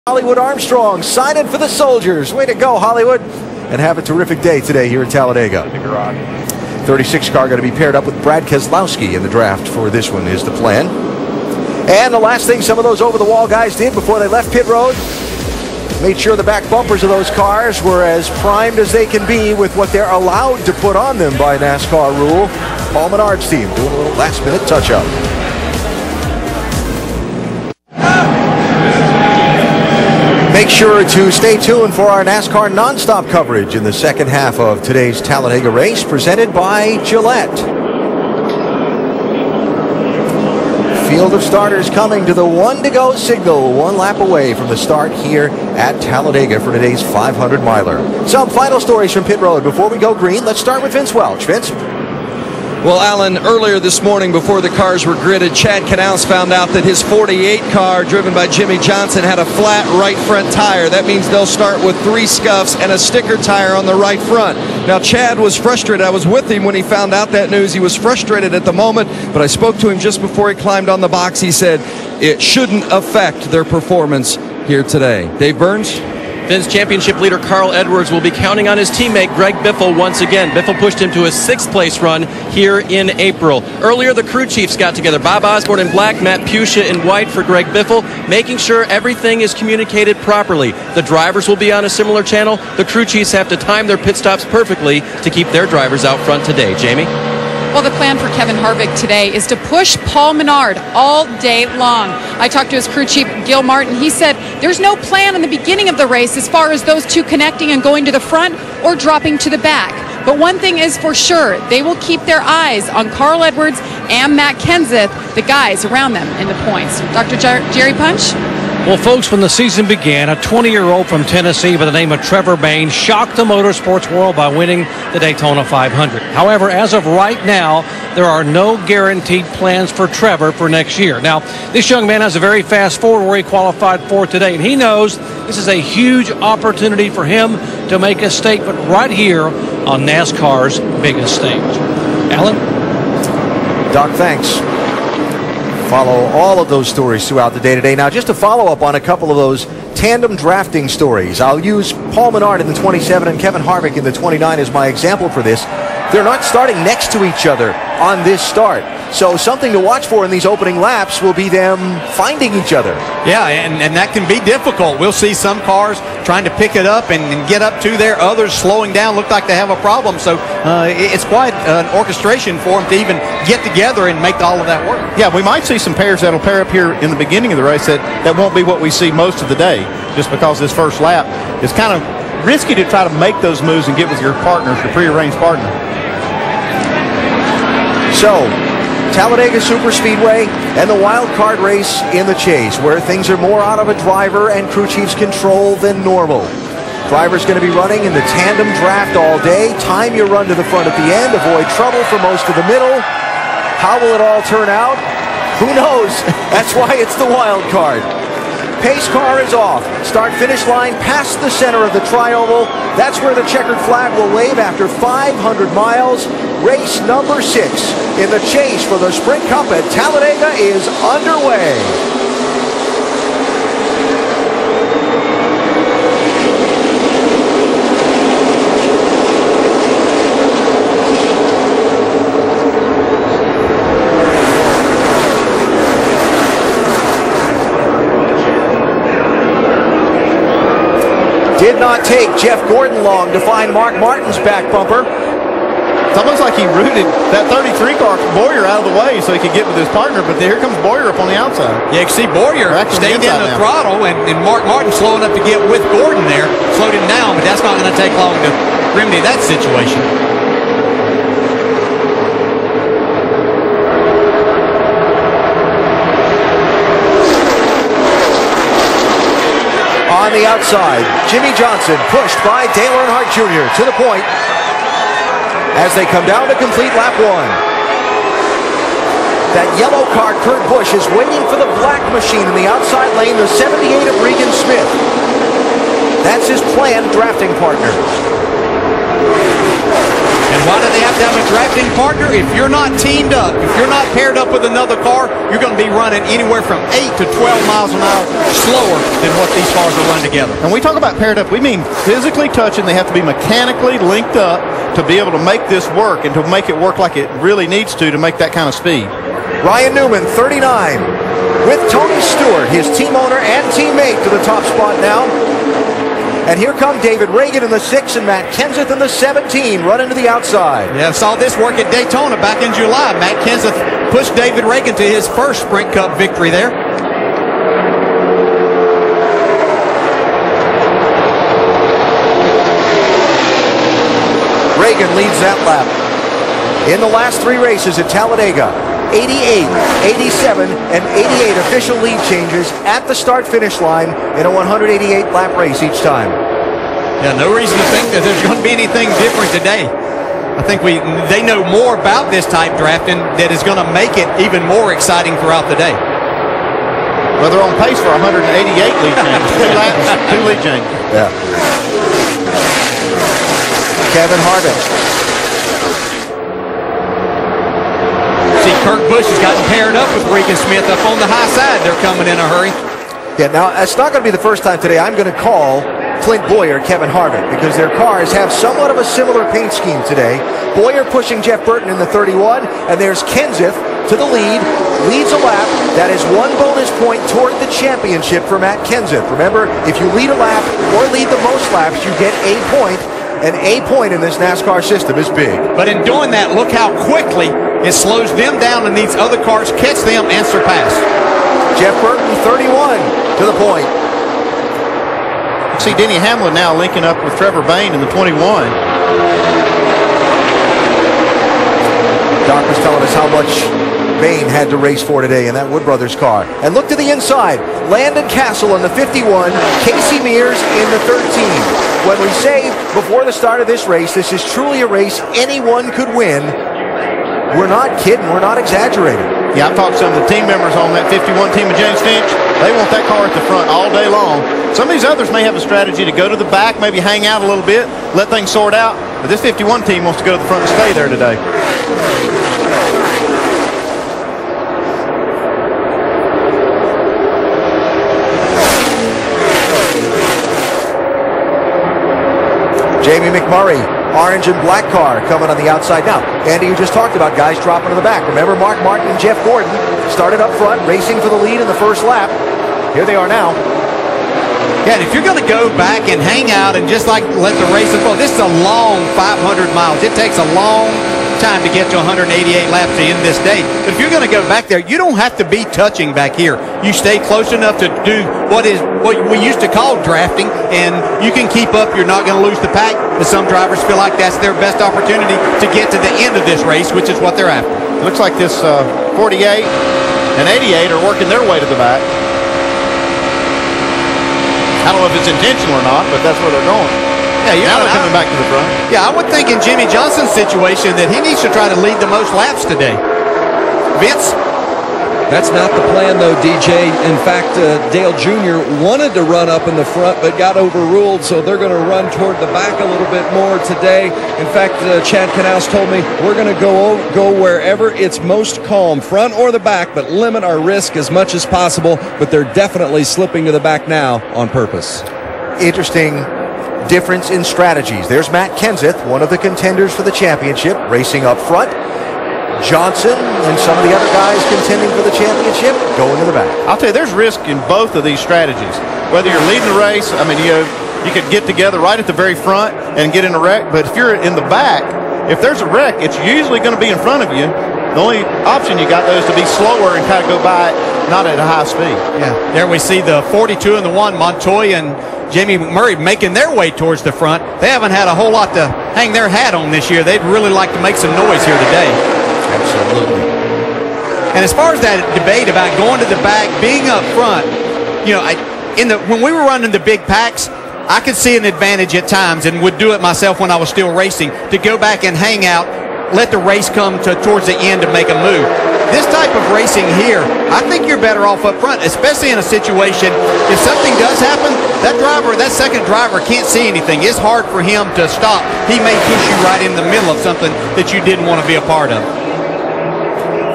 Hollywood Armstrong signing for the Soldiers. Way to go, Hollywood. And have a terrific day today here in Talladega. 36 car going to be paired up with Brad Keselowski in the draft for this one is the plan. And the last thing some of those over-the-wall guys did before they left pit road, made sure the back bumpers of those cars were as primed as they can be with what they're allowed to put on them by NASCAR rule. Paul Menard's team doing a little last-minute touch-up. Make sure to stay tuned for our NASCAR nonstop coverage in the second half of today's Talladega race, presented by Gillette. Field of starters coming to the one-to-go signal, one lap away from the start here at Talladega for today's 500-miler. Some final stories from pit road before we go green. Let's start with Vince Welch. Vince? Well, Alan, earlier this morning before the cars were gridded, Chad Canals found out that his 48 car, driven by Jimmy Johnson, had a flat right front tire. That means they'll start with 3 scuffs and a sticker tire on the right front. Now, Chad was frustrated. I was with him when he found out that news. He was frustrated at the moment, but I spoke to him just before he climbed on the box. He said it shouldn't affect their performance here today. Dave Burns? Vince, championship leader Carl Edwards will be counting on his teammate Greg Biffle once again. Biffle pushed him to a 6th place run here in April. Earlier, the crew chiefs got together. Bob Osborne in black, Matt Pusha in white for Greg Biffle, making sure everything is communicated properly. The drivers will be on a similar channel. The crew chiefs have to time their pit stops perfectly to keep their drivers out front today. Jamie? Well, the plan for Kevin Harvick today is to push Paul Menard all day long. I talked to his crew chief, Gil Martin. He said there's no plan in the beginning of the race as far as those two connecting and going to the front or dropping to the back. But one thing is for sure, they will keep their eyes on Carl Edwards and Matt Kenseth, the guys around them in the points. Dr. Jerry Punch? Well, folks, when the season began, a 20-year-old from Tennessee by the name of Trevor Bayne shocked the motorsports world by winning the Daytona 500. However, as of right now, there are no guaranteed plans for Trevor for next year. Now, this young man has a very fast Ford where he qualified for today, and he knows this is a huge opportunity for him to make a statement right here on NASCAR's biggest stage. Alan? Doc, thanks. Follow all of those stories throughout the day today. Now, just to follow up on a couple of those tandem drafting stories, I'll use Paul Menard in the 27 and Kevin Harvick in the 29 as my example for this. They're not starting next to each other on this start. So something to watch for in these opening laps will be them finding each other. Yeah, and that can be difficult. We'll see some cars trying to pick it up and get up to there. Others slowing down, look like they have a problem. So it's quite an orchestration for them to even get together and make all of that work. Yeah, we might see some pairs that'll pair up here in the beginning of the race that won't be what we see most of the day, just because this first lap is kind of risky to try to make those moves and get with your partner, your prearranged partner. So, Talladega Superspeedway and the wild card race in the chase, where things are more out of a driver and crew chief's control than normal. Driver's going to be running in the tandem draft all day. Time your run to the front at the end. Avoid trouble for most of the middle. How will it all turn out? Who knows? That's why it's the wild card. Pace car is off. Start-finish line past the center of the tri-oval. That's where the checkered flag will wave after 500 miles. Race number 6 in the chase for the Sprint Cup at Talladega is underway. Did not take Jeff Gordon long to find Mark Martin's back bumper. It's almost like he rooted that 33 car Boyer out of the way so he could get with his partner, but here comes Boyer up on the outside. Yeah, you can see Boyer staying down the throttle, and Mark Martin slowing up to get with Gordon there, slowed him down, but that's not going to take long to remedy that situation. On the outside, Jimmy Johnson pushed by Dale Earnhardt Jr. to the point as they come down to complete lap 1. That yellow car, Kurt Busch, is waiting for the black machine in the outside lane, the 78 of Regan Smith. That's his planned drafting partner. And Why do they have to have a drafting partner? If you're not teamed up, if you're not paired up with another car, you're going to be running anywhere from 8 to 12 miles an hour slower than what these cars are run together. And we talk about paired up, we mean physically touching. They have to be mechanically linked up to be able to make this work and to make it work like it really needs to make that kind of speed. Ryan Newman, 39, with Tony Stewart, his team owner and teammate, to the top spot now. And here come David Reagan in the 6 and Matt Kenseth in the 17, running to the outside. Yeah, saw this work at Daytona back in July. Matt Kenseth pushed David Reagan to his first Sprint Cup victory there. Reagan leads that lap. In the last 3 races at Talladega, 88, 87, and 88 official lead changes at the start-finish line in a 188-lap race each time. Yeah, no reason to think that there's going to be anything different today. I think they know more about this type drafting that is going to make it even more exciting throughout the day. Well, they're on pace for 188 lead changes. 2 laps, 2 lead changes. Yeah. Kevin Harvick. See, Kurt Busch has gotten paired up with Regan Smith up on the high side. They're coming in a hurry. Yeah, now, it's not going to be the first time today I'm going to call Clint Bowyer Kevin Harvick because their cars have somewhat of a similar paint scheme today. Bowyer pushing Jeff Burton in the 31, and there's Kenseth to the lead, leads a lap. That is 1 bonus point toward the championship for Matt Kenseth. Remember, if you lead a lap or lead the most laps, you get a point. And a point in this NASCAR system is big. But in doing that, look how quickly it slows them down and these other cars catch them and surpass. Jeff Burton, 31 to the point. See Denny Hamlin now linking up with Trevor Bayne in the 21. Doc was telling us how much Bayne had to race for today in that Wood Brothers car. And look to the inside. Landon Castle in the 51, Casey Mears in the 13. When we say before the start of this race, this is truly a race anyone could win, we're not kidding, we're not exaggerating. Yeah, I've talked to some of the team members on that 51 team of James Finch. They want that car at the front all day long. Some of these others may have a strategy to go to the back, maybe hang out a little bit, let things sort out. But this 51 team wants to go to the front and stay there today. Jamie McMurray, orange and black car coming on the outside. Now, Andy, you just talked about guys dropping to the back. Remember, Mark Martin and Jeff Gordon started up front, racing for the lead in the first lap. Here they are now. Yeah, and if you're going to go back and hang out and just like let the race unfold, this is a long 500 miles. It takes a long time to get to 188 laps to end this day. But if you're going to go back there, you don't have to be touching back here. You stay close enough to do what we used to call drafting, and you can keep up. You're not going to lose the pack. But some drivers feel like that's their best opportunity to get to the end of this race, which is what they're after. Looks like this 48 and 88 are working their way to the back. I don't know if it's intentional or not, but that's where they're going. Yeah, now they're coming back to the front. Yeah, I would think in Jimmy Johnson's situation that he needs to try to lead the most laps today. Vince? That's not the plan, though, DJ. In fact, Dale Jr. wanted to run up in the front, but got overruled, so they're going to run toward the back a little bit more today. In fact, Chad Knaus told me we're going to go wherever it's most calm, front or the back, but limit our risk as much as possible. But they're definitely slipping to the back now on purpose. Interesting difference in strategies. There's Matt Kenseth, one of the contenders for the championship, racing up front. Johnson and some of the other guys contending for the championship going to the back. I'll tell you, there's risk in both of these strategies. Whether you're leading the race, I mean, you could get together right at the very front and get in a wreck, but if you're in the back, if there's a wreck, it's usually going to be in front of you. The only option you got, though, is to be slower and kind of go by it, not at a high speed. Yeah, there we see the 42 and the 1, Montoya and Jamie McMurray making their way towards the front. They haven't had a whole lot to hang their hat on this year. They'd really like to make some noise here today. Absolutely. And as far as that debate about going to the back, being up front, you know, when we were running the big packs, I could see an advantage at times and would do it myself when I was still racing to go back and hang out let the race come towards the end to make a move. This type of racing here, I think you're better off up front, especially in a situation, if something does happen, that second driver can't see anything. It's hard for him to stop. He may push you right in the middle of something that you didn't want to be a part of.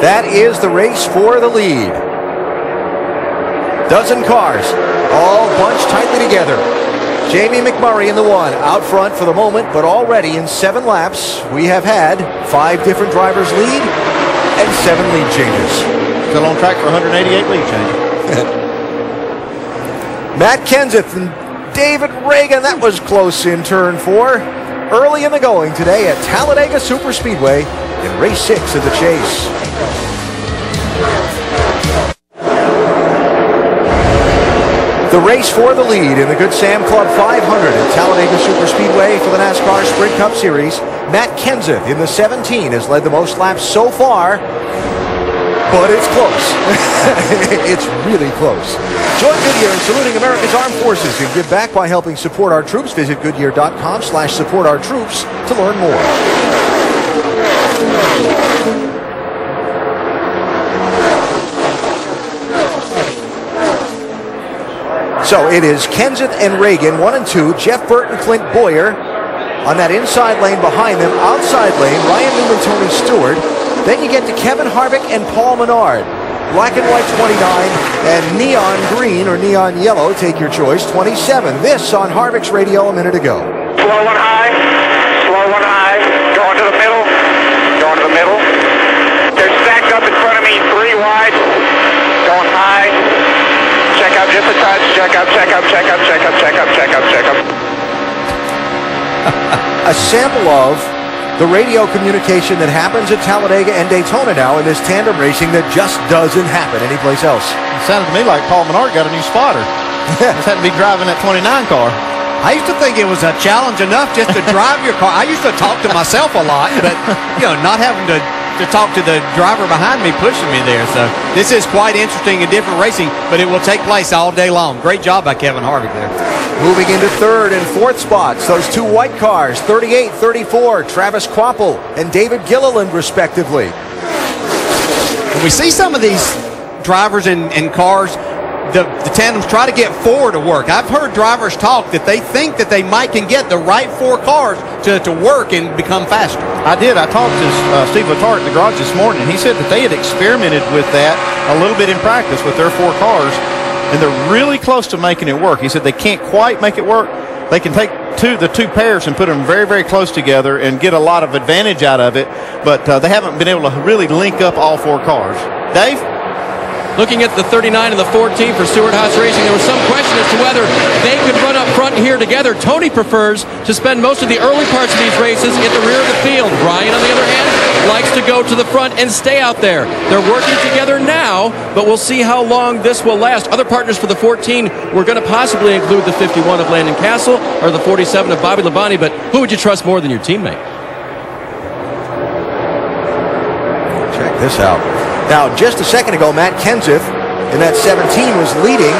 That is the race for the lead. Dozen cars, all bunched tightly together. Jamie McMurray in the one, out front for the moment, but already in 7 laps, we have had 5 different drivers lead and 7 lead changes. Still on track for 188 lead changes. Matt Kenseth and David Reagan, that was close in turn 4. Early in the going today at Talladega Superspeedway in race 6 of the chase. The race for the lead in the Good Sam Club 500 at Talladega Superspeedway for the NASCAR Sprint Cup Series. Matt Kenseth in the 17 has led the most laps so far, but it's close. It's really close. Join Goodyear in saluting America's Armed Forces and give back by helping support our troops. Visit Goodyear.com/supportourtroops to learn more. So it is Kenseth and Reagan, 1 and 2. Jeff Burton, Clint Boyer on that inside lane behind them. Outside lane, Ryan Newman, Tony Stewart. Then you get to Kevin Harvick and Paul Menard. Black and white 29 and neon green or neon yellow, take your choice, 27. This on Harvick's radio a minute ago. Slow one high, going to the middle, They're stacked up in front of me, 3 wide, going high. Check up just a touch, check up. A sample of the radio communication that happens at Talladega and Daytona now in this tandem racing that just doesn't happen anyplace else. It sounded to me like Paul Menard got a new spotter. Just had to be driving that 29 car. I used to think it was a challenge enough just to drive your car. I used to talk to myself a lot, but not having to talk to the driver behind me pushing me there. So this is quite interesting and different racing, but it will take place all day long. Great job by Kevin Harvick there. Moving into 3rd and 4th spots, those 2 white cars, 38, 34, Travis Kvapil and David Gilliland respectively. When we see some of these drivers and cars, the tandems try to get 4 to work. I've heard drivers talk that they think that they might can get the right 4 cars to work and become faster. I did. I talked to Steve Letarte in the garage this morning, and he said that they had experimented with that a little bit in practice with their 4 cars, and they're really close to making it work. He said they can't quite make it work. They can take the two pairs and put them very, very close together and get a lot of advantage out of it, but they haven't been able to really link up all 4 cars. Dave? Looking at the 39 and the 14 for Stewart Haas Racing, there was some question as to whether they could run up front here together. Tony prefers to spend most of the early parts of these races at the rear of the field. Ryan, on the other hand, likes to go to the front and stay out there. They're working together now, but we'll see how long this will last. Other partners for the 14 were going to possibly include the 51 of Landon Castle or the 47 of Bobby Labonte, but who would you trust more than your teammate? Check this out. Now, just a second ago, Matt Kenseth in that 17 was leading,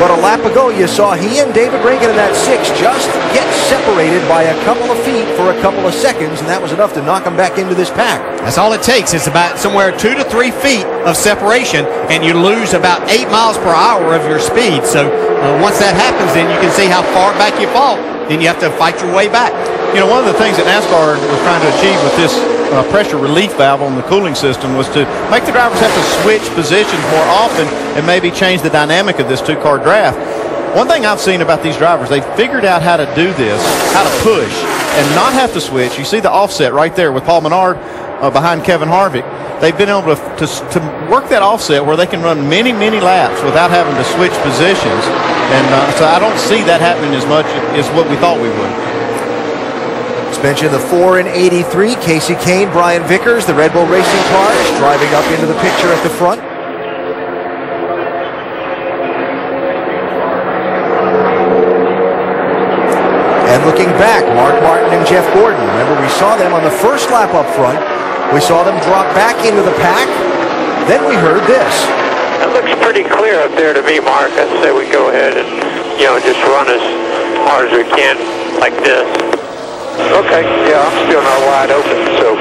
but a lap ago you saw he and David Reagan in that 6 just get separated by a couple of feet for a couple of seconds, and that was enough to knock them back into this pack. That's all it takes. It's about somewhere 2 to 3 feet of separation, and you lose about 8 miles per hour of your speed. So once that happens, then you can see how far back you fall. Then you have to fight your way back. One of the things that NASCAR was trying to achieve with this pressure relief valve on the cooling system was to make the drivers have to switch positions more often and maybe change the dynamic of this 2-car draft. One thing I've seen about these drivers, they've figured out how to do this, how to push and not have to switch. You see the offset right there with Paul Menard behind Kevin Harvick. They've been able to work that offset where they can run many, many laps without having to switch positions. And so I don't see that happening as much as what we thought we would. Let's mention the 4 and 83, Casey Kane, Brian Vickers, the Red Bull Racing cars driving up into the picture at the front. And looking back, Mark Martin and Jeff Gordon. Remember, we saw them on the first lap up front. We saw them drop back into the pack. Then we heard this. It looks pretty clear up there to me, Mark. I'd say we go ahead and, just run as hard as we can like this. Okay, yeah, I'm still not wide open, so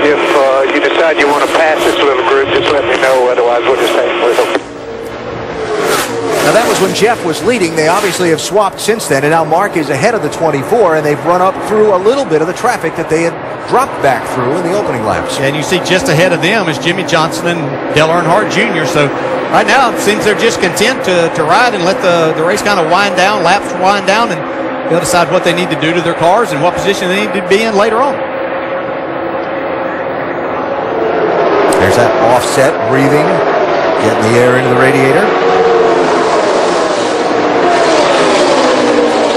If you decide you want to pass this little group, just let me know. Otherwise, we'll just hang with them. Now that was when Jeff was leading. They obviously have swapped since then, and now Mark is ahead of the 24, and they've run up through a little bit of the traffic that they had dropped back through in the opening laps. And you see just ahead of them is Jimmy Johnson and Dale Earnhardt Jr. So right now it seems they're just content to ride and let the race kind of wind down, laps wind down, and they'll decide what they need to do to their cars and what position they need to be in later on. There's that offset, breathing, getting the air into the radiator.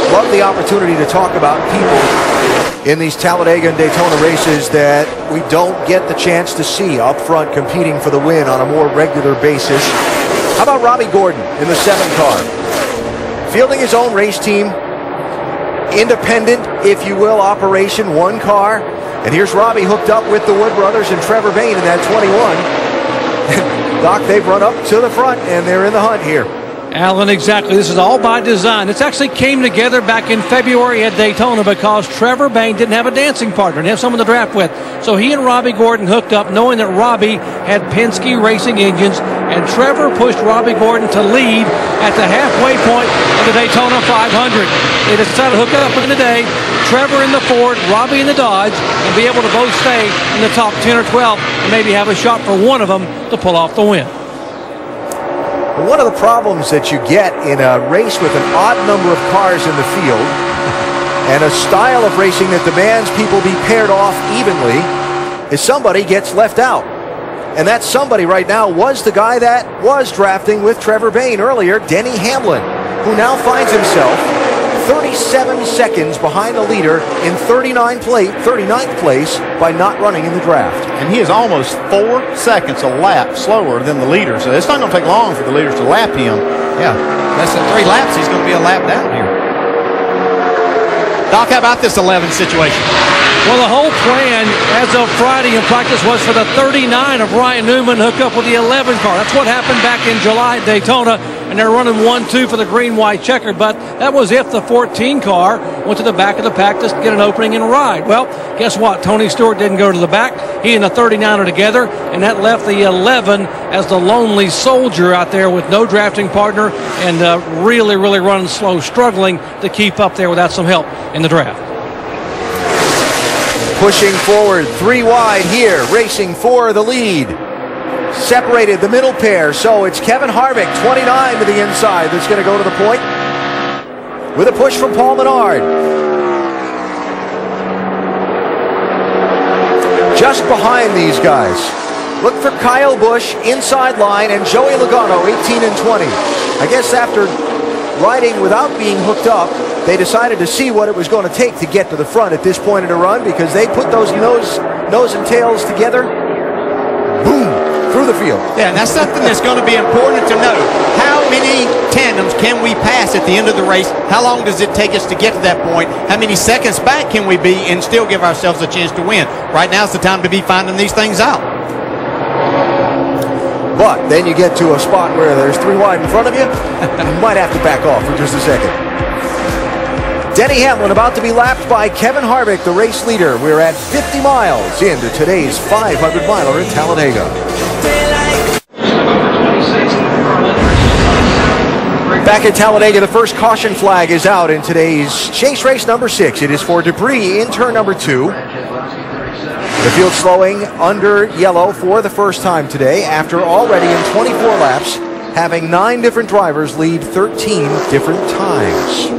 Love the opportunity to talk about people in these Talladega and Daytona races that we don't get the chance to see up front competing for the win on a more regular basis. How about Robbie Gordon in the 7 car? Fielding his own race team, independent, if you will, operation, 1 car. And here's Robbie hooked up with the Wood brothers and Trevor Bayne in that 21. Doc, they've run up to the front and they're in the hunt here. Alan, exactly. This is all by design. This actually came together back in February at Daytona because Trevor Bayne didn't have a dancing partner, didn't have someone to draft with. So he and Robbie Gordon hooked up, knowing that Robbie had Penske Racing engines, and Trevor pushed Robbie Gordon to lead at the halfway point of the Daytona 500. They decided to hook up in the day, Trevor in the Ford, Robbie in the Dodge, and be able to both stay in the top 10 or 12 and maybe have a shot for one of them to pull off the win. One of the problems that you get in a race with an odd number of cars in the field and a style of racing that demands people be paired off evenly is somebody gets left out. And that somebody right now was the guy that was drafting with Trevor Bayne earlier, Denny Hamlin, who now finds himself 37 seconds behind the leader in 39th place by not running in the draft. And he is almost 4 seconds a lap slower than the leader. So it's not going to take long for the leaders to lap him. Yeah, less than 3 laps, he's going to be a lap down here. Doc, how about this 11 situation? Well, the whole plan as of Friday in practice was for the 39 of Ryan Newman to hook up with the 11 car. That's what happened back in July at Daytona, and they're running 1-2 for the green-white checker. But that was if the 14 car went to the back of the pack to get an opening and ride. Well, guess what? Tony Stewart didn't go to the back. He and the 39 are together, and that left the 11 as the lonely soldier out there with no drafting partner and really running slow, struggling to keep up there without some help in the draft. Pushing forward, 3 wide here, racing for the lead. Separated the middle pair, so it's Kevin Harvick, 29 to the inside, that's going to go to the point with a push from Paul Menard. Just behind these guys, look for Kyle Busch, inside line, and Joey Logano, 18 and 20. I guess after riding without being hooked up, they decided to see what it was going to take to get to the front at this point in the run, because they put those nose and tails together, boom, through the field. Yeah, and that's something that's going to be important to know. How many tandems can we pass at the end of the race? How long does it take us to get to that point? How many seconds back can we be and still give ourselves a chance to win? Right now is the time to be finding these things out. But then you get to a spot where there's 3 wide in front of you, you might have to back off for just a second. Denny Hamlin about to be lapped by Kevin Harvick, the race leader. We're at 50 miles into today's 500-miler in Talladega. Back at Talladega, the first caution flag is out in today's chase race number 6. It is for debris in turn number 2. The field slowing under yellow for the first time today after already in 24 laps having 9 different drivers lead 13 different times.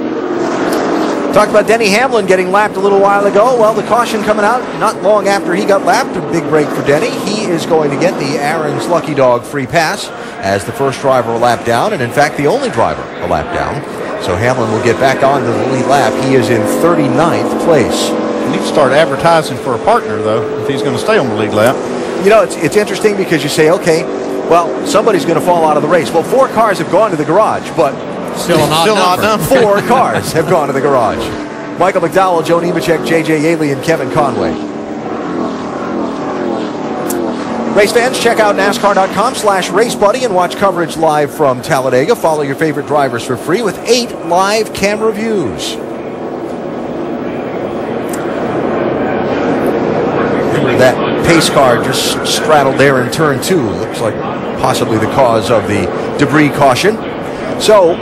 Talked about Denny Hamlin getting lapped a little while ago. Well, the caution coming out not long after he got lapped. A big break for Denny. He is going to get the Aaron's Lucky Dog free pass as the first driver a lap down, and in fact the only driver a lap down. So Hamlin will get back on to the lead lap. He is in 39th place. He needs to start advertising for a partner, though, if he's going to stay on the lead lap. You know, it's interesting because you say, okay, well, somebody's going to fall out of the race. Well, 4 cars have gone to the garage, but Still an odd number. 4 cars have gone to the garage. Michael McDowell, Joe Nemechek, J.J. Yaley, and Kevin Conway. Race fans, check out NASCAR.com/RaceBuddy and watch coverage live from Talladega. Follow your favorite drivers for free with 8 live camera views. That pace car just straddled there in turn 2. Looks like possibly the cause of the debris caution. So,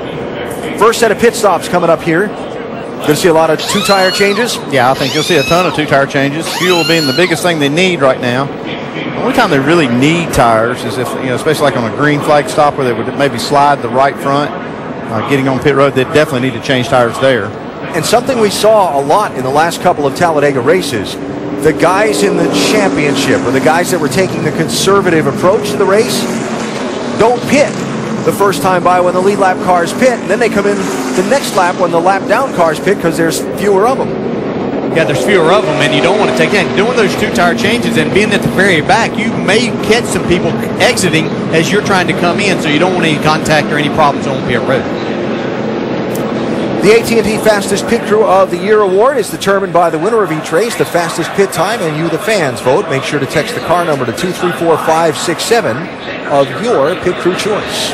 first set of pit stops coming up here. Going to see a lot of 2-tire changes? Yeah, I think you'll see a ton of 2-tire changes. Fuel being the biggest thing they need right now. The only time they really need tires is if, especially like on a green flag stop where they would maybe slide the right front. Getting on pit road, they definitely need to change tires there. And something we saw a lot in the last couple of Talladega races, the guys in the championship, or the guys that were taking the conservative approach to the race, don't pit the first time by when the lead lap cars pit, and then they come in the next lap when the lap down cars pit because there's fewer of them. Yeah, there's fewer of them, and you don't want to take that. Doing those 2-tire changes and being at the very back, you may catch some people exiting as you're trying to come in, so you don't want any contact or any problems on pit road. The AT&T Fastest Pit Crew of the Year award is determined by the winner of each race, the fastest pit time, and you, the fans, vote. Make sure to text the car number to 234567 of your pit crew choice.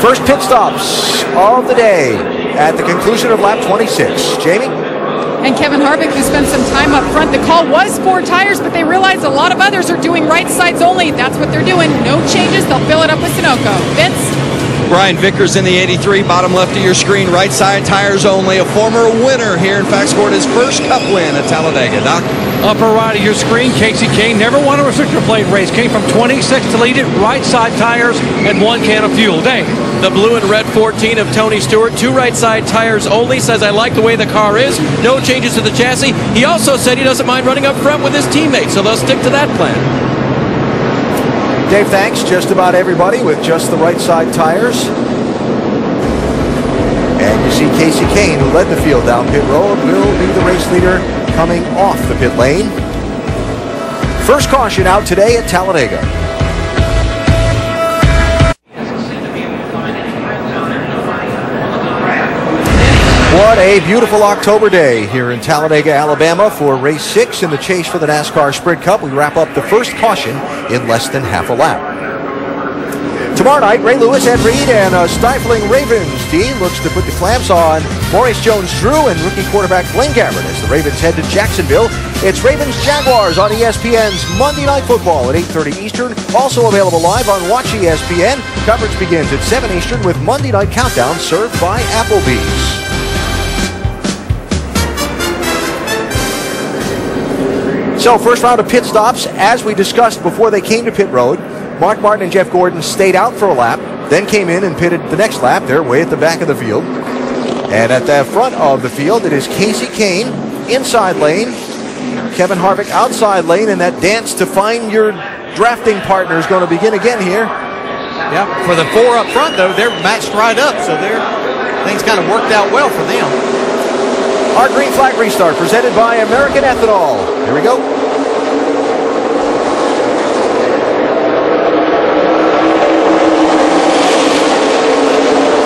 First pit stops of the day at the conclusion of lap 26. Jamie? And Kevin Harvick, who spent some time up front, the call was 4 tires, but they realized a lot of others are doing right sides only. That's what they're doing. No changes. They'll fill it up with Sunoco. Vince? Brian Vickers in the 83, bottom left of your screen, right side tires only. A former winner here, in fact, scored his first Cup win at Talladega. Doc? Upper right of your screen, Casey Kane never won a restrictor plate race. Came from 26 to lead it, right side tires, and 1 can of fuel. Dave? The blue and red 14 of Tony Stewart, 2 right side tires only, says I like the way the car is, no changes to the chassis. He also said he doesn't mind running up front with his teammates, so they'll stick to that plan. Dave, thanks. Just about everybody with just the right side tires. And you see Casey Kane, who led the field down pit road, will be the race leader coming off the pit lane. First caution out today at Talladega. What a beautiful October day here in Talladega, Alabama for race 6 in the chase for the NASCAR Sprint Cup. We wrap up the first caution in less than half a lap. Tomorrow night, Ray Lewis, Ed Reed, and a stifling Ravens team looks to put the clamps on Maurice Jones-Drew and rookie quarterback Blaine Gabbert as the Ravens head to Jacksonville. It's Ravens-Jaguars on ESPN's Monday Night Football at 8:30 Eastern. Also available live on Watch ESPN. Coverage begins at 7 Eastern with Monday Night Countdown served by Applebee's. So, first round of pit stops, as we discussed before they came to pit road. Mark Martin and Jeff Gordon stayed out for a lap, then came in and pitted the next lap. They're way at the back of the field. And at the front of the field, it is Casey Kane, inside lane, Kevin Harvick, outside lane, and that dance to find your drafting partner is going to begin again here. Yeah, for the 4 up front, though, they're matched right up, so things kind of worked out well for them. Our green flag restart presented by American Ethanol. Here we go.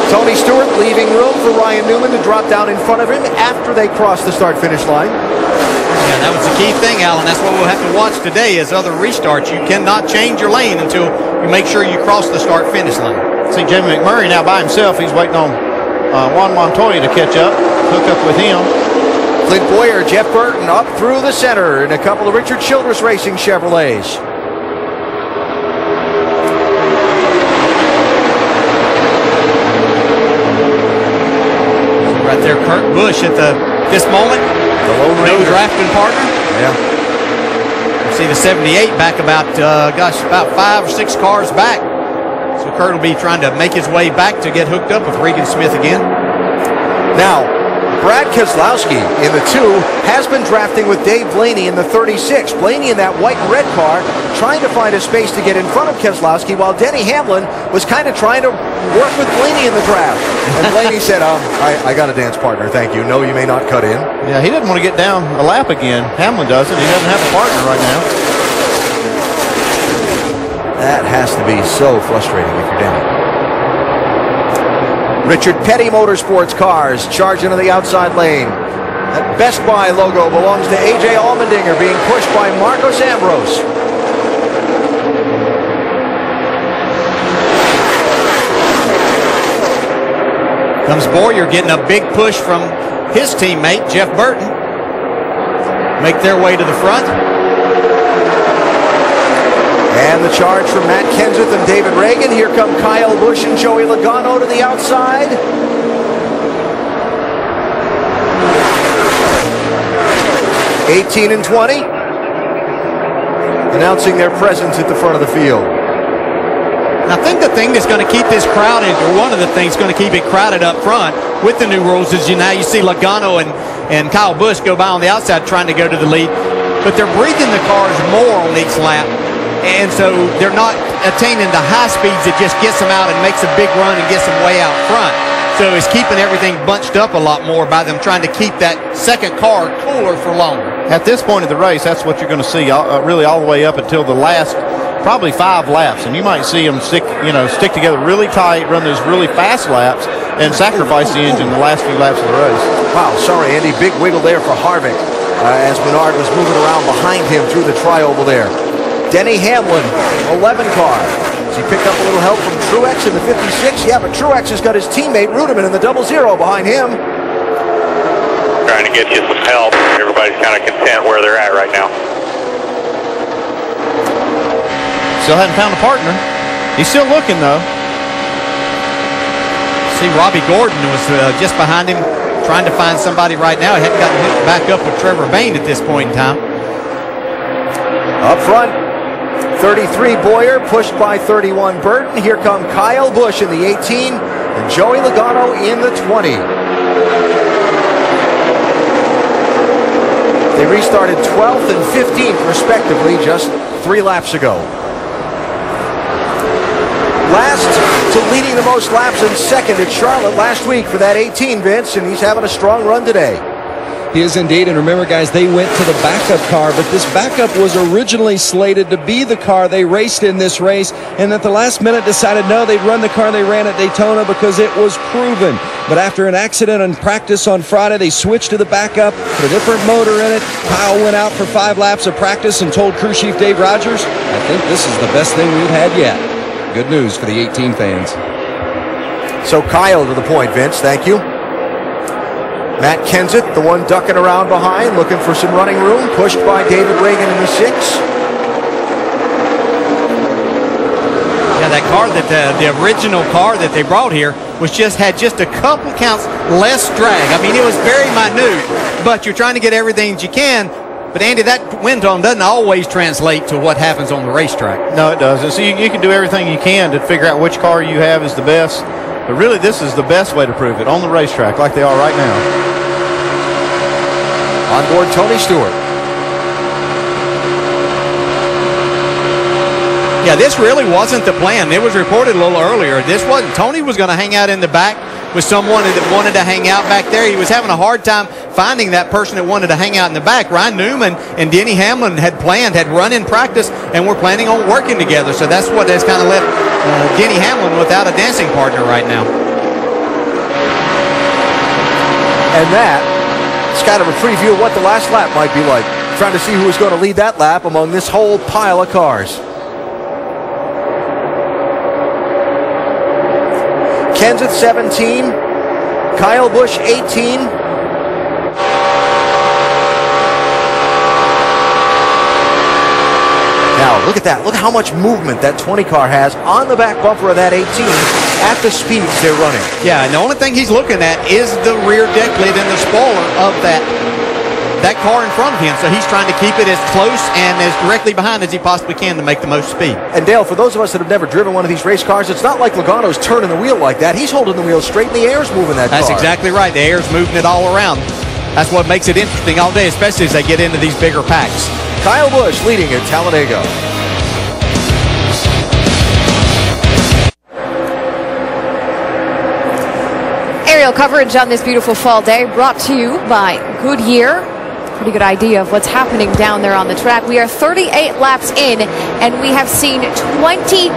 Tony Stewart leaving room for Ryan Newman to drop down in front of him after they cross the start-finish line. Yeah, that was the key thing, Alan. That's what we'll have to watch today is other restarts. You cannot change your lane until you make sure you cross the start-finish line. See Jamie McMurray now by himself. He's waiting on Juan Montoya to catch up, hook up with him. Clint Boyer, Jeff Burton up through the center in a couple of Richard Childress Racing Chevrolets. Right there, Kurt Busch at this moment. The Lone Ranger. No drafting partner. Yeah. You see the 78 back about 5 or 6 cars back. So Kurt will be trying to make his way back to get hooked up with Regan Smith again. Now, Brad Keselowski in the 2 has been drafting with Dave Blaney in the 36. Blaney in that white and red car trying to find a space to get in front of Keselowski while Denny Hamlin was kind of trying to work with Blaney in the draft. And Blaney said, I got a dance partner, thank you. No, you may not cut in. Yeah, he doesn't want to get down a lap again. Hamlin doesn't. He doesn't have a partner right now. That has to be so frustrating if you're down. Richard Petty Motorsports cars charging to the outside lane. That Best Buy logo belongs to A.J. Allmendinger, being pushed by Marcos Ambrose. Comes Boyer getting a big push from his teammate, Jeff Burton. make their way to the front. And the charge from Matt Kenseth and David Reagan. Here come Kyle Busch and Joey Logano to the outside. (18 and 20), announcing their presence at the front of the field. And I think the thing that's going to keep this crowded, or one of the things going to keep it crowded up front with the new rules, is now you see Logano and Kyle Busch go by on the outside trying to go to the lead, but they're breathing the cars more on each lap, and so they're not attaining the high speeds that just gets them out and makes a big run and gets them way out front. So it's keeping everything bunched up a lot more by them trying to keep that second car cooler for longer. At this point of the race, that's what you're going to see really all the way up until the last probably 5 laps, and you might see them stick together really tight, run those really fast laps, and sacrifice the engine the last few laps of the race. Wow, sorry, Andy, big wiggle there for Harvick as Menard was moving around behind him through the tri-oval there. Denny Hamlin, 11 car. Does he pick up a little help from Truex in the 56? Yeah, but Truex has got his teammate Rudiman in the 00 behind him. Trying to get you some help. Everybody's kind of content where they're at right now. Still hadn't found a partner. He's still looking, though. See, Robbie Gordon was just behind him trying to find somebody right now. He hadn't gotten back up with Trevor Bayne at this point in time. Up front, 33 Boyer, pushed by 31 Burton. Here come Kyle Busch in the 18 and Joey Logano in the 20. They restarted 12th and 15th respectively just 3 laps ago. Last to leading the most laps in second at Charlotte last week for that 18, Vince, and he's having a strong run today. He is indeed, and remember, guys, they went to the backup car, but this backup was originally slated to be the car they raced in this race, and at the last minute decided no, they'd run the car they ran at Daytona because it was proven. But after an accident in practice on Friday, they switched to the backup, put a different motor in it. Kyle went out for 5 laps of practice and told crew chief Dave Rogers, I think this is the best thing we've had yet. Good news for the 18 fans. So Kyle to the point, Vince. Thank you. Matt Kenseth, the one ducking around behind, looking for some running room, pushed by David Reagan in the 6. Yeah, that car the original car that they brought here had just a couple counts less drag. I mean, it was very minute, but you're trying to get everything that you can. But Andy, that wind tone doesn't always translate to what happens on the racetrack. No, it doesn't. So you can do everything you can to figure out which car you have is the best. But really, this is the best way to prove it on the racetrack, like they are right now. On board Tony Stewart. Yeah, this really wasn't the plan. It was reported a little earlier. This wasn't. Tony was going to hang out in the back with someone that wanted to hang out back there. He was having a hard time finding that person that wanted to hang out in the back. Ryan Newman and Denny Hamlin had run in practice, and were planning on working together. So that's what has kind of left Denny Hamlin without a dancing partner right now. And that is kind of a preview of what the last lap might be like. Trying to see who is going to lead that lap among this whole pile of cars. Kenseth 17, Kyle Busch 18. Now look at that. Look at how much movement that 20 car has on the back bumper of that 18 at the speeds they're running. Yeah, and the only thing he's looking at is the rear deck lid and the spoiler of that car in front of him. So he's trying to keep it as close and as directly behind as he possibly can to make the most speed. And Dale, for those of us that have never driven one of these race cars, it's not like Logano's turning the wheel like that. He's holding the wheel straight, and the air's moving that car. That's exactly right. The air's moving it all around. That's what makes it interesting all day, especially as they get into these bigger packs. Kyle Busch leading at Talladega. Aerial coverage on this beautiful fall day brought to you by Goodyear. Pretty good idea of what's happening down there on the track. We are 38 laps in, and we have seen 22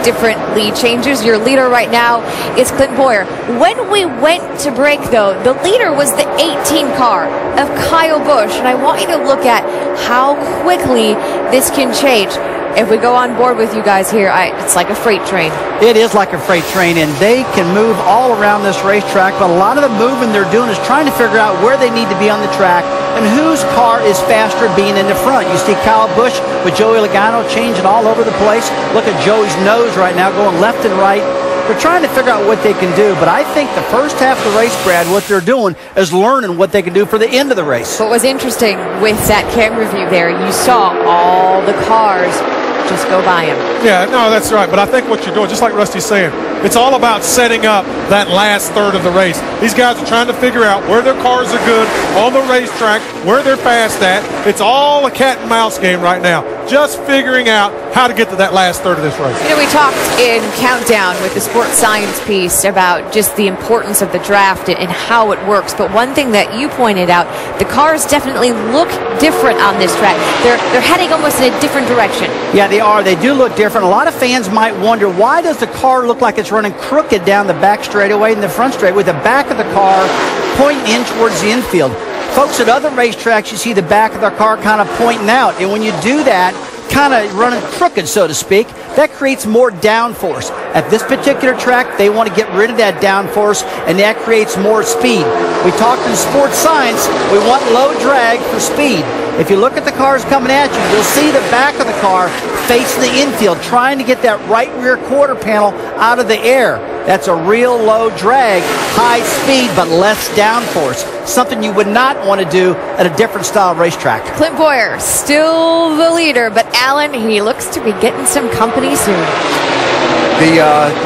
different lead changes. Your leader right now is Clint Boyer. When we went to break, though, the leader was the 18 car of Kyle Busch, and I want you to look at how quickly this can change. If we go on board with you guys here, it's like a freight train. It is like a freight train, and they can move all around this racetrack, but a lot of the moving they're doing is trying to figure out where they need to be on the track and whose car is faster being in the front. You see Kyle Busch with Joey Logano changing all over the place. Look at Joey's nose right now going left and right. They're trying to figure out what they can do, but I think the first half of the race, Brad, what they're doing is learning what they can do for the end of the race. What was interesting with that camera view there, you saw all the cars just go by him. Yeah, no, that's right. But I think what you're doing, just like Rusty's saying, it's all about setting up that last third of the race. These guys are trying to figure out where their cars are good on the racetrack, where they're fast at. It's all a cat and mouse game right now. Just figuring out how to get to that last third of this race. You know, we talked in Countdown with the sports science piece about just the importance of the draft and how it works. But one thing that you pointed out, the cars definitely look different on this track. They're heading almost in a different direction. Yeah, they are. They do look different. A lot of fans might wonder, why does the car look like it's running crooked down the back straightaway and the front straight with the back of the car pointing in towards the infield? Folks, at other racetracks, you see the back of their car kind of pointing out. And when you do that, kind of running crooked, so to speak, that creates more downforce. At this particular track, they want to get rid of that downforce, and that creates more speed. We talked in sports science, we want low drag for speed. If you look at the cars coming at you, you'll see the back of the car facing the infield, trying to get that right rear quarter panel out of the air. That's a real low drag, high speed, but less downforce. Something you would not want to do at a different style racetrack. Clint Boyer, still the leader, but Alan, he looks to be getting some company soon. The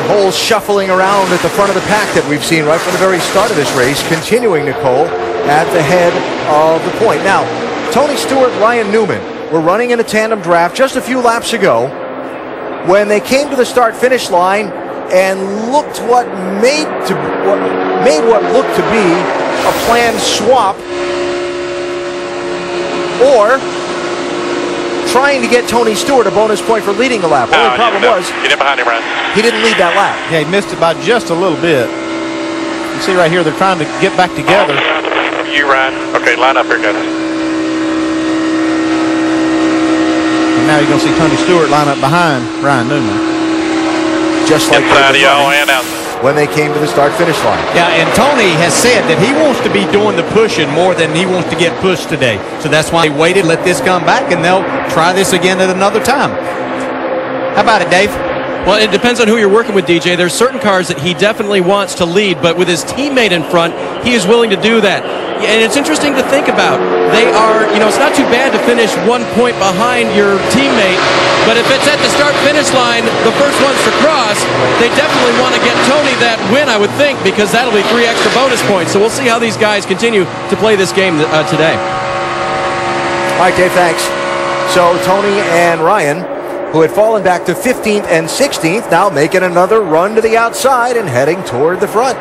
whole shuffling around at the front of the pack that we've seen right from the very start of this race, continuing, Nicole, at the head of the point. Now, Tony Stewart, Ryan Newman were running in a tandem draft just a few laps ago when they came to the start-finish line and looked what made what looked to be a planned swap, or trying to get Tony Stewart a bonus point for leading the lap. Only problem was, get in behind him, Ryan. He didn't lead that lap. Yeah, he missed it by just a little bit. You see right here, they're trying to get back together. You, Ryan. Okay, line up here, guys. And now you're going to see Tony Stewart line up behind Ryan Newman. Just like inside of y'all and outside. When they came to the start-finish line. Yeah, and Tony has said that he wants to be doing the pushing more than he wants to get pushed today. So that's why they waited, let this come back, and they'll try this again at another time. How about it, Dave? Well, it depends on who you're working with, DJ. There's certain cars that he definitely wants to lead, but with his teammate in front, he is willing to do that. And it's interesting to think about. They are, it's not too bad to finish 1 point behind your teammate, but if it's at the start-finish line, the first ones to cross, they definitely want to get Tony that win, I would think, because that'll be 3 extra bonus points. So we'll see how these guys continue to play this game today. All right, Dave, thanks. So Tony and Ryan, who had fallen back to 15th and 16th, now making another run to the outside and heading toward the front.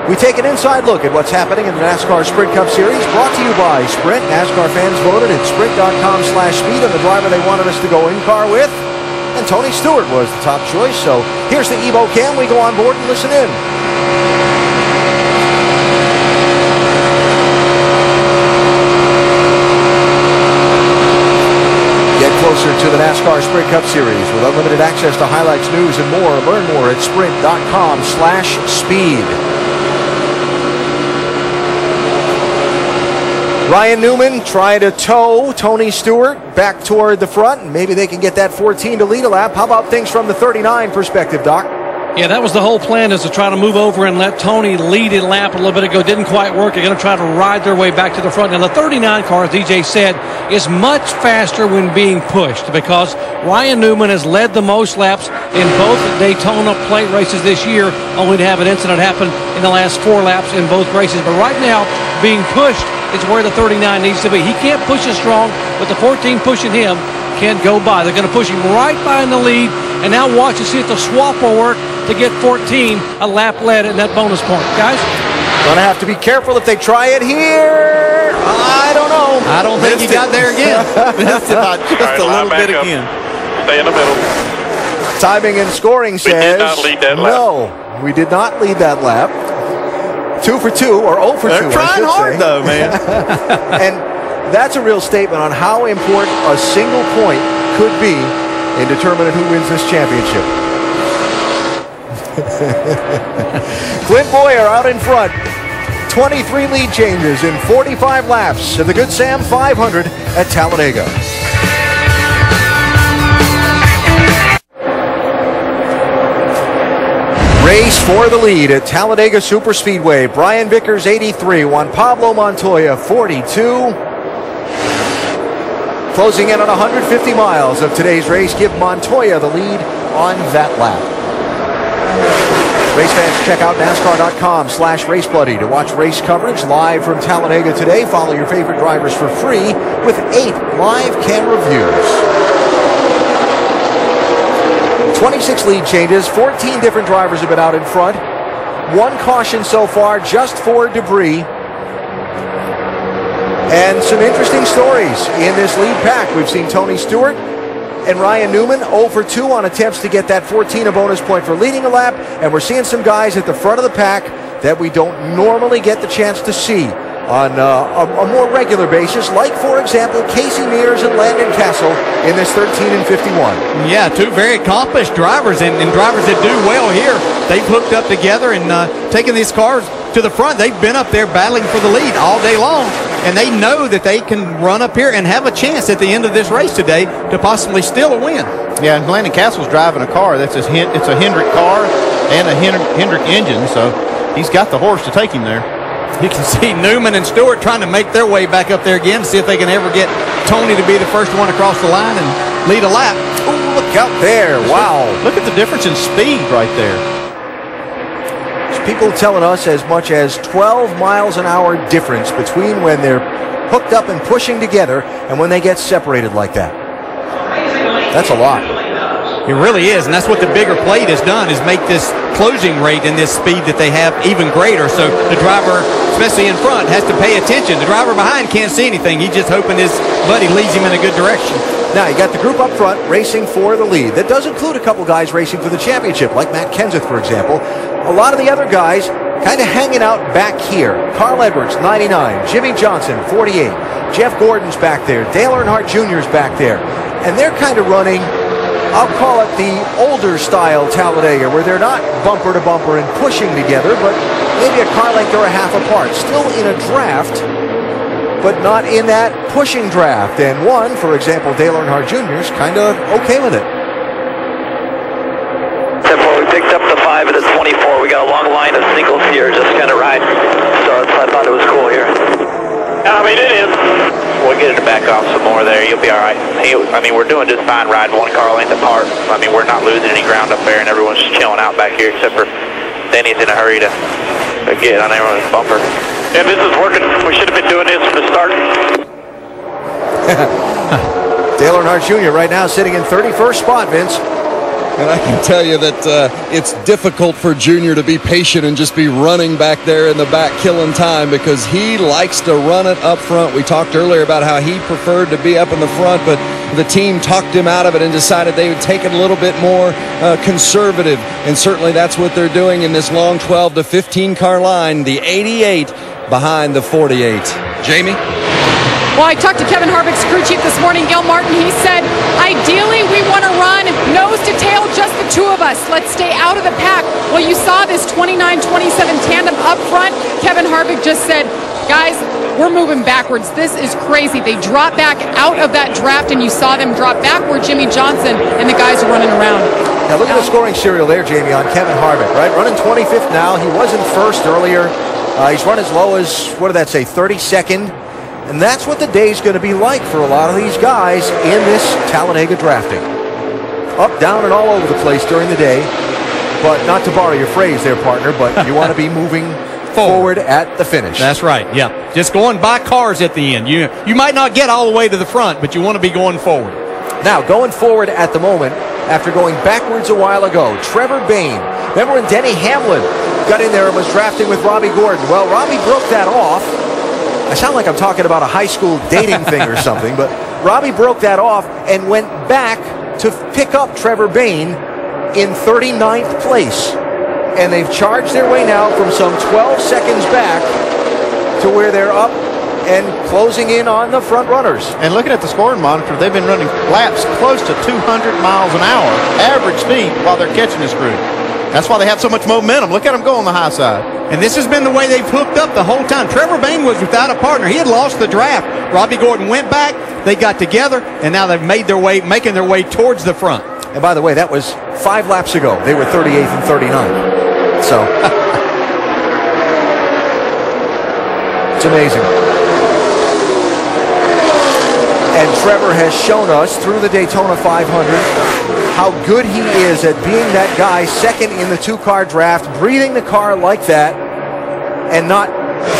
We take an inside look at what's happening in the NASCAR Sprint Cup Series, brought to you by Sprint. NASCAR fans voted at sprint.com/speed on the driver they wanted us to go in-car with, and Tony Stewart was the top choice. So here's the Evo Cam. We go on board and listen in. Get closer to the NASCAR Sprint Cup Series with unlimited access to highlights, news, and more. Learn more at sprint.com/speed. Ryan Newman trying to tow Tony Stewart back toward the front, and maybe they can get that 14 to lead a lap. How about things from the 39 perspective, Doc? Yeah, that was the whole plan, is to try to move over and let Tony lead a lap a little bit ago. Didn't quite work. They're going to try to ride their way back to the front. And the 39 car, as DJ said, is much faster when being pushed, because Ryan Newman has led the most laps in both Daytona plate races this year, only to have an incident happen in the last 4 laps in both races. But right now, being pushed is where the 39 needs to be. He can't push as strong, but the 14 pushing him can't go by. They're going to push him right by in the lead, and now watch and see if the swap will work to get 14 a lap led in that bonus point. Guys? Going to have to be careful if they try it here. I don't know. I don't think he got there again. Missed it by just a little bit again. Stay in the middle. Timing and scoring says we did not lead that lap. No, we did not lead that lap. 2 for 2, or 0 for 2. They're trying hard, though, man. And that's a real statement on how important a single point could be in determining who wins this championship. Clint Boyer out in front. 23 lead changes in 45 laps of the Good Sam 500 at Talladega. Race for the lead at Talladega Superspeedway. Brian Vickers, 83. Juan Pablo Montoya, 42. Closing in on 150 miles of today's race. Give Montoya the lead on that lap. Race fans, check out NASCAR.com/RaceBuddy to watch race coverage live from Talladega today. Follow your favorite drivers for free with 8 live camera views. 26 lead changes, 14 different drivers have been out in front. 1 caution so far, just for debris. And some interesting stories in this lead pack. We've seen Tony Stewart and Ryan Newman 0 for 2 on attempts to get that 14 a bonus point for leading a lap. And we're seeing some guys at the front of the pack that we don't normally get the chance to see on a more regular basis, like, for example, Casey Mears and Landon Castle in this 13 and 51. Yeah, 2 very accomplished drivers and drivers that do well here. They've hooked up together and taken these cars to the front. They've been up there battling for the lead all day long, and they know that they can run up here and have a chance at the end of this race today to possibly steal a win. Yeah, and Landon Castle's driving a car. It's a Hendrick car and a Hendrick engine, so he's got the horse to take him there. You can see Newman and Stewart trying to make their way back up there again to see if they can ever get Tony to be the first one across the line and lead a lap. Oh, look out there. Wow. Look at the difference in speed right there. There's people telling us as much as 12 miles an hour difference between when they're hooked up and pushing together and when they get separated like that. That's a lot. It really is, and that's what the bigger plate has done, is make this closing rate and this speed that they have even greater. So the driver, especially in front, has to pay attention. The driver behind can't see anything. He's just hoping his buddy leads him in a good direction. Now, you got the group up front racing for the lead. That does include a couple guys racing for the championship, like Matt Kenseth, for example. A lot of the other guys kind of hanging out back here. Carl Edwards, 99. Jimmy Johnson, 48. Jeff Gordon's back there. Dale Earnhardt Jr.'s back there. And they're kind of running, I'll call it the older style Talladega, where they're not bumper to bumper and pushing together, but maybe a car length or a half apart. Still in a draft, but not in that pushing draft. And one, for example, Dale Earnhardt Jr. is kind of okay with it. We picked up the 5 at the 24. We got a long line of singles here, just kind of ride. So I thought it was cool here. I mean, it is. We'll get it to back off some more there. You'll be all right. I mean, we're doing just fine riding 1 car length apart. I mean, we're not losing any ground up there, and everyone's just chilling out back here, except for Denny's in a hurry to get on everyone's bumper. Yeah, this is working. We should have been doing this from the start. Dale Earnhardt Jr. right now sitting in 31st spot, Vince. And I can tell you that it's difficult for Junior to be patient and just be running back there in the back killing time, because he likes to run it up front. We talked earlier about how he preferred to be up in the front, but the team talked him out of it and decided they would take it a little bit more conservative. And certainly that's what they're doing in this long 12 to 15 car line. The 88 behind the 48. Jamie? Well, I talked to Kevin Harvick's crew chief this morning, Gil Martin. He said, ideally, we want to run nose to tail, just the 2 of us. Let's stay out of the pack. Well, you saw this 29-27 tandem up front. Kevin Harvick just said, guys, we're moving backwards. This is crazy. They dropped back out of that draft, and you saw them drop back where Jimmy Johnson and the guys are running around. Now, look at the scoring serial there, Jamie, on Kevin Harvick, right? Running 25th now. He was in first earlier. He's run as low as, what did that say, 32nd? And that's what the day's going to be like for a lot of these guys in this Talladega drafting. Up, down, and all over the place during the day. But not to borrow your phrase there, partner, but you want to be moving forward at the finish. That's right, yeah. Just going by cars at the end. You might not get all the way to the front, but you want to be going forward. Now, going forward at the moment, after going backwards a while ago, Trevor Bayne. Remember when Denny Hamlin got in there and was drafting with Robbie Gordon? Well, Robbie broke that off. I sound like I'm talking about a high school dating thing or something, but Robbie broke that off and went back to pick up Trevor Bayne in 39th place. And they've charged their way now from some 12 seconds back to where they're up and closing in on the front runners. And looking at the scoring monitor, they've been running laps close to 200 miles an hour, average speed, while they're catching this group. That's why they have so much momentum. Look at them go on the high side. And this has been the way they've hooked up the whole time. Trevor Bayne was without a partner. He had lost the draft. Robbie Gordon went back. They got together, and now they've making their way towards the front. And by the way, that was 5 laps ago. They were 38th and 39th. So it's amazing. And Trevor has shown us through the Daytona 500 how good he is at being that guy second in the 2-car draft, breathing the car like that, and not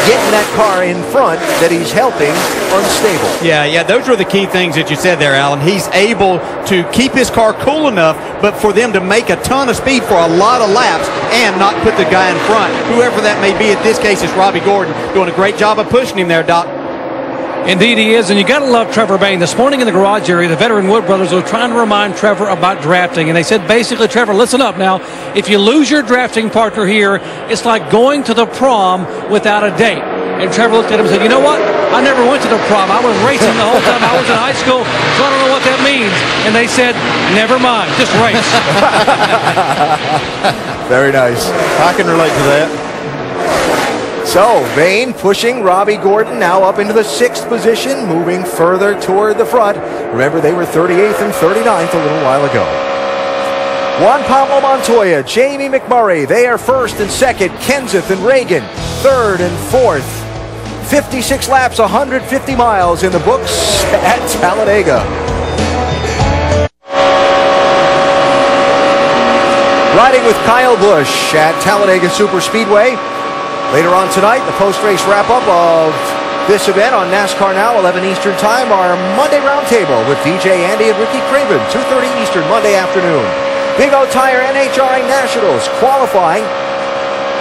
getting that car in front that he's helping unstable. Yeah, those were the key things that you said there, Alan. He's able to keep his car cool enough, but for them to make a ton of speed for a lot of laps and not put the guy in front. Whoever that may be, in this case, it's Robbie Gordon, doing a great job of pushing him there, Doc. Indeed he is, and you got to love Trevor Bayne. This morning in the garage area, the veteran Wood brothers were trying to remind Trevor about drafting, and they said basically, Trevor, listen up now. If you lose your drafting partner here, it's like going to the prom without a date. And Trevor looked at him and said, you know what? I never went to the prom. I was racing the whole time I was in high school, so I don't know what that means. And they said, never mind, just race. Very nice. I can relate to that. So, Bayne pushing Robbie Gordon now up into the 6th position, moving further toward the front. Remember, they were 38th and 39th a little while ago. Juan Pablo Montoya, Jamie McMurray, they are 1st and 2nd. Kenseth and Reagan, 3rd and 4th. 56 laps, 150 miles in the books at Talladega. Riding with Kyle Busch at Talladega Superspeedway. Later on tonight, the post-race wrap-up of this event on NASCAR Now, 11 Eastern Time, our Monday Roundtable with DJ Andy and Ricky Craven, 2:30 Eastern, Monday afternoon. Big O Tire NHRA Nationals qualifying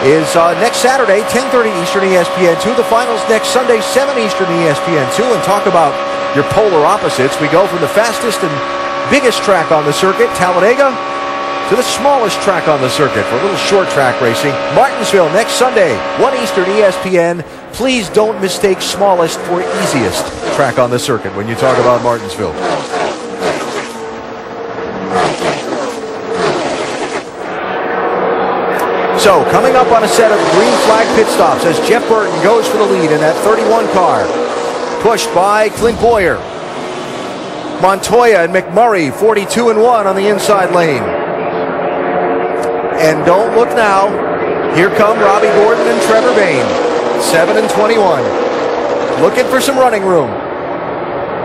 is next Saturday, 10:30 Eastern ESPN2. The finals next Sunday, 7 Eastern ESPN2. And talk about your polar opposites. We go from the fastest and biggest track on the circuit, Talladega, to the smallest track on the circuit for a little short track racing. Martinsville next Sunday, 1 Eastern ESPN. Please don't mistake smallest for easiest track on the circuit when you talk about Martinsville. So, coming up on a set of green flag pit stops as Jeff Burton goes for the lead in that 31 car. Pushed by Clint Boyer. Montoya and McMurray, 42 and 1 on the inside lane. And don't look now. Here come Robbie Gordon and Trevor Bayne, 7 and 21. Looking for some running room.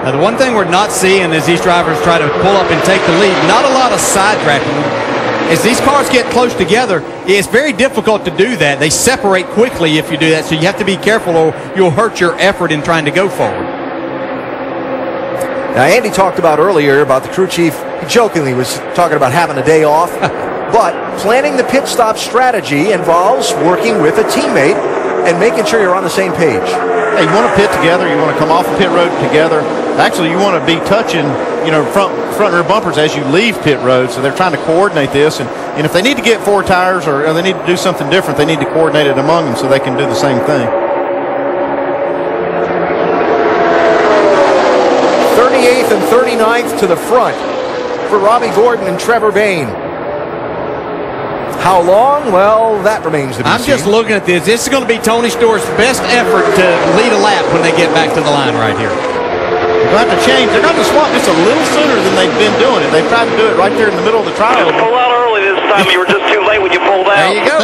Now, the one thing we're not seeing as these drivers try to pull up and take the lead, not a lot of side tracking. As these cars get close together, it's very difficult to do that. They separate quickly if you do that, so you have to be careful or you'll hurt your effort in trying to go forward. Now, Andy talked about earlier about the crew chief, he jokingly was talking about having a day off. But planning the pit stop strategy involves working with a teammate and making sure you're on the same page. Hey, you want to pit together. You want to come off the pit road together. Actually, you want to be touching, front rear bumpers as you leave pit road. So they're trying to coordinate this. And if they need to get 4 tires or they need to do something different, they need to coordinate it among them so they can do the same thing. 38th and 39th to the front for Robbie Gordon and Trevor Bayne. How long? Well, that remains to be seen. I'm just looking at this. This is going to be Tony Stewart's best effort to lead a lap when they get back to the line right here. They're going to have to change. They're going to swap just a little sooner than they've been doing it. They've tried to do it right there in the middle of the trial. Just pull out early this time. You were just too late when you pulled out. There you go.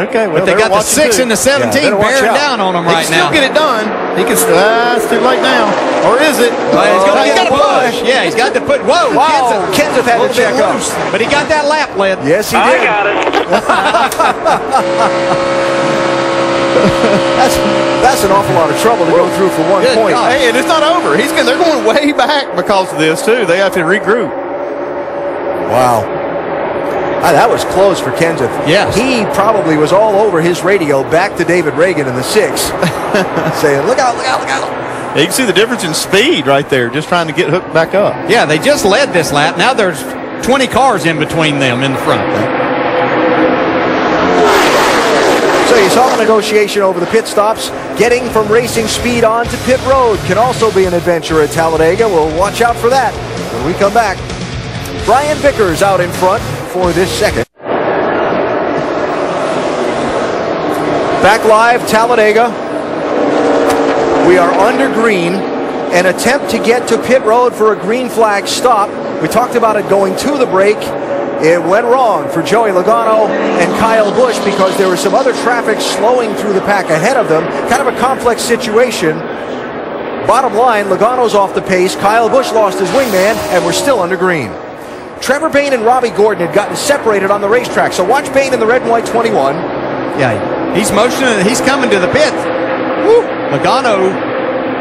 Okay, well, but they got the 6 and the 17 bearing down on them right now. He can still get it done. He can still. It's too late now. Or is it? He's got to push. Yeah, he's got to put. Whoa, wow. Kenseth had to check up. But he got that lap led. Yes, he did. I got it. That's an awful lot of trouble to go through for 1 point. Hey, and it's not over. They're going way back because of this too. They have to regroup. Wow. That was close for Kenseth. Yes. He probably was all over his radio back to David Reagan in the 6, saying, look out, look out, look out. Yeah, you can see the difference in speed right there, just trying to get hooked back up. Yeah, they just led this lap. Now there's 20 cars in between them in the front. So you saw the negotiation over the pit stops. Getting from racing speed on to pit road can also be an adventure at Talladega. We'll watch out for that when we come back. Brian Vickers out in front for this second. Back live, Talladega. We are under green. An attempt to get to pit road for a green flag stop. We talked about it going to the break. It went wrong for Joey Logano and Kyle Busch because there was some other traffic slowing through the pack ahead of them. Kind of a complex situation. Bottom line, Logano's off the pace. Kyle Busch lost his wingman, and we're still under green. Trevor Bayne and Robbie Gordon had gotten separated on the racetrack. So watch Bayne in the red and white 21. Yeah, he's motioning. He's coming to the pit. Woo. Logano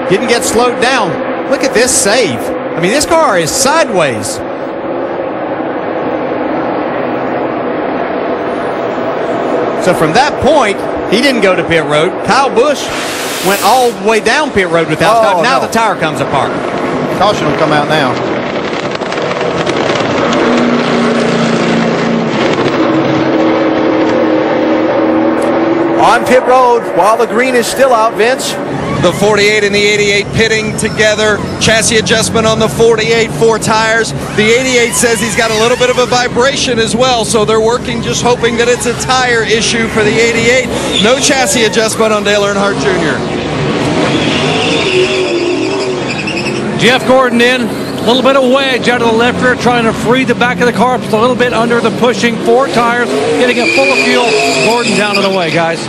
didn't get slowed down. Look at this save. I mean, this car is sideways. So from that point, he didn't go to pit road. Kyle Busch went all the way down pit road without stopping. Now the tire comes apart. Caution will come out now. On pit road, while the green is still out, Vince. The 48 and the 88 pitting together. Chassis adjustment on the 48, 4 tires. The 88 says he's got a little bit of a vibration as well, so they're working just hoping that it's a tire issue for the 88. No chassis adjustment on Dale Earnhardt Jr. Jeff Gordon in. A little bit of wedge out of the left rear, trying to free the back of the car. Just a little bit under the pushing. 4 tires, getting it full of fuel. Gordon down and away, guys.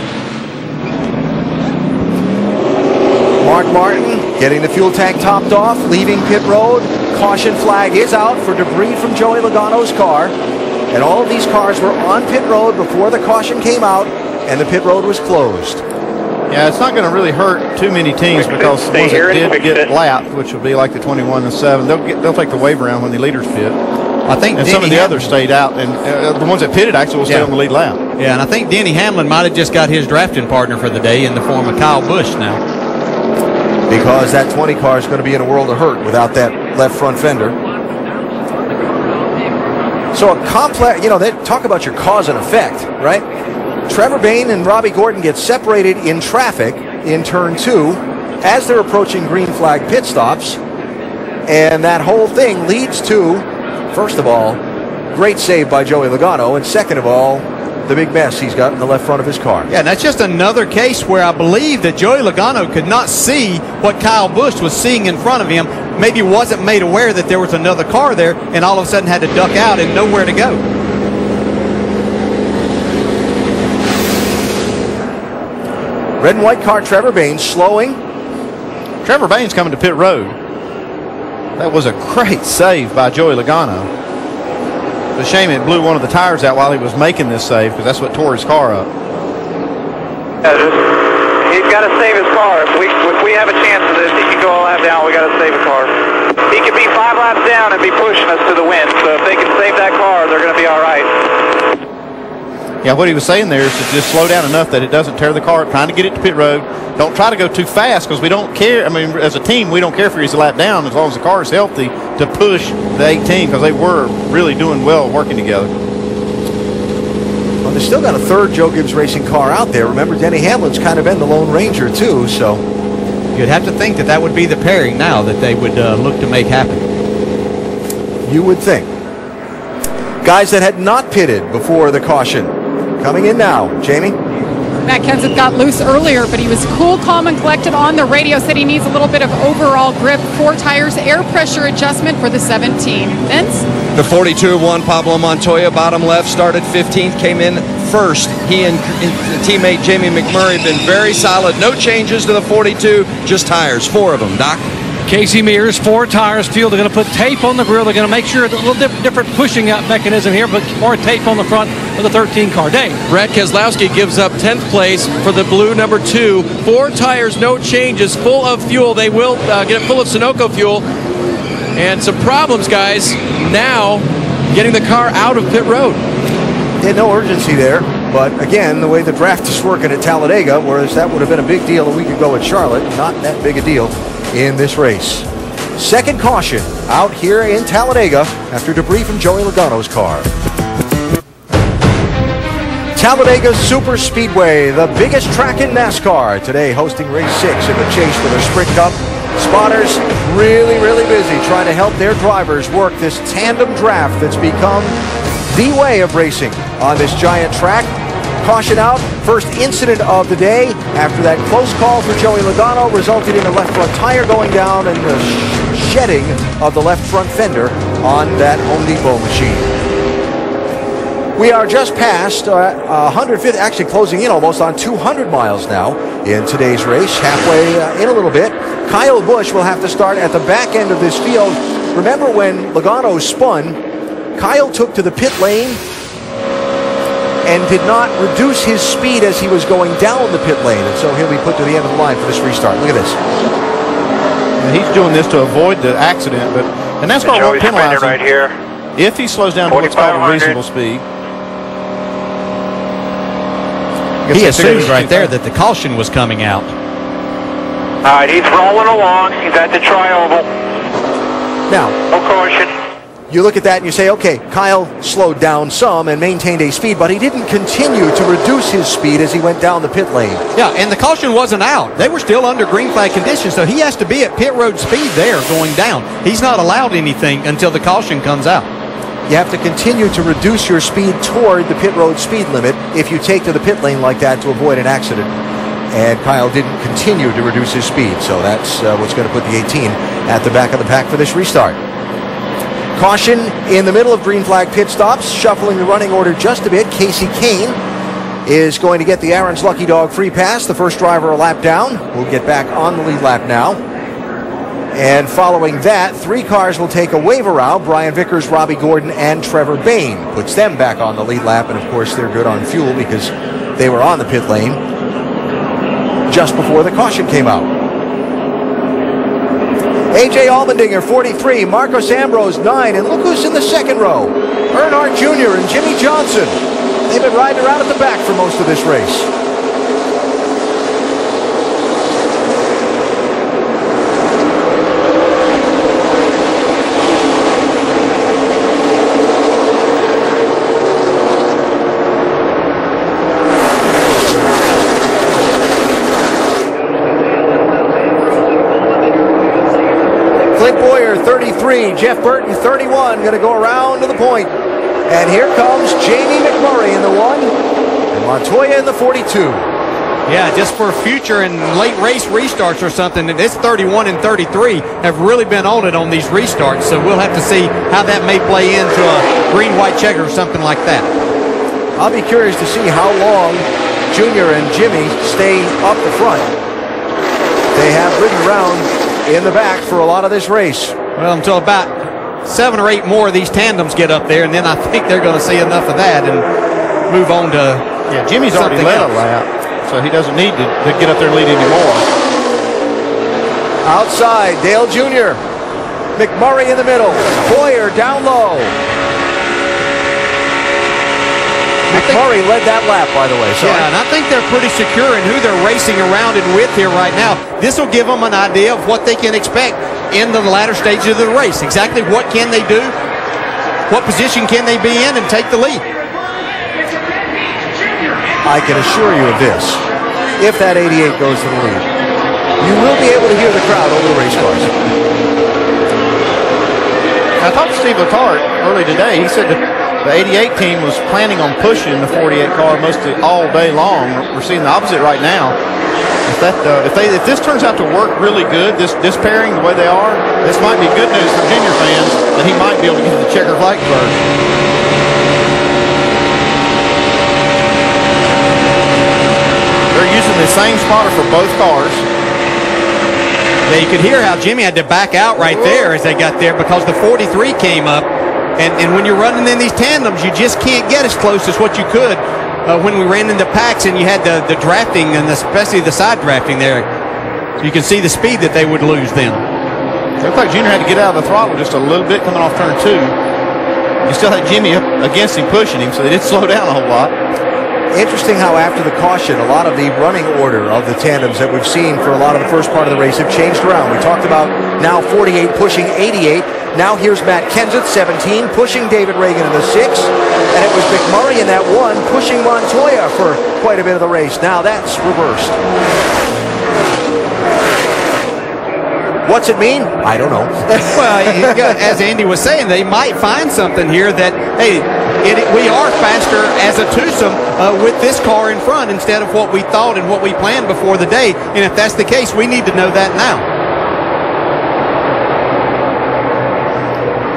Mark Martin getting the fuel tank topped off, leaving pit road. Caution flag is out for debris from Joey Logano's car. And all of these cars were on pit road before the caution came out and the pit road was closed. Yeah, it's not going to really hurt too many teams because the ones that did get lapped, which will be like the 21 and 7, they'll take the wave around when the leaders pit. I think and some of the others stayed out, and the ones that pitted actually will stay on the lead lap. Yeah, and I think Denny Hamlin might have just got his drafting partner for the day in the form of Kyle Busch now. Because that 20 car is going to be in a world of hurt without that left front fender. So a complex, they talk about your cause and effect, right? Trevor Bayne and Robbie Gordon get separated in traffic in turn 2 as they're approaching green flag pit stops. And that whole thing leads to, first of all, great save by Joey Logano, and second of all, the big mess he's got in the left front of his car. Yeah, and that's just another case where I believe that Joey Logano could not see what Kyle Busch was seeing in front of him. Maybe wasn't made aware that there was another car there, and all of a sudden had to duck out and nowhere to go. Red and white car, Trevor Bayne slowing. Trevor Bayne's coming to pit road. That was a great save by Joey Logano. It's a shame it blew one of the tires out while he was making this save, because that's what tore his car up. He's got to save his car. If we have a chance of this, he can go all lap down. We got to save a car. He could be 5 laps down and be pushing us to the win. So if they can save that car, they're going to be all right. Yeah, what he was saying there is to just slow down enough that it doesn't tear the car up, trying to get it to pit road. Don't try to go too fast, because we don't care. I mean, as a team, we don't care if he's a lap down as long as the car is healthy to push the 18, because they were really doing well working together. Well, they've still got a third Joe Gibbs Racing car out there. Remember, Denny Hamlin's kind of been the Lone Ranger, too, so. You'd have to think that would be the pairing now that they would look to make happen. You would think. Guys that had not pitted before the caution. Coming in now, Jamie. Matt Kenseth got loose earlier, but he was cool, calm, and collected on the radio. Said he needs a little bit of overall grip. 4 tires, air pressure adjustment for the 17. Vince? The 42 won. Pablo Montoya, bottom left, started 15th, came in first. He and teammate Jamie McMurray have been very solid. No changes to the 42, just tires, 4 of them. Doc? Casey Mears, 4 tires, fuel. They're going to put tape on the grill. They're going to make sure it's a little different pushing out mechanism here, but more tape on the front of the 13 car. Dave. Brad Keselowski gives up 10th place for the blue number 2. 4 tires, no changes, full of fuel. They will get it full of Sunoco fuel. And some problems, guys, now getting the car out of pit road. Yeah, no urgency there. But again, the way the draft is working at Talladega, whereas that would have been a big deal a week ago at Charlotte, not that big a deal in this race. Second caution out here in Talladega after debris from Joey Logano's car. Talladega Super Speedway, the biggest track in NASCAR, today hosting race 6 in the chase for the Sprint Cup. Spotters really busy trying to help their drivers work this tandem draft that's become the way of racing on this giant track. Caution out, first incident of the day after that close call for Joey Logano resulted in the left front tire going down and the shedding of the left front fender on that Home Depot machine. We are just past 150, actually closing in almost on 200 miles now in today's race, halfway in a little bit. Kyle Busch will have to start at the back end of this field. Remember when Logano spun, Kyle took to the pit lane and did not reduce his speed as he was going down the pit lane, and so he'll be put to the end of the line for this restart. Look at this. And he's doing this to avoid the accident, but and NASCAR won't penalize him right here. if he slows down to what's called a reasonable speed. He assumed right there that the caution was coming out. All right, he's rolling along. He's at the tri-oval. Now, no caution. You look at that and you say, okay, Kyle slowed down some and maintained a speed, but he didn't continue to reduce his speed as he went down the pit lane. Yeah, and the caution wasn't out. They were still under green flag conditions, so he has to be at pit road speed there going down. He's not allowed anything until the caution comes out. You have to continue to reduce your speed toward the pit road speed limit if you take to the pit lane like that to avoid an accident. And Kyle didn't continue to reduce his speed, so that's what's going to put the 18 at the back of the pack for this restart. Caution in the middle of green flag pit stops, shuffling the running order just a bit. Casey Kane is going to get the Aaron's Lucky Dog free pass, the first driver a lap down. We'll get back on the lead lap now. And following that, 3 cars will take a waiver out. Brian Vickers, Robbie Gordon, and Trevor Bayne. Puts them back on the lead lap, and of course they're good on fuel because they were on the pit lane just before the caution came out. A.J. Allmendinger, 43, Marcos Ambrose, 9, and look who's in the second row. Earnhardt Jr. and Jimmy Johnson. They've been riding around at the back for most of this race. Clint Boyer, 33. Jeff Burton, 31. Going to go around to the point. And here comes Jamie McMurray in the 1. And Montoya in the 42. Yeah, just for future and late race restarts or something, this 31 and 33 have really been on it on these restarts. So we'll have to see how that may play into a green-white checker or something like that. I'll be curious to see how long Junior and Jimmy stay up the front. They have ridden around in the back for a lot of this race. Well, until about 7 or 8 more of these tandems get up there, and then I think they're going to see enough of that and move on to Jimmy's already led a lap, so he doesn't need to get up there and lead anymore. Outside, Dale Jr. McMurray in the middle. Boyer down low. McMurray led that lap, by the way. Yeah, and I think they're pretty secure in who they're racing around and with here right now. This will give them an idea of what they can expect in the latter stages of the race. Exactly what can they do? What position can they be in and take the lead? I can assure you of this. If that 88 goes to the lead, you will be able to hear the crowd over the race cars. I talked to Steve Letarte early today. He said that the 88 team was planning on pushing the 48 car mostly all day long. We're seeing the opposite right now. If this turns out to work really good, this pairing the way they are, this might be good news for Junior fans that he might be able to get to the checker flag first. They're using the same spotter for both cars. Yeah, you could hear how Jimmy had to back out right there as they got there because the 43 came up. And when you're running in these tandems, you just can't get as close as what you could when we ran into packs and you had the drafting and especially the side drafting there. So you can see the speed that they would lose then. It looked like Junior had to get out of the throttle just a little bit coming off turn 2. You still had Jimmy up against him, pushing him, so they did slow down a whole lot. Interesting how after the caution, a lot of the running order of the tandems that we've seen for a lot of the first part of the race have changed around. We talked about now 48 pushing 88. Now here's Matt Kenseth, 17, pushing David Reagan in the 6. And it was McMurray in that 1 pushing Montoya for quite a bit of the race. Now that's reversed. What's it mean? I don't know. Well, as Andy was saying, they might find something here that, hey, we are faster as a twosome with this car in front instead of what we thought and what we planned before the day. And if that's the case, we need to know that now.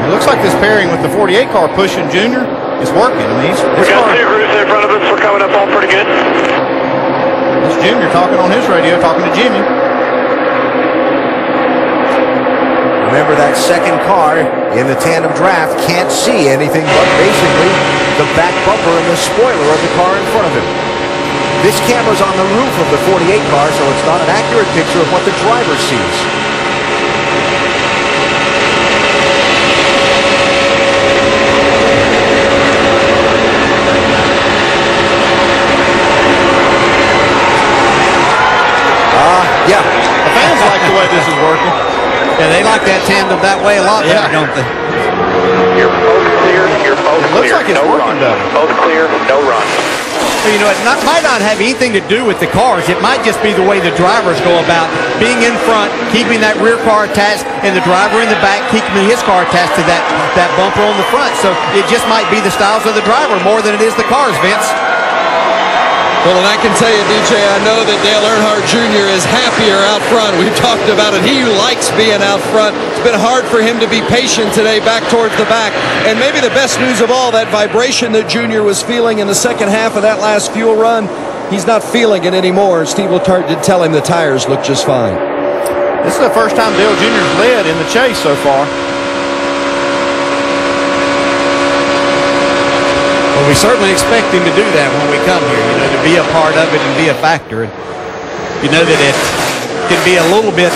It looks like this pairing with the 48 car pushing Junior is working. I mean, we got two groups in front of us. We're coming up on pretty good. That's Junior talking on his radio, talking to Jimmy. Remember, that second car in the tandem draft can't see anything but basically the back bumper and the spoiler of the car in front of him. This camera's on the roof of the 48 car, so it's not an accurate picture of what the driver sees. Yeah, the fans like the way this is working. Yeah, they like that tandem that way a lot better, don't they? You're both clear. You're both It looks clear. like it's No working run. better. Both clear. No run. So, you know, it might not have anything to do with the cars. It might just be the way the drivers go about being in front, keeping that rear car attached, and the driver in the back keeping his car attached to that bumper on the front. So it just might be the styles of the driver more than it is the cars, Vince. Well, and I can tell you, DJ, I know that Dale Earnhardt Jr. is happier out front. We've talked about it. He likes being out front. It's been hard for him to be patient today back towards the back. And maybe the best news of all, that vibration that Jr. was feeling in the second half of that last fuel run, he's not feeling it anymore. Steve Letarte did tell him the tires look just fine. This is the first time Dale Jr.'s led in the chase so far. Well, we certainly expect him to do that when we come here, you know, to be a part of it and be a factor. And you know that it can be a little bit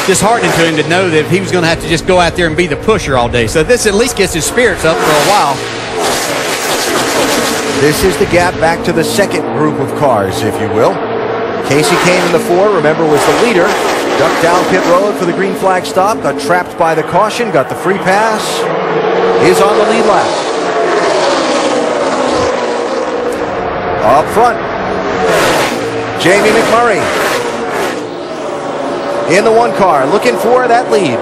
disheartening to him to know that he was going to have to just go out there and be the pusher all day. So this at least gets his spirits up for a while. This is the gap back to the second group of cars, if you will. Casey came in the 4, remember, was the leader. Ducked down pit road for the green flag stop, got trapped by the caution, got the free pass, is on the lead lap. Up front, Jamie McMurray in the 1 car, looking for that lead.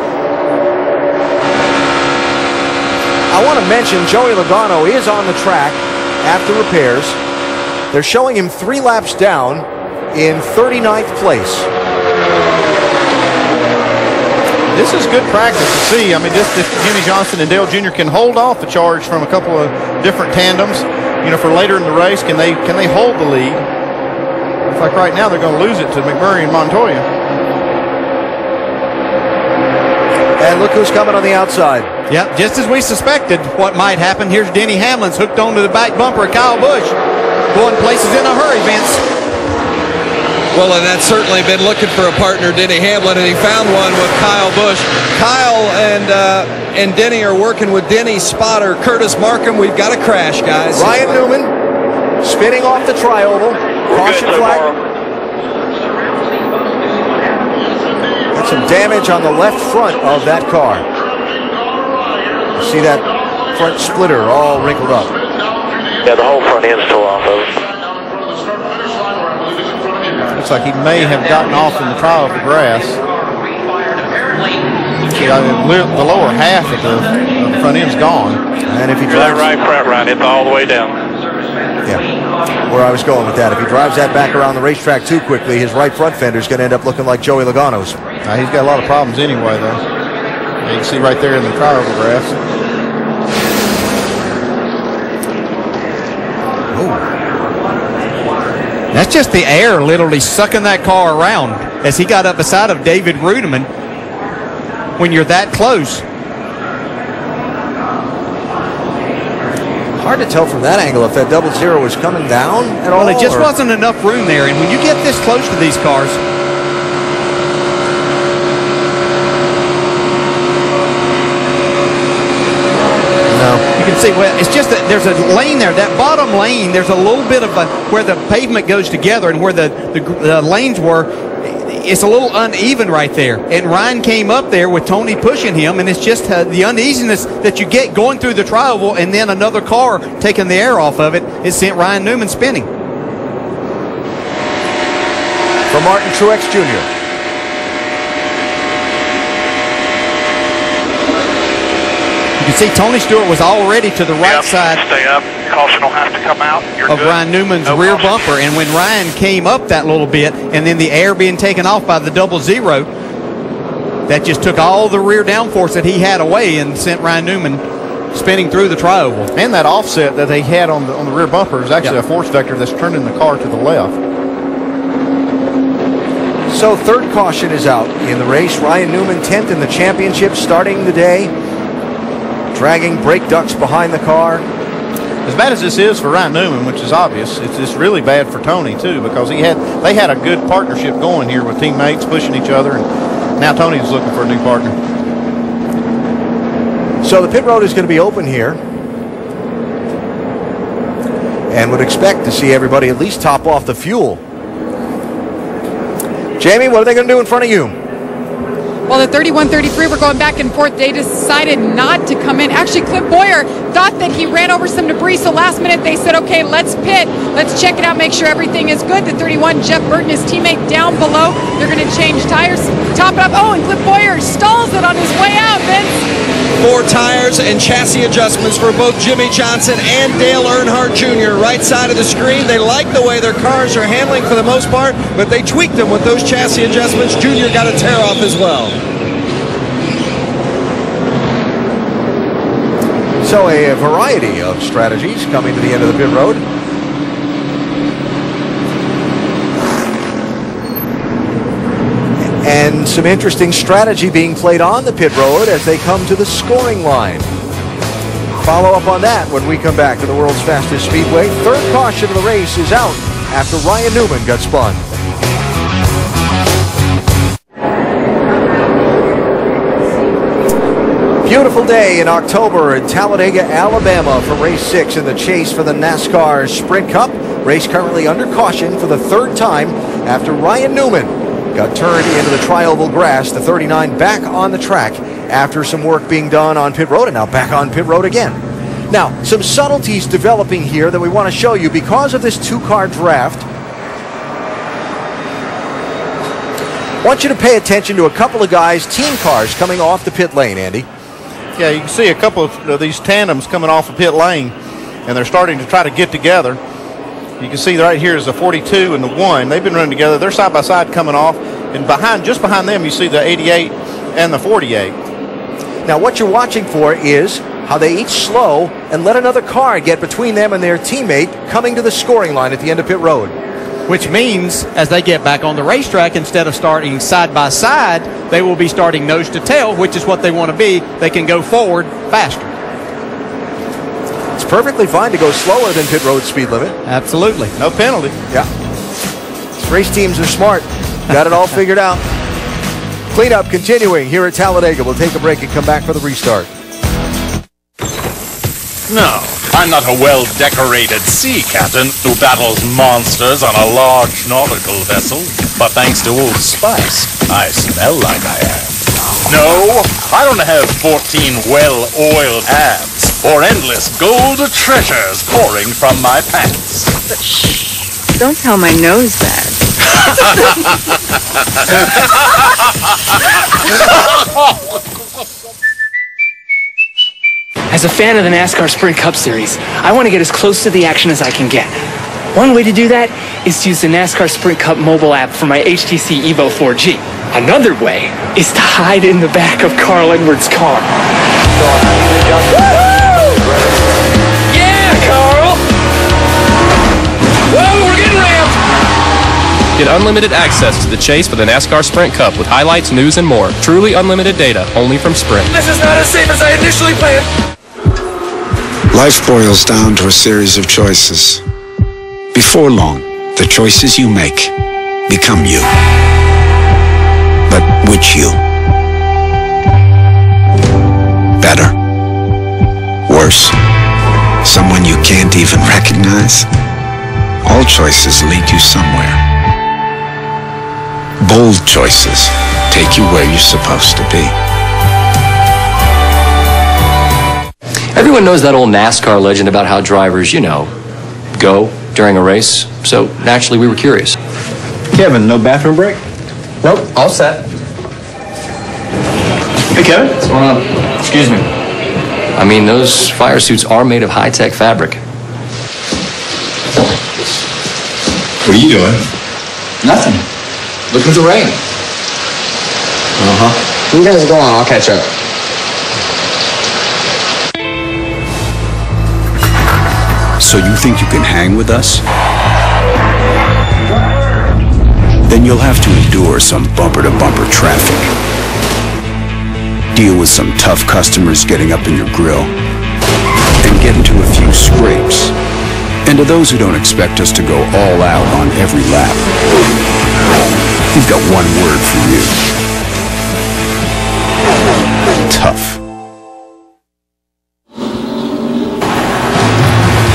I want to mention Joey Logano is on the track after repairs. They're showing him 3 laps down in 39th place. This is good practice to see. I mean, if Jimmy Johnson and Dale Jr. can hold off the charge from a couple of different tandems, you know, for later in the race, can they hold the lead? It's like right now they're going to lose it to McMurray and Montoya. And look who's coming on the outside. Yep, just as we suspected what might happen. Here's Denny Hamlin's hooked onto the back bumper of Kyle Busch. Going places in a hurry, Vince. Well, and that's certainly been looking for a partner, Denny Hamlin, and he found one with Kyle Busch. Kyle and Denny are working with Denny's spotter, Curtis Markham. We've got a crash, guys. Ryan Newman spinning off the tri-oval. Caution flag. That's some damage on the left front of that car. You see that front splitter all wrinkled up. Yeah, the whole front end's still off of it. Looks like he may have gotten off in the trial of the grass. See, the lower half of the front end's gone. And if he You're that drives, right front run, it's all the way down. yeah, where I was going with that. If he drives that back around the racetrack too quickly, his right front fender is going to end up looking like Joey Logano's. He's got a lot of problems anyway, though. You can see right there in the trial of the grass. That's just the air literally sucking that car around as he got up beside of David Rudiman when you're that close. Hard to tell from that angle if that 00 was coming down at all. Well, it just wasn't enough room there. And when you get this close to these cars, you can see, well, it's just that there's a lane there. That bottom lane, there's a little bit of where the pavement goes together and where the lanes were, it's a little uneven right there. And Ryan came up there with Tony pushing him, and it's just the uneasiness that you get going through the tri-oval and then another car taking the air off of it. It sent Ryan Newman spinning. For Martin Truex Jr. You see Tony Stewart was already to the right side. Stay up. Caution will have to come out. You're of good. Ryan Newman's rear bumper. And when Ryan came up that little bit, and then the air being taken off by the 00, that just took all the rear downforce that he had away and sent Ryan Newman spinning through the tri-oval. And that offset that they had on the rear bumper is actually a force vector that's turning the car to the left. So third caution is out in the race. Ryan Newman 10th in the championship, starting the day, dragging brake ducts behind the car. As bad as this is for Ryan Newman, which is obvious, it's really bad for Tony too, because they had a good partnership going here with teammates pushing each other, and now Tony's looking for a new partner. So the pit road is going to be open here, and would expect to see everybody at least top off the fuel. Jamie, what are they going to do in front of you? Well, the 31-33 were going back and forth. They decided not to come in. Actually, Cliff Boyer thought that he ran over some debris, so last minute they said, okay, let's pit. Let's check it out, make sure everything is good. The 31, Jeff Burton, his teammate, down below. They're going to change tires, top it up. Oh, and Cliff Boyer stalls it on his way out, Vince. 4 tires and chassis adjustments for both Jimmy Johnson and Dale Earnhardt Jr. Right side of the screen. They like the way their cars are handling for the most part, but they tweaked them with those chassis adjustments. Jr. got a tear off as well. So a variety of strategies coming to the end of the pit road. And some interesting strategy being played on the pit road as they come to the scoring line. Follow up on that when we come back to the world's fastest speedway. Third caution of the race is out after Ryan Newman got spun. Beautiful day in October in Talladega, Alabama for race 6 in the chase for the NASCAR Sprint Cup. Race currently under caution for the third time after Ryan Newman got turned into the tri-oval grass. The 39 back on the track after some work being done on pit road, and now back on pit road again. Now, some subtleties developing here that we want to show you because of this 2-car draft. I want you to pay attention to a couple of guys, team cars, coming off the pit lane, Andy. Yeah, you can see a couple of these tandems coming off the pit lane, and they're starting to try to get together. You can see right here is the 42 and the 1. They've been running together. They're side by side coming off, and just behind them, you see the 88 and the 48. Now, what you're watching for is how they each slow and let another car get between them and their teammate coming to the scoring line at the end of pit road. Which means, as they get back on the racetrack, instead of starting side by side, they will be starting nose to tail, which is what they want to be. They can go forward faster. It's perfectly fine to go slower than pit road speed limit. Absolutely. No penalty. Yeah. These race teams are smart. Got it all figured out. Cleanup continuing here at Talladega. We'll take a break and come back for the restart. No, I'm not a well-decorated sea captain who battles monsters on a large nautical vessel. But thanks to Old Spice, I smell like I am. No, I don't have 14 well-oiled abs or endless gold treasures pouring from my pants. But shh, don't tell my nose that. As a fan of the NASCAR Sprint Cup Series, I want to get as close to the action as I can get. One way to do that is to use the NASCAR Sprint Cup mobile app for my HTC Evo 4G. Another way is to hide in the back of Carl Edwards' car. Yeah, Carl! Whoa, we're getting ramped! Get unlimited access to the chase for the NASCAR Sprint Cup with highlights, news, and more. Truly unlimited data, only from Sprint. This is not as safe as I initially planned. Life boils down to a series of choices. Before long, the choices you make become you. But which you? Better? Worse? Someone you can't even recognize? All choices lead you somewhere. Bold choices take you where you're supposed to be. Everyone knows that old NASCAR legend about how drivers, go during a race. So naturally we were curious. Kevin, no bathroom break? Nope, all set. Hey, Kevin. What's going on? Excuse me. I mean, those fire suits are made of high-tech fabric. What are you doing? Nothing. Looking at the rain. Uh-huh. You guys go on, I'll catch up. So you think you can hang with us? Then you'll have to endure some bumper-to-bumper traffic. Deal with some tough customers getting up in your grill. And get into a few scrapes. And to those who don't expect us to go all out on every lap, we've got one word for you. Tough.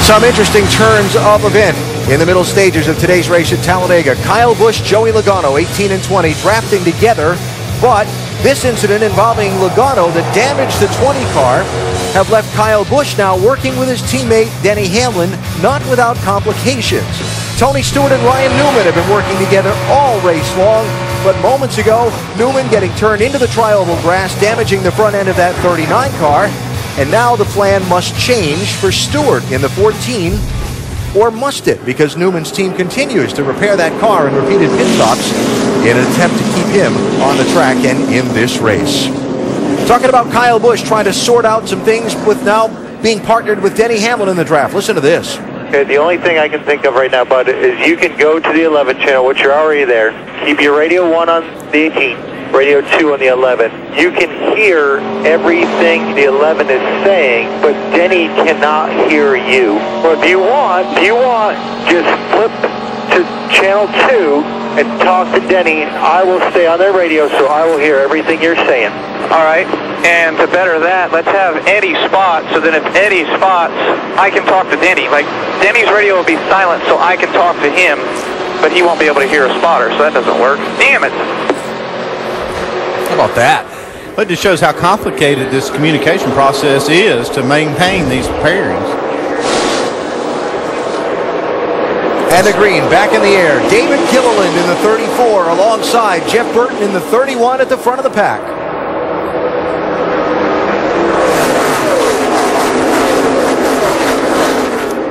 Some interesting turns of event in the middle stages of today's race at Talladega. Kyle Busch, Joey Logano, 18 and 20, drafting together, but this incident involving Logano that damaged the 20 car have left Kyle Busch now working with his teammate Denny Hamlin, not without complications. Tony Stewart and Ryan Newman have been working together all race long, but moments ago, Newman getting turned into the tri-oval grass, damaging the front end of that 39 car, and now the plan must change for Stewart in the 14, or must it? Because Newman's team continues to repair that car in repeated pit stops in an attempt to keep him on the track and in this race. Talking about Kyle Busch trying to sort out some things with now being partnered with Denny Hamlin in the draft. Listen to this. Okay, the only thing I can think of right now, bud, is you can go to the 11 channel, which you're already there. Keep your radio 1 on the 18, radio 2 on the 11. You can hear everything the 11 is saying, but Denny cannot hear you. Well, if you want, just flip to channel 2 and talk to Denny. I will stay on their radio, so I will hear everything you're saying. All right, and to better that, let's have Eddie spot, so then if Eddie spots, I can talk to Denny. Like, Denny's radio will be silent, so I can talk to him, but he won't be able to hear a spotter, so that doesn't work. Damn it! How about that? But it just shows how complicated this communication process is to maintain these pairings. And the green back in the air. David Gilliland in the 34 alongside Jeff Burton in the 31 at the front of the pack.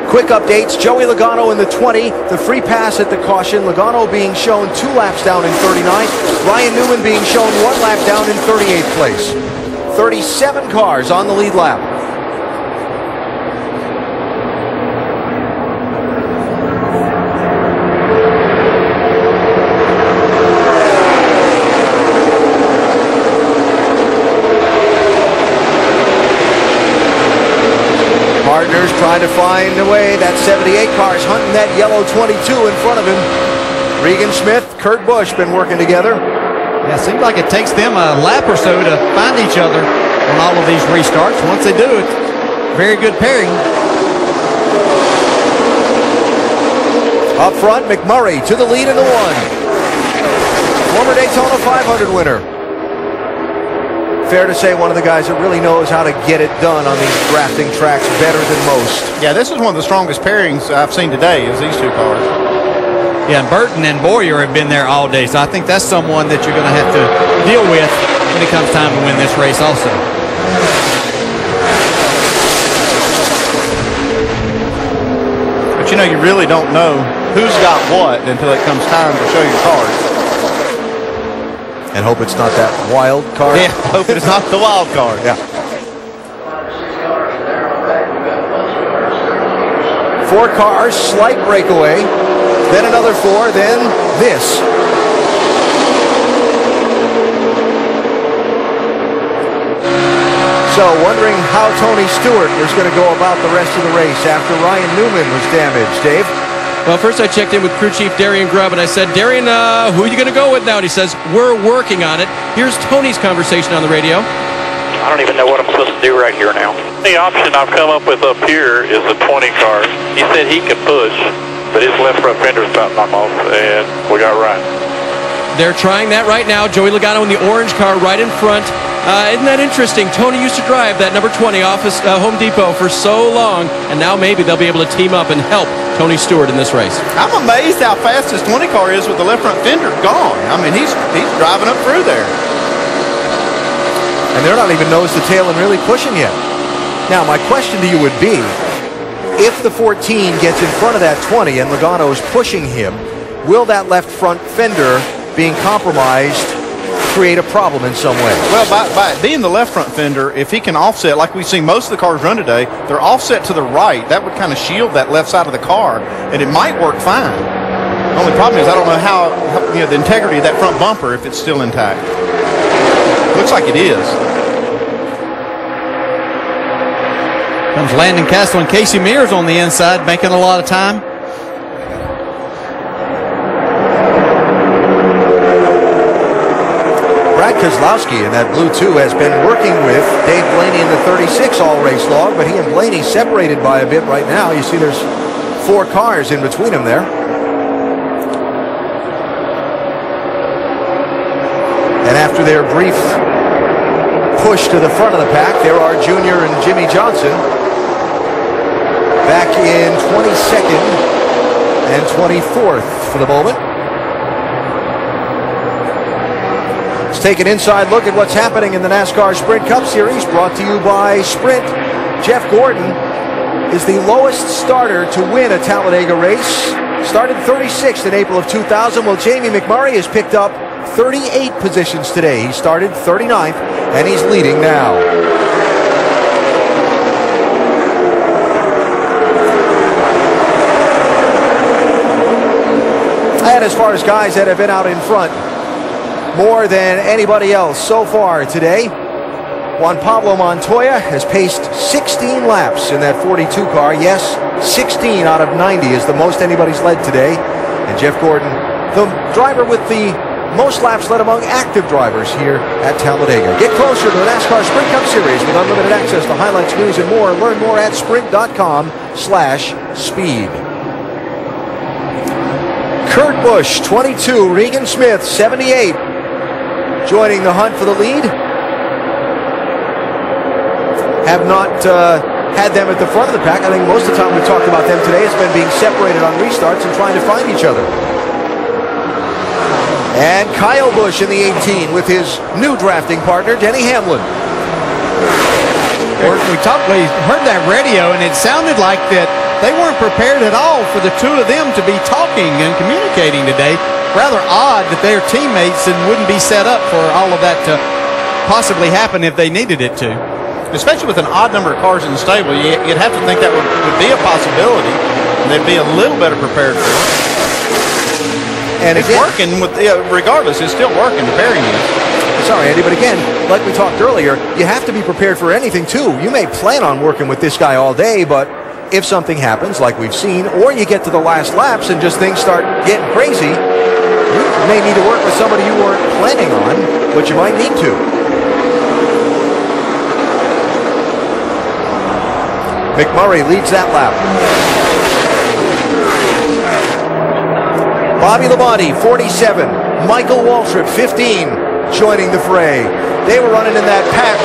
Quick updates, Joey Logano in the 20, the free pass at the caution, Logano being shown 2 laps down in 39th, Ryan Newman being shown 1 lap down in 38th place. 37 cars on the lead lap. Partners trying to find a way. That 78 car is hunting that yellow 22 in front of him. Regan Smith, Kurt Busch been working together. Yeah, it seems like it takes them a lap or so to find each other on all of these restarts. Once they do it, very good pairing. Up front, McMurray to the lead in the 1. Former Daytona 500 winner. Fair to say one of the guys that really knows how to get it done on these drafting tracks better than most. Yeah, this is one of the strongest pairings I've seen today is these 2 cars. Yeah, and Burton and Boyer have been there all day, so I think that's someone that you're going to have to deal with when it comes time to win this race also. But you know, you really don't know who's got what until it comes time to show your cars. And hope it's not that wild card. Yeah, hope it's not the wild card. Yeah. 4 cars, slight breakaway. Then another 4, then this. So wondering how Tony Stewart was going to go about the rest of the race after Ryan Newman was damaged. Dave? Well, first I checked in with crew chief Darian Grubb, and I said, Darian, who are you going to go with now? And he says, we're working on it. Here's Tony's conversation on the radio. I don't even know what I'm supposed to do right here now. The option I've come up with up here is the 20 car. He said he could push, but his left front fender's about knocked off, and we got Ryan. They're trying that right now. Joey Logano in the orange car right in front. Isn't that interesting? Tony used to drive that number 20 office Home Depot for so long, and now maybe they'll be able to team up and help Tony Stewart in this race. I'm amazed how fast this 20 car is with the left front fender gone. I mean, he's driving up through there. And they're not even nose to tail and really pushing yet. Now, my question to you would be, if the 14 gets in front of that 20 and Logano's pushing him, will that left front fender being compromised create a problem in some way? Well, by being the left front fender, if he can offset, like we've seen most of the cars run today, they're offset to the right. That would kind of shield that left side of the car, and it might work fine. The only problem is I don't know how the integrity of that front bumper, if it's still intact. Looks like it is. Comes Landon Castle and Casey Mears on the inside, making a lot of time. Brad Kozlowski in that blue 2 has been working with Dave Blaney in the 36 all race long, but he and Blaney separated by a bit right now. You see there's 4 cars in between them there. And after their brief push to the front of the pack, there are Junior and Jimmy Johnson back in 22nd and 24th for the moment. Let's take an inside look at what's happening in the NASCAR Sprint Cup Series, brought to you by Sprint. Jeff Gordon is the lowest starter to win a Talladega race. Started 36th in April of 2000. Well, Jamie McMurray has picked up 38 positions today. He started 39th, and he's leading now. And as far as guys that have been out in front, more than anybody else so far today, Juan Pablo Montoya has paced 16 laps in that 42 car. Yes, 16 out of 90 is the most anybody's led today. And Jeff Gordon, the driver with the most laps led among active drivers here at Talladega. Get closer to the NASCAR Sprint Cup Series with unlimited access to highlights, news, and more. Learn more at sprint.com/speed. Kurt Busch, 22. Regan Smith, 78. Joining the hunt for the lead. Have not had them at the front of the pack. I think most of the time we've talked about them today has been being separated on restarts and trying to find each other. And Kyle Busch in the 18 with his new drafting partner, Denny Hamlin. We heard that radio, and it sounded like that they weren't prepared at all for the two of them to be talking and communicating today. Rather odd that they're teammates and wouldn't be set up for all of that to possibly happen if they needed it to. Especially with an odd number of cars in the stable, you'd have to think that would be a possibility, and they'd be a little better prepared for it. And it's working, regardless, it's still working, the pairing is. Sorry, Andy, but again, like we talked earlier, you have to be prepared for anything, too. You may plan on working with this guy all day, but if something happens, like we've seen, or you get to the last laps and just things start getting crazy, you may need to work with somebody you weren't planning on, but you might need to. McMurray leads that lap. Bobby Labonte, 47. Michael Waltrip, 15, joining the fray. They were running in that pack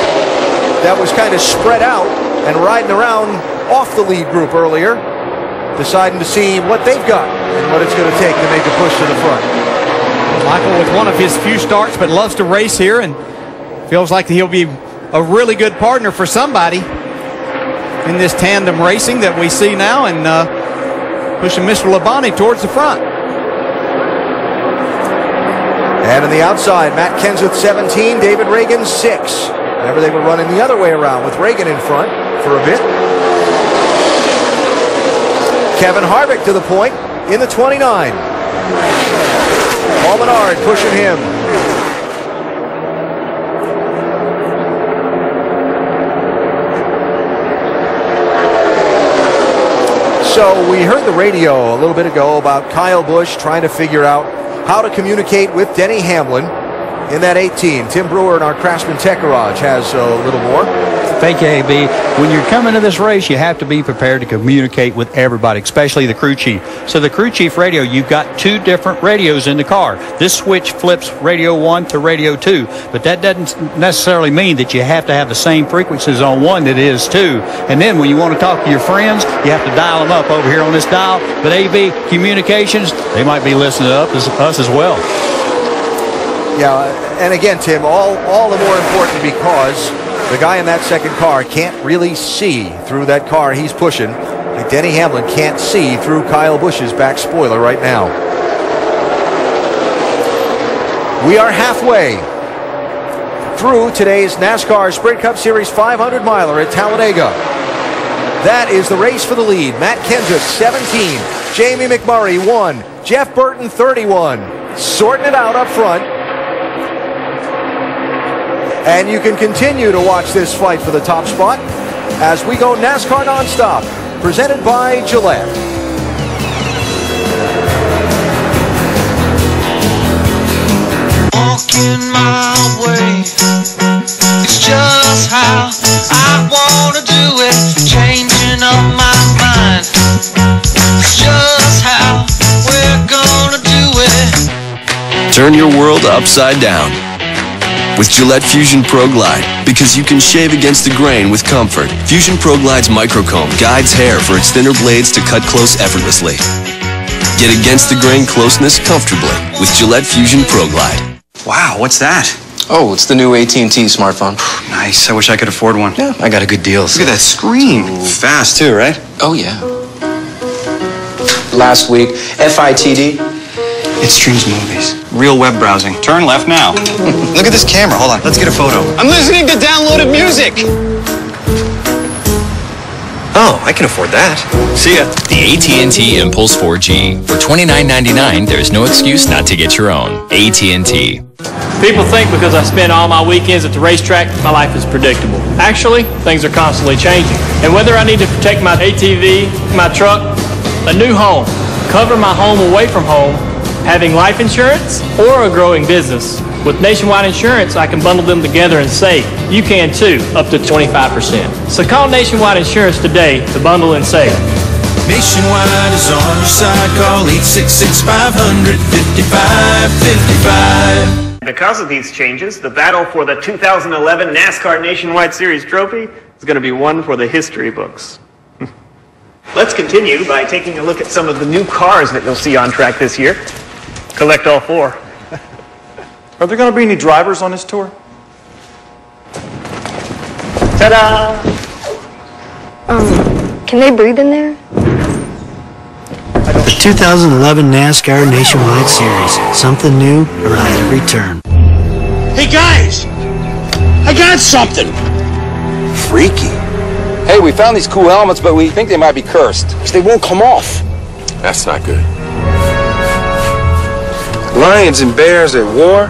that was kind of spread out and riding around off the lead group earlier, deciding to see what they've got and what it's going to take to make a push to the front. Michael with one of his few starts, but loves to race here and feels like he'll be a really good partner for somebody in this tandem racing that we see now, and pushing Mr. Labonte towards the front. And on the outside, Matt Kenseth, 17, David Reagan, 6. Remember, they were running the other way around with Reagan in front for a bit. Kevin Harvick to the point in the 29. Paul Menard pushing him. So we heard the radio a little bit ago about Kyle Busch trying to figure out how to communicate with Denny Hamlin in that 18. Tim Brewer in our Craftsman Tech Garage has a little more. Thank you, AB. When you're coming to this race, you have to be prepared to communicate with everybody, especially the crew chief. So the crew chief radio, you've got 2 different radios in the car. This switch flips radio 1 to radio 2, but that doesn't necessarily mean that you have to have the same frequencies on one that is 2. And then when you want to talk to your friends, you have to dial them up over here on this dial. But AB Communications, they might be listening to us as well. Yeah, and again, Tim, all the more important because The guy in that second car can't really see through that car he's pushing. Like Denny Hamlin can't see through Kyle Busch's back spoiler right now. We are halfway through today's NASCAR Sprint Cup Series 500 miler at Talladega. That is the race for the lead. Matt Kenseth, 17. Jamie McMurray, 1. Jeff Burton, 31. Sorting it out up front. And you can continue to watch this fight for the top spot as we go NASCAR nonstop, presented by Gillette. Walking my way, it's just how I wanna do it. Changing up my mind, it's just how we're gonna do it. Turn your world upside down with Gillette Fusion Pro Glide, because you can shave against the grain with comfort. Fusion Pro Glide's microcomb guides hair for its thinner blades to cut close effortlessly. Get against the grain closeness comfortably with Gillette Fusion Pro Glide. Wow, what's that? Oh, it's the new AT&T smartphone. Nice. I wish I could afford one. Yeah, I got a good deal. Look at that screen. Fast too, right? Oh, yeah. Last week, FITD. It streams movies. Real web browsing. Turn left now. Look at this camera. Hold on. Let's get a photo. I'm listening to downloaded music. Oh, I can afford that. See ya. The AT&T Impulse 4G. For $29.99, there's no excuse not to get your own. AT&T. People think because I spend all my weekends at the racetrack, my life is predictable. Actually, things are constantly changing. And whether I need to protect my ATV, my truck, a new home, cover my home away from home, having life insurance, or a growing business, with Nationwide Insurance, I can bundle them together and save. You can too, up to 25%. So call Nationwide Insurance today to bundle and save. Nationwide is on your side. Call 866-500-5555. Because of these changes, the battle for the 2011 NASCAR Nationwide Series trophy is going to be one for the history books. Let's continue by taking a look at some of the new cars that you'll see on track this year. Collect all 4. Are there going to be any drivers on this tour? Ta-da! Can they breathe in there? The 2011 NASCAR Nationwide Series. Something new around every turn. Hey guys! I got something! Freaky. Hey, we found these cool helmets, but we think they might be cursed. Because they won't come off. That's not good. Lions and bears at war?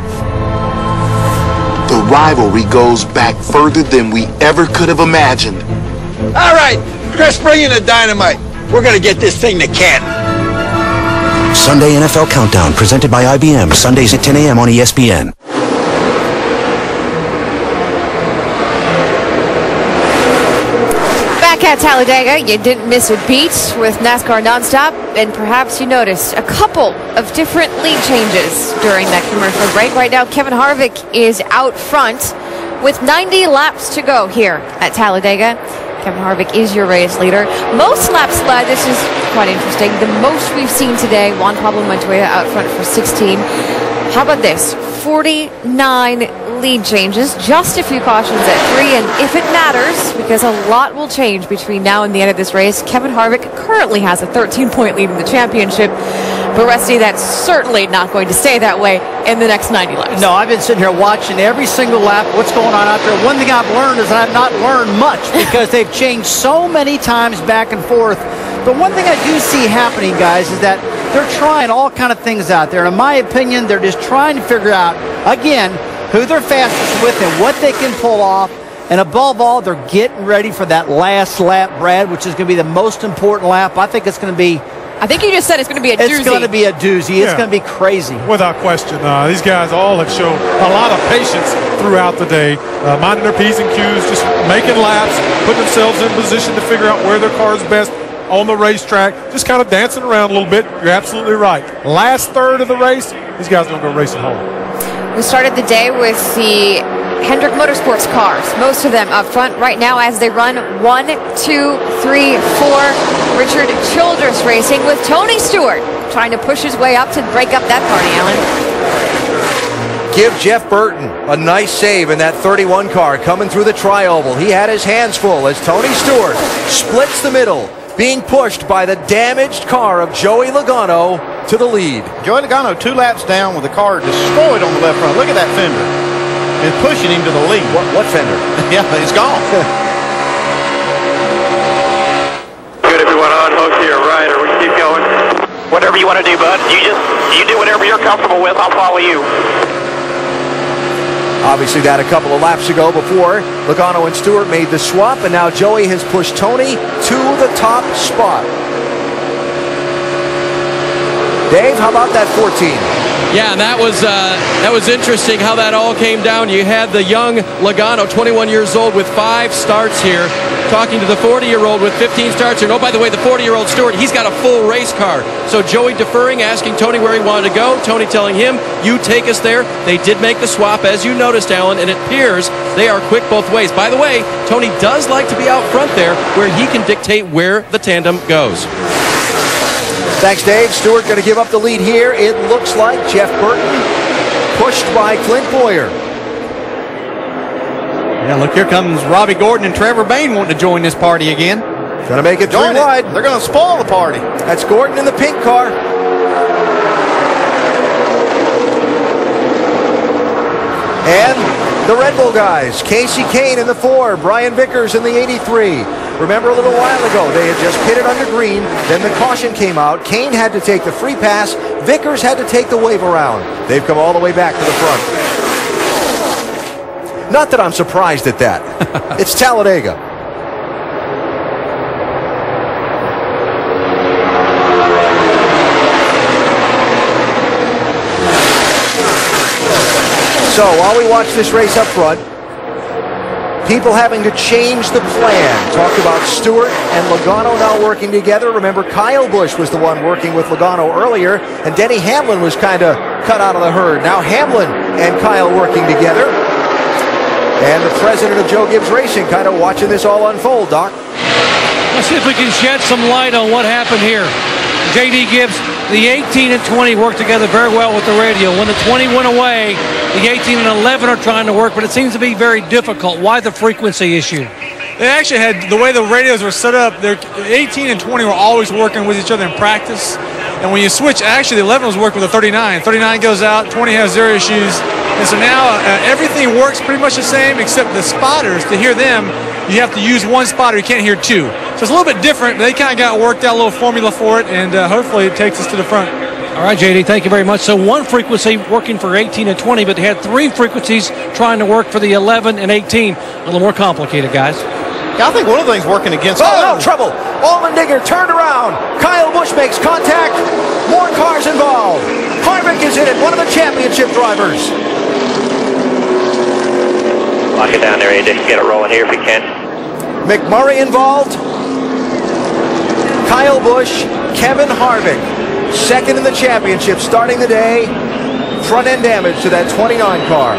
The rivalry goes back further than we ever could have imagined. All right, Chris, bring in the dynamite. We're going to get this thing to Canton. Sunday NFL Countdown, presented by IBM, Sundays at 10 a.m. on ESPN. Back at Talladega, you didn't miss a beat with NASCAR Nonstop, and perhaps you noticed a couple of different lead changes during that commercial break. Right now, Kevin Harvick is out front with 90 laps to go here at Talladega. Kevin Harvick is your race leader. Most laps led, this is quite interesting. The most we've seen today, Juan Pablo Montoya out front for 16. How about this? 49 lead changes, just a few cautions at 3, and if it matters, because a lot will change between now and the end of this race, Kevin Harvick currently has a 13-point lead in the championship. But Rusty, that's certainly not going to stay that way in the next 90 laps. No, I've been sitting here watching every single lap, what's going on out there. One thing I've learned is that I've not learned much because they've changed so many times back and forth. But one thing I do see happening, guys, is that they're trying all kind of things out there. In my opinion, they're just trying to figure out, again, who they're fastest with and what they can pull off. And above all, they're getting ready for that last lap, Brad, which is going to be the most important lap. I think it's going to be... I think you just said it's going to be a doozy. It's going to be a doozy. It's going to be crazy. Without question. These guys all have shown a lot of patience throughout the day, minding their P's and Q's, just making laps, putting themselves in position to figure out where their car is best on the racetrack, just kind of dancing around a little bit. You're absolutely right. Last third of the race, these guys are going to go racing home. We started the day with the Hendrick Motorsports cars, most of them up front right now as they run 1, 2, 3, 4. Richard Childress racing with Tony Stewart trying to push his way up to break up that party, Alan. give Jeff Burton a nice save in that 31 car coming through the tri-oval. He had his hands full as Tony Stewart splits the middle, being pushed by the damaged car of Joey Logano to the lead. Joey Logano 2 laps down with the car destroyed on the left front. Look at that fender. And pushing him to the lead. What fender? Yeah, it's gone. Good, everyone on hook here, right? Or we can keep going? Whatever you want to do, bud. You do whatever you're comfortable with. I'll follow you. Obviously that a couple of laps ago before Logano and Stewart made the swap, and now Joey has pushed Tony to the top spot. Dave, how about that 14? Yeah, and that was interesting how that all came down. You had the young Logano, 21 years old, with 5 starts here, talking to the 40-year-old with 15 starts here. And oh, by the way, the 40-year-old Stewart, he's got a full race car. So Joey deferring, asking Tony where he wanted to go. Tony telling him, you take us there. They did make the swap, as you noticed, Alan, and it appears they are quick both ways. By the way, Tony does like to be out front there where he can dictate where the tandem goes. Thanks, Dave. Stewart going to give up the lead here. It looks like Jeff Burton pushed by Clint Boyer. Yeah, look, here comes Robbie Gordon and Trevor Bayne wanting to join this party again. Going to make it 3 wide. They're going to spoil the party. That's Gordon in the pink car. And the Red Bull guys, Casey Kane in the 4, Brian Vickers in the 83. Remember a little while ago, they had just pitted under green, then the caution came out. Kane had to take the free pass. Vickers had to take the wave around. They've come all the way back to the front. Not that I'm surprised at that. It's Talladega. So while we watch this race up front, people having to change the plan. Talked about Stewart and Logano now working together. Remember, Kyle Busch was the one working with Logano earlier, and Denny Hamlin was kind of cut out of the herd. Now Hamlin and Kyle working together. And the president of Joe Gibbs Racing kind of watching this all unfold, Doc. Let's see if we can shed some light on what happened here. J.D. Gibbs, the 18 and 20 worked together very well with the radio. When the 20 went away, the 18 and 11 are trying to work, but it seems to be very difficult. Why the frequency issue? They actually had, the way the radios were set up, 18 and 20 were always working with each other in practice. And when you switch, actually the 11 was working with the 39. 39 goes out, 20 has 0 issues. And so now everything works pretty much the same except the spotters. To hear them, you have to use one spotter. You can't hear 2. So it's a little bit different, but they kind of got worked out a little formula for it, and hopefully it takes us to the front. All right, JD, thank you very much. So one frequency working for 18 and 20, but they had 3 frequencies trying to work for the 11 and 18. A little more complicated, guys. Yeah, I think one of the things working against... Oh, no, trouble. Allmendinger turned around. Kyle Busch makes contact. More cars involved. Harvick is in it, one of the championship drivers. Lock it down there, AJ. Get it rolling here if you can. McMurray involved. Kyle Busch, Kevin Harvick. Second in the championship, starting the day. Front end damage to that 29 car.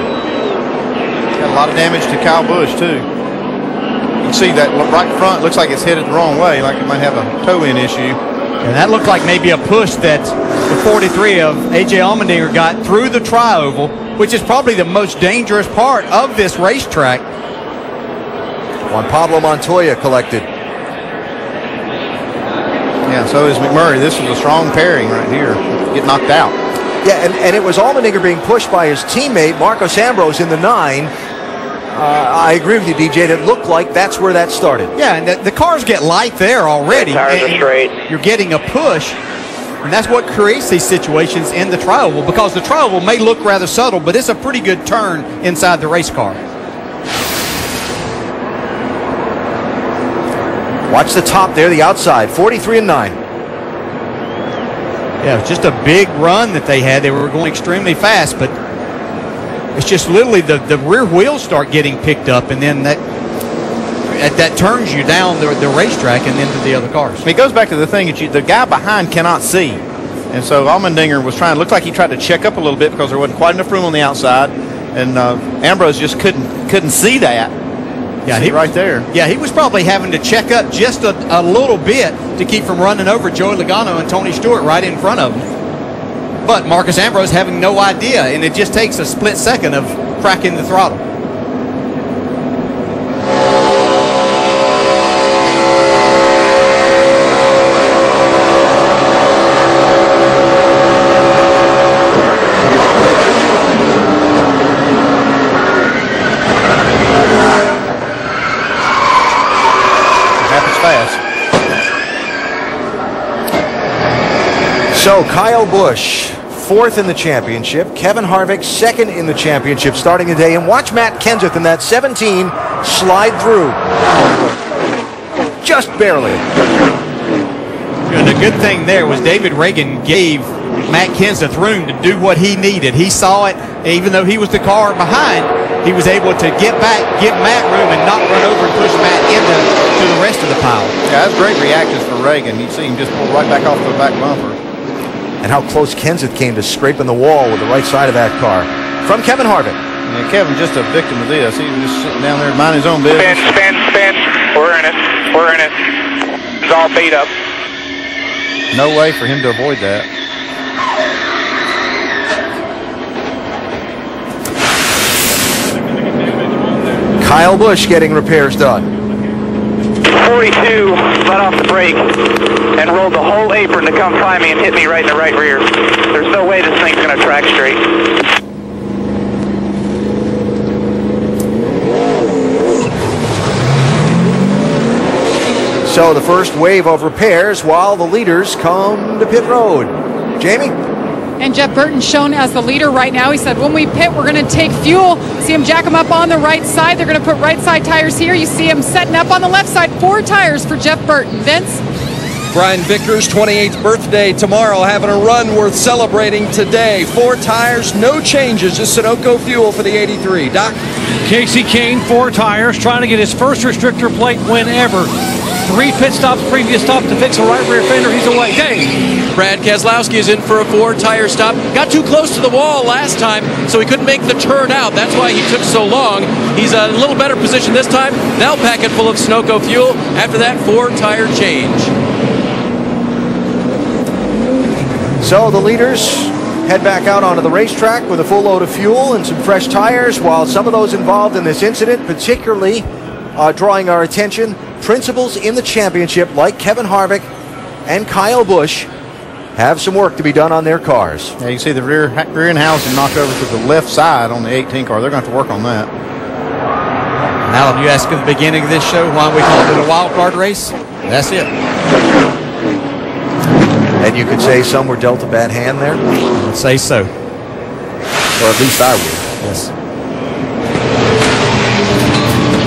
Got a lot of damage to Kyle Busch, too. You can see that right front looks like it's headed the wrong way, like it might have a toe-in issue. And that looked like maybe a push that the 43 of A.J. Allmendinger got through the tri-oval, which is probably the most dangerous part of this racetrack. Juan Pablo Montoya collected. Yeah, so is McMurray. This was a strong pairing right here. Get knocked out. Yeah, and it was Allmendinger being pushed by his teammate, Marcos Ambrose, in the 9. I agree with you, DJ. It looked like that's where that started. Yeah, and the cars get light there already. Tires are straight. You're getting a push, and that's what creates these situations in the tri-oval, because the tri-oval may look rather subtle, but it's a pretty good turn inside the race car. Watch the top there, the outside, 43 and 9. Yeah, it was just a big run that they had. They were going extremely fast, but it's just literally the rear wheels start getting picked up, and then that turns you down the racetrack and into the other cars. It goes back to the thing that the guy behind cannot see. And so Allmendinger was trying, looked like he tried to check up a little bit because there wasn't quite enough room on the outside. And Ambrose just couldn't see that. Yeah, he right there. Yeah, he was probably having to check up just a little bit to keep from running over Joey Logano and Tony Stewart right in front of him. But Marcus Ambrose having no idea, and it just takes a split second of cracking the throttle. So Kyle Busch, 4th in the championship. Kevin Harvick, 2nd in the championship starting today. And watch Matt Kenseth in that 17 slide through. Just barely. And the good thing there was David Reagan gave Matt Kenseth room to do what he needed. He saw it, even though he was the car behind, he was able to get back, give Matt room, and not run over and push Matt into the rest of the pile. Yeah, that's great reactions for Reagan. You see him just pull right back off the back bumper. And how close Kenseth came to scraping the wall with the right side of that car. From Kevin Harvick. Yeah, Kevin just a victim of this. He was just sitting down there minding his own business. Spin. We're in it. It's all beat up. No way for him to avoid that. Kyle Busch getting repairs done. 42 let off the brake and rolled the whole apron to come find me and hit me right in the right rear. There's no way this thing's going to track straight. So the first wave of repairs while the leaders come to pit road. Jamie? And Jeff Burton shown as the leader right now. He said, when we pit, we're going to take fuel. See him jack him up on the right side. They're going to put right side tires here. You see him setting up on the left side. 4 tires for Jeff Burton. Vince? Brian Vickers' 28th birthday tomorrow, having a run worth celebrating today. 4 tires, no changes, just Sunoco fuel for the 83. Doc? Casey Kane, 4 tires, trying to get his first restrictor plate win ever. 3 pit stops, previous stop to fix a right rear fender. He's away. Dave. Brad Keselowski is in for a 4-tire stop. Got too close to the wall last time, so he couldn't make the turn out. That's why he took so long. He's in a little better position this time. They'll pack it full of Sunoco fuel after that 4-tire change. So the leaders head back out onto the racetrack with a full load of fuel and some fresh tires, while some of those involved in this incident, particularly drawing our attention, principals in the championship like Kevin Harvick and Kyle Busch have some work to be done on their cars. Yeah, you see the rear end housing knocked over to the left side on the 18 car. They're going to have to work on that. Alan, you asked at the beginning of this show why we called it a wild card race. That's it. And you could say some were dealt a bad hand there? I'd say so. Or at least I would. Yes.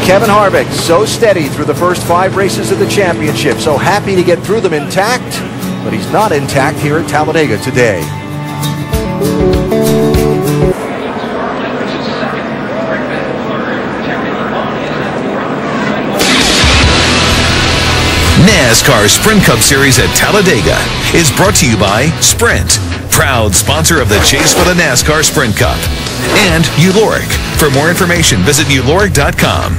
Kevin Harvick, so steady through the first 5 races of the championship. So happy to get through them intact, but he's not intact here at Talladega today. NASCAR Sprint Cup Series at Talladega is brought to you by Sprint, proud sponsor of the Chase for the NASCAR Sprint Cup, and Uloric. For more information, visit uloric.com.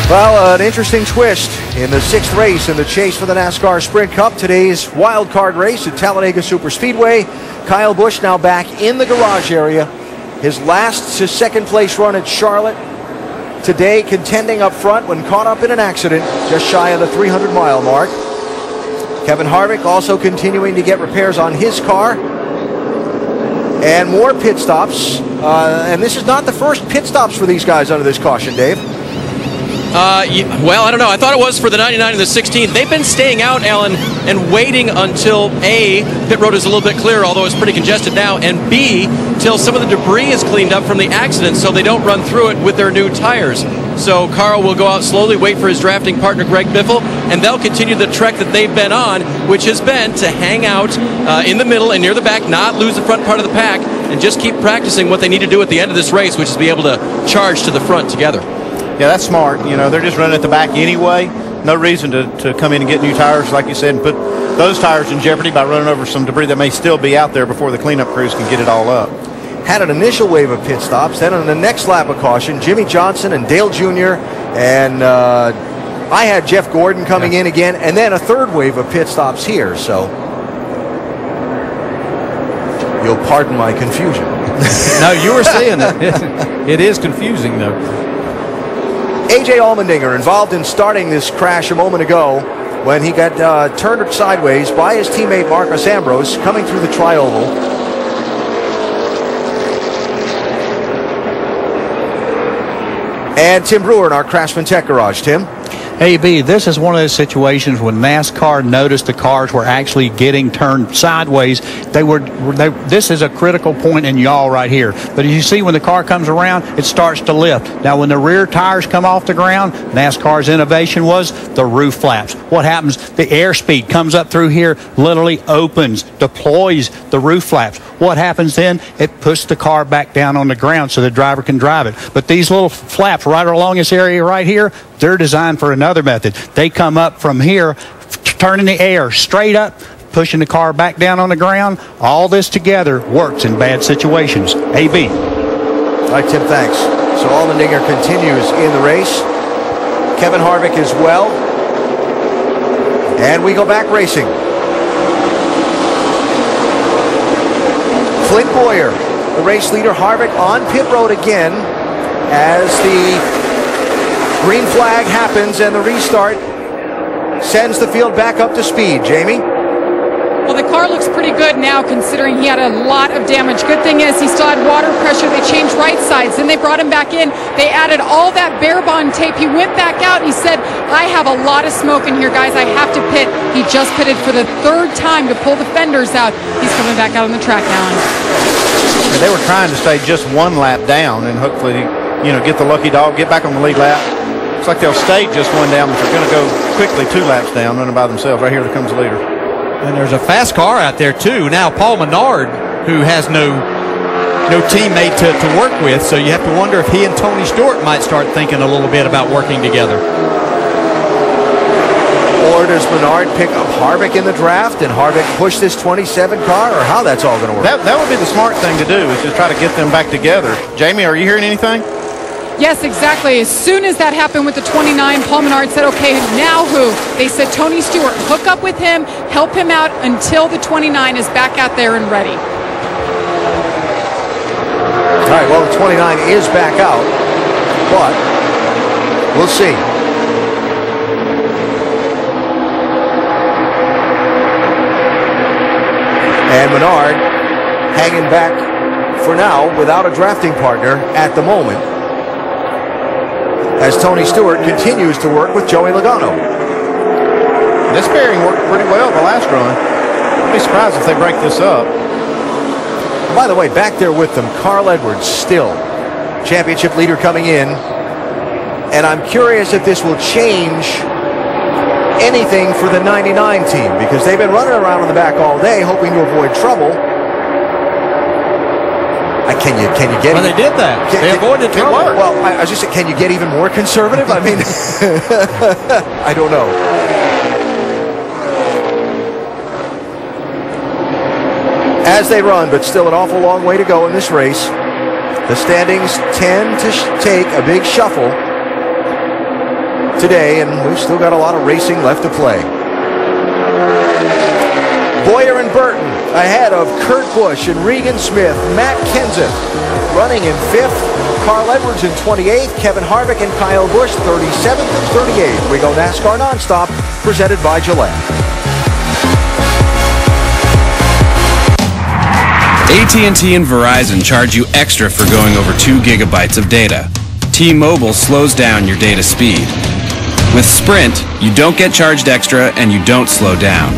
Well, an interesting twist in the 6th race in the Chase for the NASCAR Sprint Cup. Today's wild card race at Talladega Superspeedway. Kyle Busch now back in the garage area. His last to 2nd place run at Charlotte. Today contending up front when caught up in an accident just shy of the 300-mile mark. Kevin Harvick also continuing to get repairs on his car. And more pit stops. And this is not the first pit stops for these guys under this caution, Dave. Well, I don't know. I thought it was for the 99 and the 16. They've been staying out, Alan, and waiting until A, pit road is a little bit clearer, although it's pretty congested now, and B, till some of the debris is cleaned up from the accident so they don't run through it with their new tires. So Carl will go out slowly, wait for his drafting partner, Greg Biffle, and they'll continue the trek that they've been on, which has been to hang out in the middle and near the back, not lose the front part of the pack, and just keep practicing what they need to do at the end of this race, which is be able to charge to the front together. Yeah, that's smart. You know, they're just running at the back anyway. No reason to come in and get new tires, like you said, and put those tires in jeopardy by running over some debris that may still be out there before the cleanup crews can get it all up. Had an initial wave of pit stops. Then on the next lap of caution, Jimmy Johnson and Dale Jr. and I had Jeff Gordon coming in again, and then a 3rd wave of pit stops here. So you'll pardon my confusion. No, you were seeing it. It is confusing, though. A.J. Allmendinger involved in starting this crash a moment ago when he got turned sideways by his teammate Marcos Ambrose coming through the tri-oval. And Tim Brewer in our Craftsman Tech Garage. Tim? AB, this is one of those situations when NASCAR noticed the cars were actually getting turned sideways. This is a critical point in yaw right here. But as you see, when the car comes around, it starts to lift. Now, when the rear tires come off the ground, NASCAR's innovation was the roof flaps. What happens? The airspeed comes up through here, literally opens, deploys the roof flaps. What happens then? It puts the car back down on the ground so the driver can drive it. But these little flaps right along this area right here, they're designed for another method. They come up from here, turning the air straight up, pushing the car back down on the ground. All this together works in bad situations. AB. All right, Tim, thanks. So Allmendinger continues in the race. Kevin Harvick as well. And we go back racing. Clint Boyer, the race leader. Harvick on pit road again as the green flag happens and the restart sends the field back up to speed. Jamie? Well, the car looks pretty good now considering he had a lot of damage. Good thing is he still had water pressure. They changed right sides. Then they brought him back in. They added all that bare bond tape. He went back out and he said, I have a lot of smoke in here, guys. I have to pit. He just pitted for the third time to pull the fenders out. He's coming back out on the track now. And they were trying to stay just one lap down and hopefully, get the lucky dog, get back on the lead lap. Looks like they'll stay just one down, but they're going to go quickly 2 laps down, running by themselves. Right here comes the leader. And there's a fast car out there, too. Now, Paul Menard, who has no teammate to work with, so you have to wonder if he and Tony Stewart might start thinking a little bit about working together. Or does Menard pick up Harvick in the draft and Harvick push this 27 car, or how that's all going to work? That would be the smart thing to do, is to try to get them back together. Jamie, are you hearing anything? Yes, exactly. As soon as that happened with the 29, Paul Menard said, okay, now who? They said Tony Stewart, hook up with him, help him out until the 29 is back out there and ready. All right, well, the 29 is back out, but we'll see. And Menard hanging back for now without a drafting partner at the moment, as Tony Stewart continues to work with Joey Logano. This pairing worked pretty well the last run. I'd be surprised if they break this up. By the way, back there with them, Carl Edwards, still championship leader coming in. And I'm curious if this will change anything for the 99 team, because they've been running around in the back all day hoping to avoid trouble. Can you get? Well, they did that. They avoided trouble. Well, I was just saying, can you get even more conservative? I mean, I don't know. As they run, but still an awful long way to go in this race. The standings tend to take a big shuffle today, and we've still got a lot of racing left to play. Boyer and Burton ahead of Kurt Busch and Regan Smith. Matt Kenseth running in 5th. Carl Edwards in 28th. Kevin Harvick and Kyle Busch 37th and 38th. We go NASCAR Nonstop, presented by Gillette. AT&T and Verizon charge you extra for going over 2 gigabytes of data. T-Mobile slows down your data speed. With Sprint, you don't get charged extra and you don't slow down.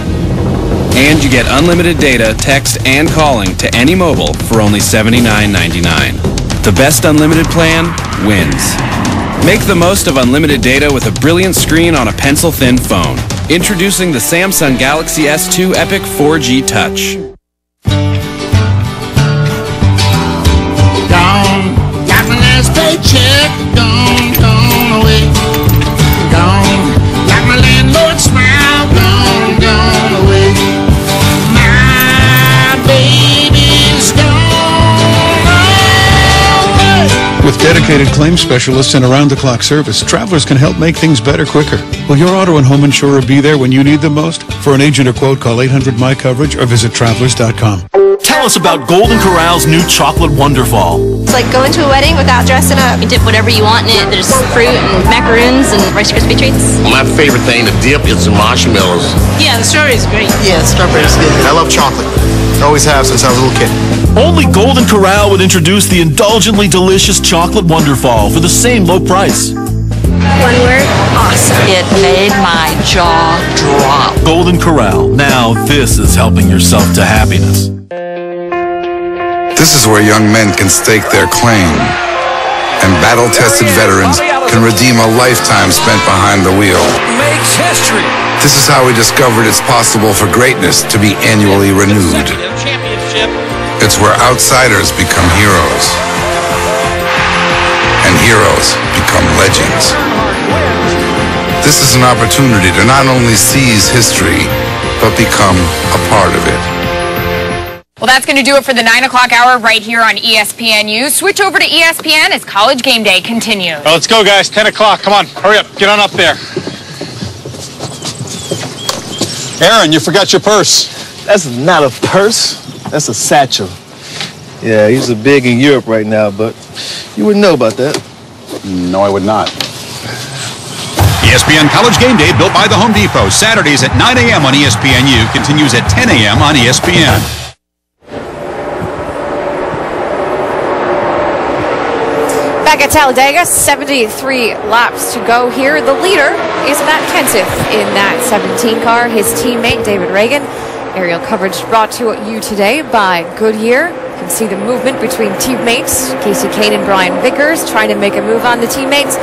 And you get unlimited data, text, and calling to any mobile for only $79.99. The best unlimited plan wins. Make the most of unlimited data with a brilliant screen on a pencil-thin phone. Introducing the Samsung Galaxy S2 Epic 4G Touch. Gone, got my last paycheck, gone away. Gone, got my landlord's smile, gone away. My baby's gone away. With dedicated claim specialists and around-the-clock service, Travelers can help make things better quicker. Will your auto and home insurer be there when you need them most? For an agent or quote, call 800-MY-COVERAGE or visit Travelers.com. Tell us about Golden Corral's new chocolate Wonderfall. It's like going to a wedding without dressing up. You dip whatever you want in it. There's fruit and macaroons and Rice Krispie treats. My favorite thing to dip is the marshmallows. Yeah, the strawberry's great. Yeah, the strawberry's good. I love chocolate. Always have since I was a little kid. Only Golden Corral would introduce the indulgently delicious chocolate Wonderfall for the same low price. One word, awesome. It made my jaw drop. Golden Corral. Now this is helping yourself to happiness. This is where young men can stake their claim, and battle-tested veterans can redeem a lifetime spent behind the wheel. Makes history. This is how we discovered it's possible for greatness to be annually renewed. It's where outsiders become heroes, and heroes become legends. This is an opportunity to not only seize history, but become a part of it. Well, that's going to do it for the 9 o'clock hour right here on ESPNU. Switch over to ESPN as College Game Day continues. Well, let's go, guys. 10 o'clock. Come on. Hurry up. Get on up there. Aaron, you forgot your purse. That's not a purse. That's a satchel. Yeah, he's big in Europe right now, but you wouldn't know about that. No, I would not. ESPN College Game Day, built by the Home Depot. Saturdays at 9 a.m. on ESPNU. Continues at 10 a.m. on ESPN. Back at Talladega, 73 laps to go here. The leader is Matt Kenseth in that 17 car. His teammate, David Reagan. Aerial coverage brought to you today by Goodyear. You can see the movement between teammates. Casey Kane and Brian Vickers trying to make a move on the teammates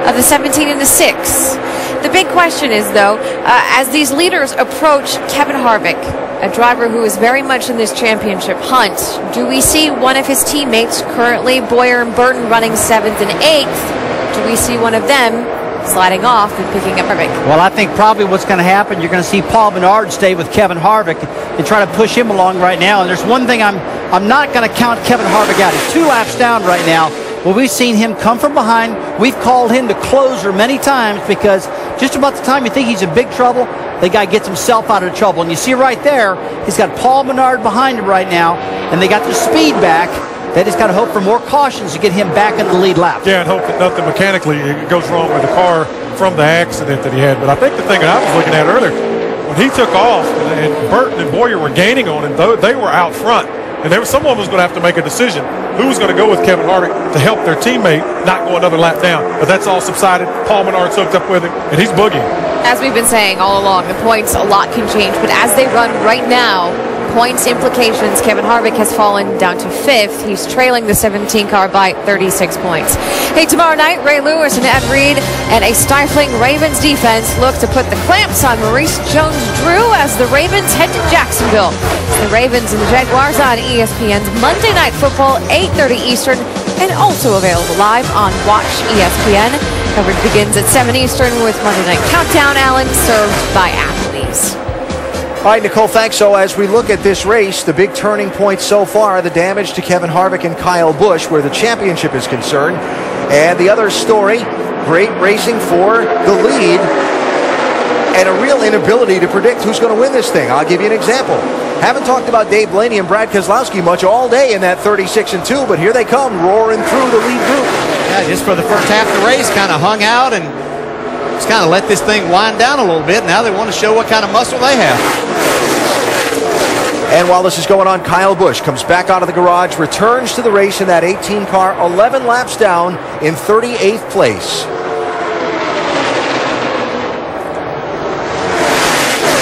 of the 17 and the 6. The big question is, though, as these leaders approach Kevin Harvick, a driver who is very much in this championship hunt, do we see one of his teammates, currently Boyer and Burton, running 7th and 8th? Do we see one of them sliding off and picking up Harvick? Well, I think probably what's going to happen, you're going to see Paul Menard stay with Kevin Harvick and try to push him along right now. And there's one thing I'm not going to count Kevin Harvick out. He's 2 laps down right now. Well, we've seen him come from behind. We've called him the closer many times because just about the time you think he's in big trouble, the guy gets himself out of trouble. And you see right there, he's got Paul Menard behind him right now, and they got the speed back. They just got to hope for more cautions to get him back into the lead lap. Yeah, and hope that nothing mechanically goes wrong with the car from the accident that he had. But I think the thing that I was looking at earlier, when he took off and Burton and Boyer were gaining on him, they were out front. And someone was going to have to make a decision who was going to go with Kevin Harvick to help their teammate not go another lap down. But that's all subsided. Paul Menard's hooked up with him, and he's boogieing. As we've been saying all along, the points, a lot can change. But as they run right now, points implications, Kevin Harvick has fallen down to 5th. He's trailing the 17 car by 36 points. Hey, tomorrow night, Ray Lewis and Ed Reed and a stifling Ravens defense look to put the clamps on Maurice Jones-Drew as the Ravens head to Jacksonville. The Ravens and the Jaguars on ESPN's Monday Night Football, 8:30 Eastern, and also available live on Watch ESPN. Coverage begins at 7 Eastern with Monday Night Countdown, Allen, served by Applebee's. All right, Nicole, thanks. So as we look at this race, the big turning point so far, the damage to Kevin Harvick and Kyle Busch, where the championship is concerned. And the other story, great racing for the lead and a real inability to predict who's going to win this thing. I'll give you an example. Haven't talked about Dave Blaney and Brad Keselowski much all day in that 36-2, but here they come roaring through the lead group. Yeah, just for the first half of the race, kind of hung out and just kind of let this thing wind down a little bit. Now they want to show what kind of muscle they have. And while this is going on, Kyle Busch comes back out of the garage, returns to the race in that 18 car, 11 laps down in 38th place.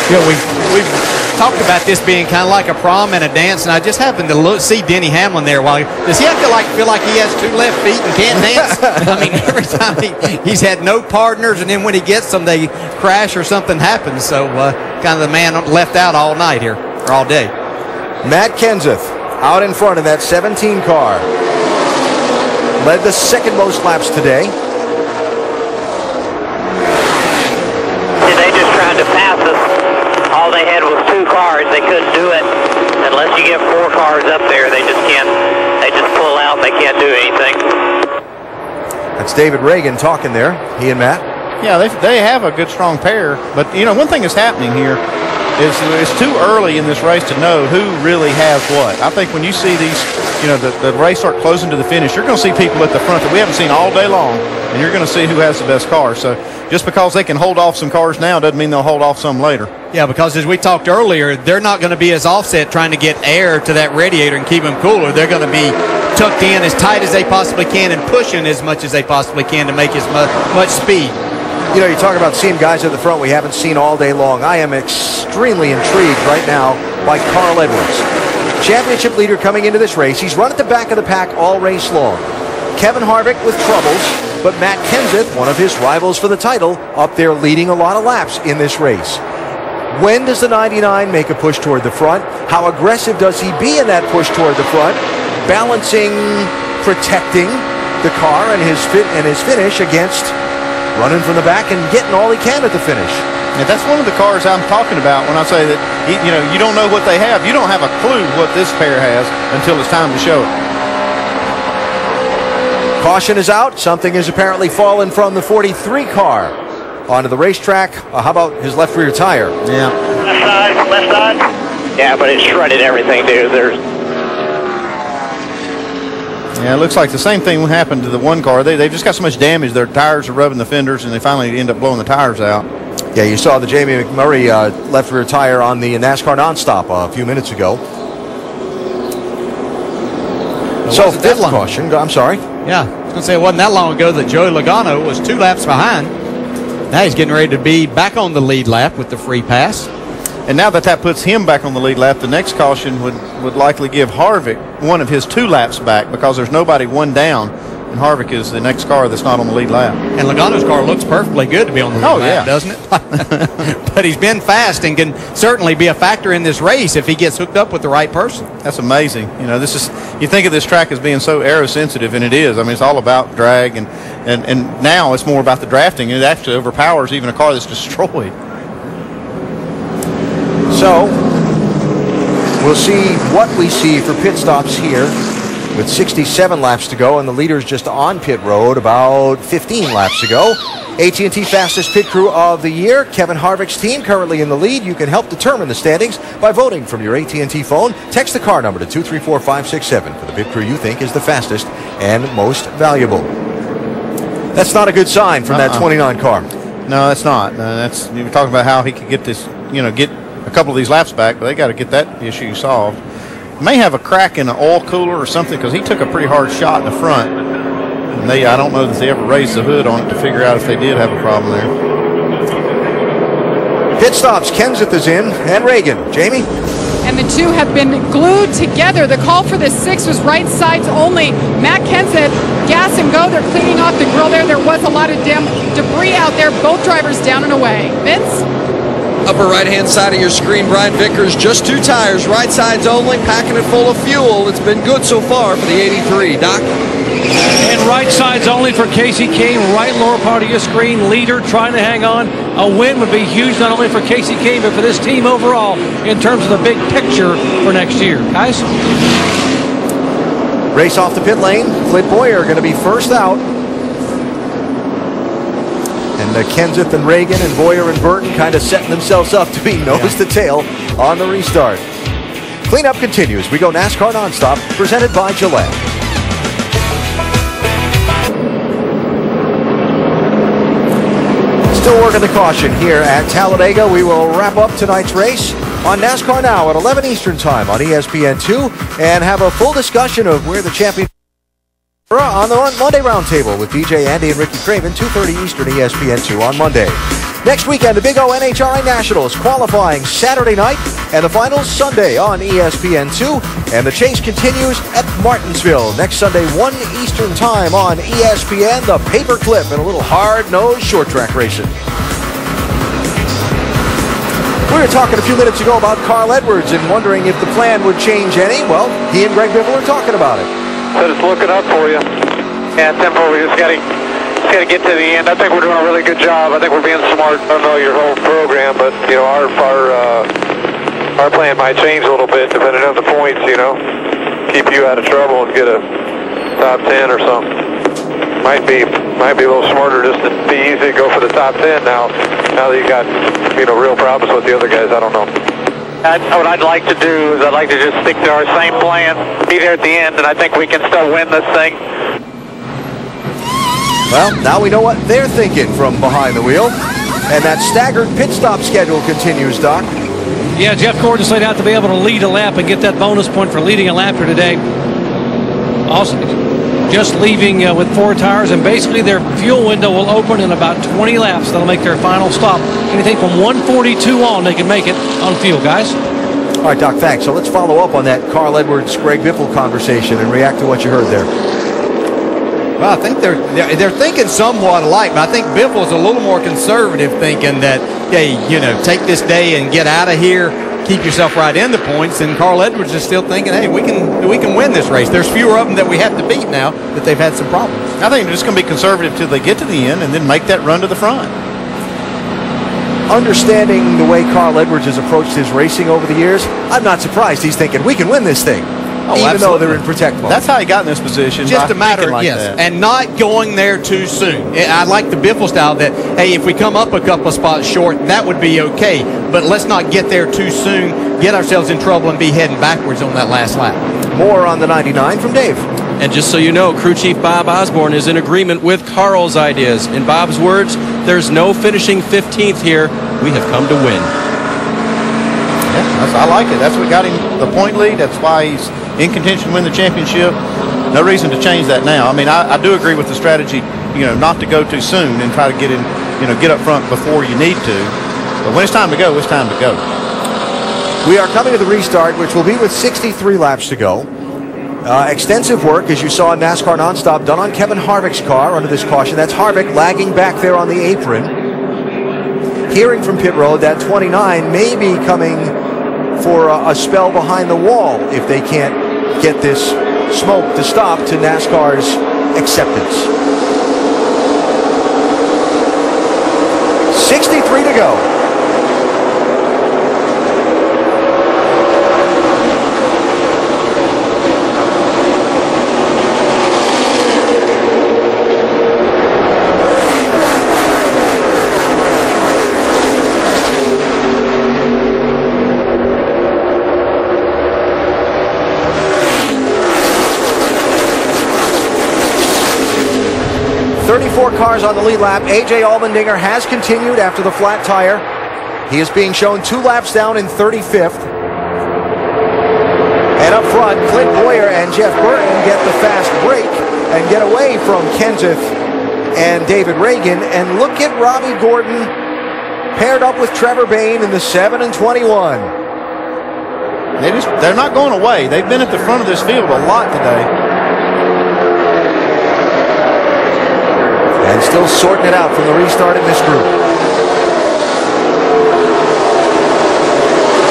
Yeah, we've talked about this being kind of like a prom and a dance, and I just happened to see Denny Hamlin there. Does he have to feel like he has 2 left feet and can't dance? I mean, every time he's had no partners, and then when he gets them, they crash or something happens. So kind of the man left out all night here, or all day. Matt Kenseth out in front of that 17 car. Led the second most laps today. They just tried to pass us. All they had was 2 cars. They couldn't do it unless you get 4 cars up there. They just can't. They just pull out. They can't do anything. That's David Reagan talking there. He and Matt. Yeah, they have a good strong pair. But you know, one thing that's happening here, It's too early in this race to know who really has what. I think when you see these, the race start closing to the finish, you're going to see people at the front that we haven't seen all day long, and you're going to see who has the best car. So just because they can hold off some cars now doesn't mean they'll hold off some later. Yeah, because as we talked earlier, they're not going to be as offset trying to get air to that radiator and keep them cooler. They're going to be tucked in as tight as they possibly can and pushing as much as they possibly can to make as much speed. You talk about seeing guys at the front we haven't seen all day long. I am extremely intrigued right now by Carl Edwards. Championship leader coming into this race. He's run at the back of the pack all race long. Kevin Harvick with troubles, but Matt Kenseth, one of his rivals for the title, up there leading a lot of laps in this race. When does the 99 make a push toward the front? How aggressive does he be in that push toward the front? Balancing, protecting the car and his finish against running from the back and getting all he can at the finish. Yeah, that's one of the cars I'm talking about when I say that, you don't know what they have. You don't have a clue what this pair has until it's time to show it. Caution is out. Something has apparently fallen from the 43 car onto the racetrack. How about his left rear tire? Yeah. Left side. Yeah, but it shredded everything, dude. Yeah, it looks like the same thing happened to the one car. They've just got so much damage. Their tires are rubbing the fenders, and they finally end up blowing the tires out. Yeah, you saw the Jamie McMurray left rear tire on the NASCAR Nonstop a few minutes ago. So fifth caution. I'm sorry. Yeah, I was going to say it wasn't that long ago that Joey Logano was 2 laps behind. Now he's getting ready to be back on the lead lap with the free pass. And now that puts him back on the lead lap, the next caution would likely give Harvick one of his 2 laps back because there's nobody one down, and Harvick is the next car that's not on the lead lap. And Logano's car looks perfectly good to be on the lead lap, doesn't it? But he's been fast and can certainly be a factor in this race if he gets hooked up with the right person. That's amazing. You think of this track as being so aerosensitive, and it is. I mean, it's all about drag, and now it's more about the drafting. It actually overpowers even a car that's destroyed. So, we'll see what we see for pit stops here with 67 laps to go, and the leader's just on pit road about 15 laps ago. AT&T Fastest Pit Crew of the Year, Kevin Harvick's team currently in the lead. You can help determine the standings by voting from your AT&T phone. Text the car number to 234567 for the pit crew you think is the fastest and most valuable. That's not a good sign from that 29 car. No, that's not. You were talking about how he could get this, get a couple of these laps back, but they got to get that issue solved. May have a crack in an oil cooler or something because he took a pretty hard shot in the front. And I don't know that they ever raised the hood on it to figure out if they did have a problem there. Pit stops. Kenseth is in, and Reagan. Jamie? And the two have been glued together. The call for the 6 was right sides only. Matt Kenseth, gas and go. They're cleaning off the grill there. There was a lot of debris out there. Both drivers down and away. Vince? Upper right-hand side of your screen, Brian Vickers, just 2 tires, right sides only, packing it full of fuel. It's been good so far for the 83. Doc? And right sides only for Casey Kane, right lower part of your screen, leader trying to hang on. A win would be huge not only for Casey Kane, but for this team overall in terms of the big picture for next year. Guys? Race off the pit lane. Clint Boyer going to be first out. And Kenseth and Reagan and Boyer and Burton kind of setting themselves up to be nose to tail on the restart. Cleanup continues. We go NASCAR Nonstop, presented by Gillette. Still working the caution here at Talladega. We will wrap up tonight's race on NASCAR Now at 11 Eastern Time on ESPN2 and have a full discussion of where the champion on the Monday Roundtable with DJ Andy and Ricky Craven, 2:30 Eastern, ESPN2 on Monday. Next weekend, the Big O NHRA Nationals qualifying Saturday night and the finals Sunday on ESPN2. And the chase continues at Martinsville next Sunday, 1 Eastern Time on ESPN. The paperclip and a little hard-nosed short track racing. We were talking a few minutes ago about Carl Edwards and wondering if the plan would change any. Well, he and Greg Biffle are talking about it. But it's looking up for you. Yeah, tempo, we just got to get to the end. I think we're doing a really good job. I think we're being smart. I don't know your whole program, but our plan might change a little bit depending on the points. Keep you out of trouble and get a top 10 or something. might be a little smarter just to be easy to go for the top 10 now that you got, real problems with the other guys. I don't know. What I'd like to do is I'd like to just stick to our same plan, be there at the end, and I think we can still win this thing. Well, now we know what they're thinking from behind the wheel. And that staggered pit stop schedule continues, Doc. Yeah, Jeff Gordon's laid out to be able to lead a lap and get that bonus point for leading a lap here today. Also, just leaving with 4 tires, and basically their fuel window will open in about 20 laps. That'll make their final stop. Anything from 142 on, they can make it on fuel, guys. All right, Doc, thanks. So let's follow up on that Carl Edwards, Greg Biffle conversation and react to what you heard there. Well, I think they're thinking somewhat alike, but I think Biffle's a little more conservative, thinking that, hey, take this day and get out of here, keep yourself right in the points. And Carl Edwards is still thinking, hey, we can win this race. There's fewer of them that we have to beat now that they've had some problems. I think they're just going to be conservative till they get to the end and then make that run to the front. Understanding the way Carl Edwards has approached his racing over the years, I'm not surprised he's thinking, we can win this thing. Even though they're in protect mode. That's how he got in this position. Just a matter, like yes, that. and not going there too soon. I like the Biffle style that, hey, if we come up a couple of spots short, that would be okay. But let's not get there too soon, get ourselves in trouble, and be heading backwards on that last lap. More on the 99 from Dave. And just so you know, crew chief Bob Osborne is in agreement with Carl's ideas. In Bob's words, there's no finishing 15th here. We have come to win. Yeah, I like it. That's what got him the point lead. That's why he's in contention to win the championship. No reason to change that now. I mean, I do agree with the strategy, not to go too soon and try to get in, get up front before you need to. But when it's time to go, it's time to go. We are coming to the restart, which will be with 63 laps to go. Extensive work, as you saw in NASCAR Nonstop, done on Kevin Harvick's car under this caution. That's Harvick lagging back there on the apron. Hearing from pit road that 29 may be coming for a spell behind the wall if they can't get this smoke to stop to NASCAR's acceptance. 63 to go. Cars on the lead lap. A.J. Allmendinger has continued after the flat tire. He is being shown 2 laps down in 35th. And up front, Clint Boyer and Jeff Burton get the fast break and get away from Kenseth and David Reagan. And look at Robbie Gordon paired up with Trevor Bayne in the 7 and 21. They're not going away. They've been at the front of this field a lot today. And still sorting it out from the restart in this group.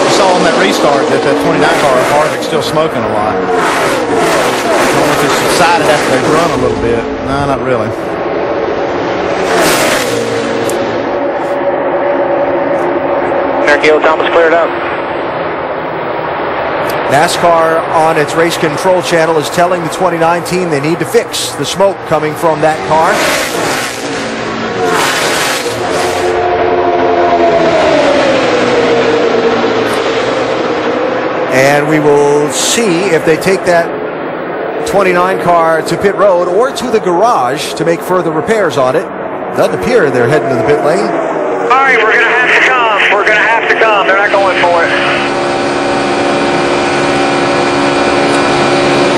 You saw on that restart that 29 car, Harvick's still smoking a lot. I don't know if it's subsided after they've run a little bit. No, not really. Nerkio Thomas cleared up. NASCAR on its race control channel is telling the 29 team they need to fix the smoke coming from that car. And we will see if they take that 29 car to pit road or to the garage to make further repairs on it. Doesn't appear they're heading to the pit lane. All right, we're going to have to come. We're going to have to come. They're not going for it.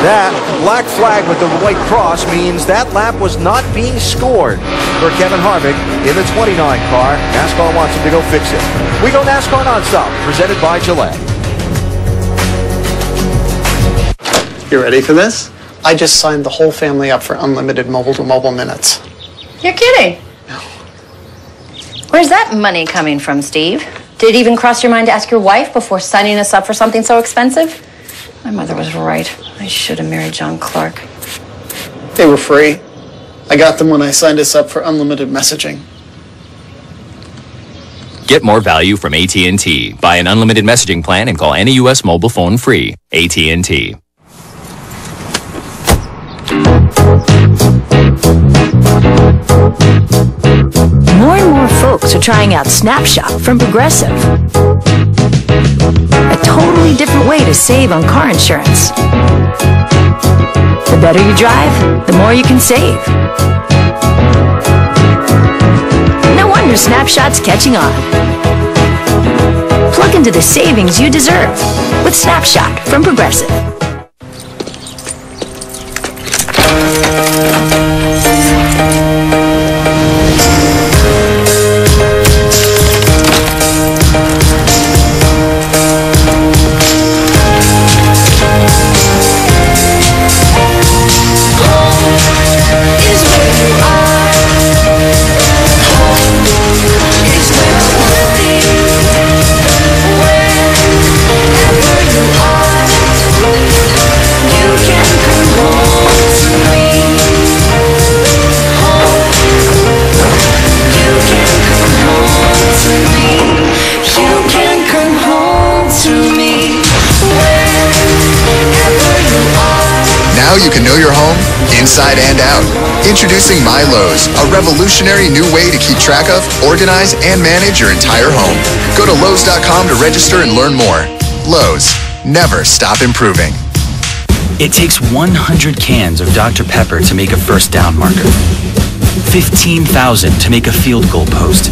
That black flag with the white cross means that lap was not being scored for Kevin Harvick in the 29 car. NASCAR wants him to go fix it. We go NASCAR Nonstop, presented by Gillette. You ready for this? I just signed the whole family up for unlimited mobile-to-mobile minutes. You're kidding. Where's that money coming from, Steve? Did it even cross your mind to ask your wife before signing us up for something so expensive? My mother was right. I should have married John Clark. They were free. I got them when I signed us up for unlimited messaging. Get more value from AT&T. Buy an unlimited messaging plan and call any U.S. mobile phone free. AT&T. folks are trying out Snapshot from Progressive. A totally different way to save on car insurance. The better you drive, the more you can save. No wonder Snapshot's catching on. Plug into the savings you deserve with Snapshot from Progressive. Now you can know your home inside and out. Introducing My Lowe's, a revolutionary new way to keep track of, organize, and manage your entire home. Go to Lowe's.com to register and learn more. Lowe's, never stop improving. It takes 100 cans of Dr. Pepper to make a first down marker, 15,000 to make a field goal post,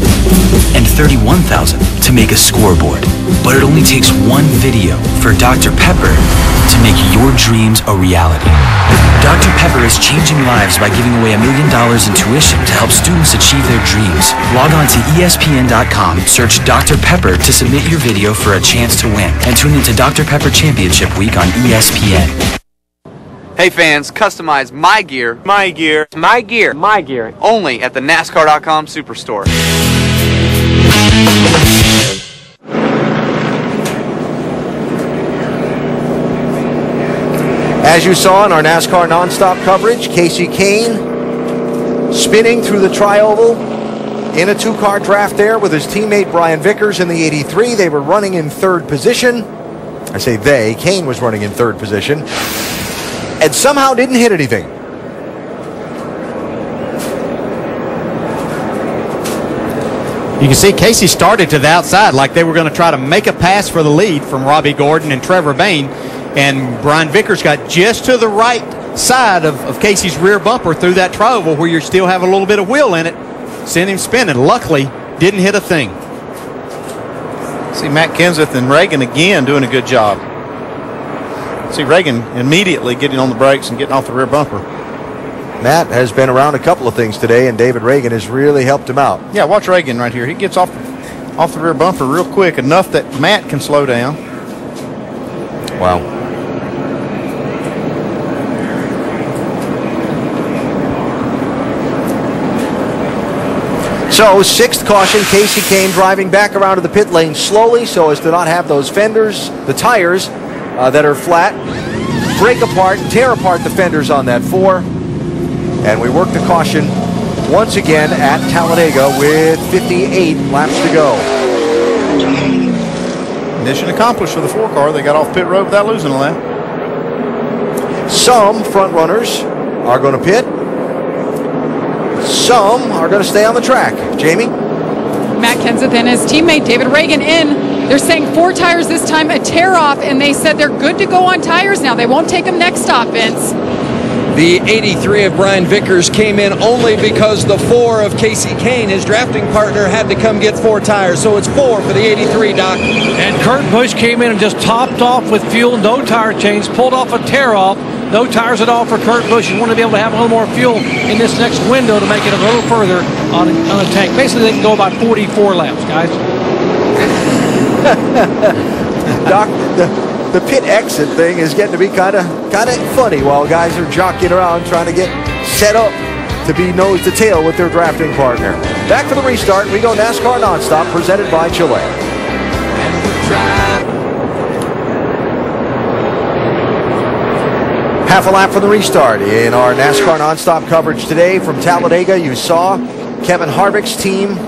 and 31,000 to make a scoreboard. But it only takes one video for Dr. Pepper to make your dreams a reality. Dr. Pepper is changing lives by giving away $1 million in tuition to help students achieve their dreams. Log on to ESPN.com, search Dr. Pepper to submit your video for a chance to win, and tune into Dr. Pepper Championship Week on ESPN. Hey fans, customize my gear, only at the NASCAR.com Superstore. As you saw in our NASCAR nonstop coverage, Casey Kane spinning through the tri-oval in a two-car draft there with his teammate Brian Vickers in the 83. They were running in third position. I say they, Kane was running in third position, and somehow didn't hit anything. You can see Casey started to the outside like they were going to try to make a pass for the lead from Robbie Gordon and Trevor Bayne. And Brian Vickers got just to the right side of Casey's rear bumper through that tri-oval where you still have a little bit of wheel in it. Sent him spinning. Luckily, didn't hit a thing. See Matt Kenseth and Reagan again doing a good job. See Reagan immediately getting on the brakes and getting off the rear bumper. Matt has been around a couple of things today, and David Reagan has really helped him out. Yeah, watch Reagan right here. He gets off the rear bumper real quick, enough that Matt can slow down. Wow. So, sixth caution, Casey Kane driving back around to the pit lane slowly so as to not have those fenders, the tires that are flat, break apart, tear apart the fenders on that 4. And we work the caution once again at Talladega with 58 laps to go. Mission accomplished for the 4 car. They got off pit road without losing a lap. Some front runners are going to pit. Some are going to stay on the track. Jamie? Matt Kenseth and his teammate David Reagan in. They're saying 4 tires this time, a tear off, and they said they're good to go on tires now. They won't take them next stop, Vince. The 83 of Brian Vickers came in only because the 4 of Casey Kane, his drafting partner, had to come get 4 tires. So it's 4 for the 83, Doc. And Kurt Busch came in and just topped off with fuel, no tire change, pulled off a tear off. No tires at all for Kurt Busch. You want to be able to have a little more fuel in this next window to make it a little further on a tank. Basically, they can go about 44 laps, guys. Doc, the pit exit thing is getting to be kind of funny while guys are jockeying around trying to get set up to be nose to tail with their drafting partner. Back for the restart. We go NASCAR Nonstop, presented by Chile. Half a lap for the restart in our NASCAR Nonstop coverage today from Talladega. You saw Kevin Harvick's team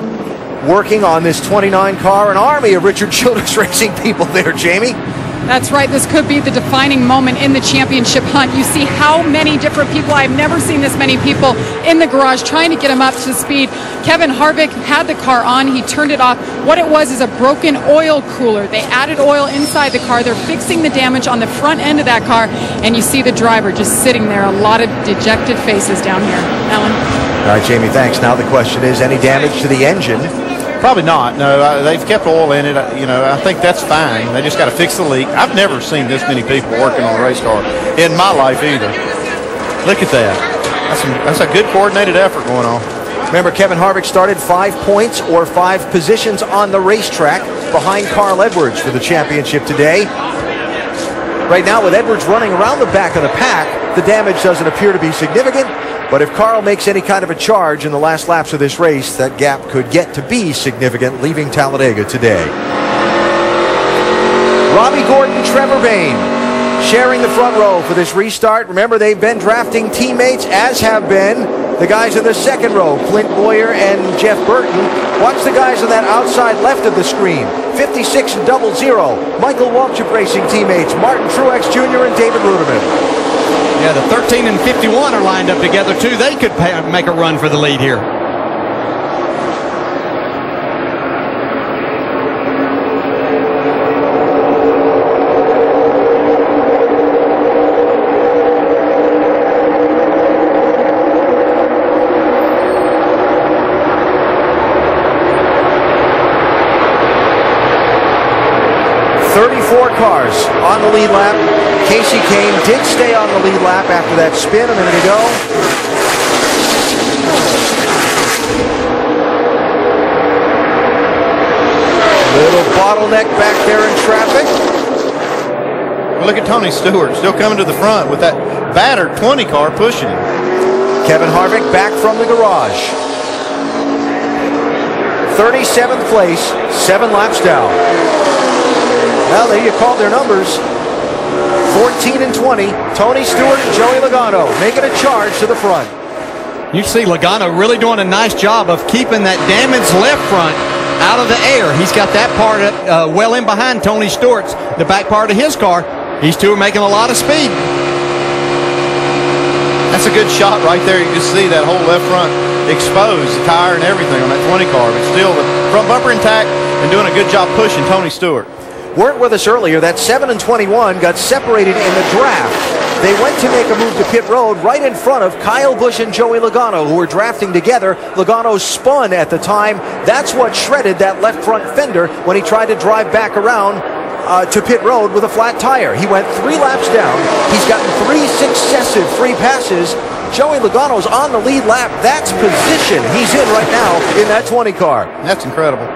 working on this 29 car, an army of Richard Childress Racing people there, Jamie. That's right. This could be the defining moment in the championship hunt. You see how many different people. I've never seen this many people in the garage trying to get him up to speed. Kevin Harvick had the car on. He turned it off. What it was is a broken oil cooler. They added oil inside the car. They're fixing the damage on the front end of that car. And you see the driver just sitting there. A lot of dejected faces down here. Alan? All right, Jamie, thanks. Now the question is, any damage to the engine? Probably not. No, they've kept oil in it. I think that's fine. They just got to fix the leak. I've never seen this many people working on a race car in my life either. Look at that. That's a good coordinated effort going on. Remember, Kevin Harvick started 5 points or 5 positions on the racetrack behind Carl Edwards for the championship today. Right now, with Edwards running around the back of the pack, the damage doesn't appear to be significant. But if Carl makes any kind of a charge in the last laps of this race, that gap could get to be significant, leaving Talladega today. Robbie Gordon, Trevor Bayne, sharing the front row for this restart. Remember, they've been drafting teammates, as have been the guys in the second row, Clint Boyer and Jeff Burton. Watch the guys on that outside left of the screen. 56 and 00. Michael Waltrip Racing teammates, Martin Truex Jr. and David Ludeman. Yeah, the 13 and 51 are lined up together, too. They could make a run for the lead here. Cars on the lead lap. Casey Kane did stay on the lead lap after that spin a minute ago. Little bottleneck back there in traffic. Look at Tony Stewart still coming to the front with that battered 20 car pushing him. Kevin Harvick back from the garage. 37th place, 7 laps down. Well, there you called their numbers. 14 and 20. Tony Stewart and Joey Logano making a charge to the front. You see Logano really doing a nice job of keeping that damaged left front out of the air. He's got that part well in behind Tony Stewart's, the back part of his car. These two are making a lot of speed. That's a good shot right there. You can see that whole left front exposed, the tire and everything on that 20 car. But still, the front bumper intact and doing a good job pushing Tony Stewart. Weren't with us earlier. That 7 and 21 got separated in the draft. They went to make a move to pit road right in front of Kyle Busch and Joey Logano, who were drafting together. Logano spun at the time. That's what shredded that left front fender when he tried to drive back around to pit road with a flat tire. He went 3 laps down. He's gotten 3 successive free passes. Joey Logano's on the lead lap. That's position he's in right now in that 20 car. That's incredible.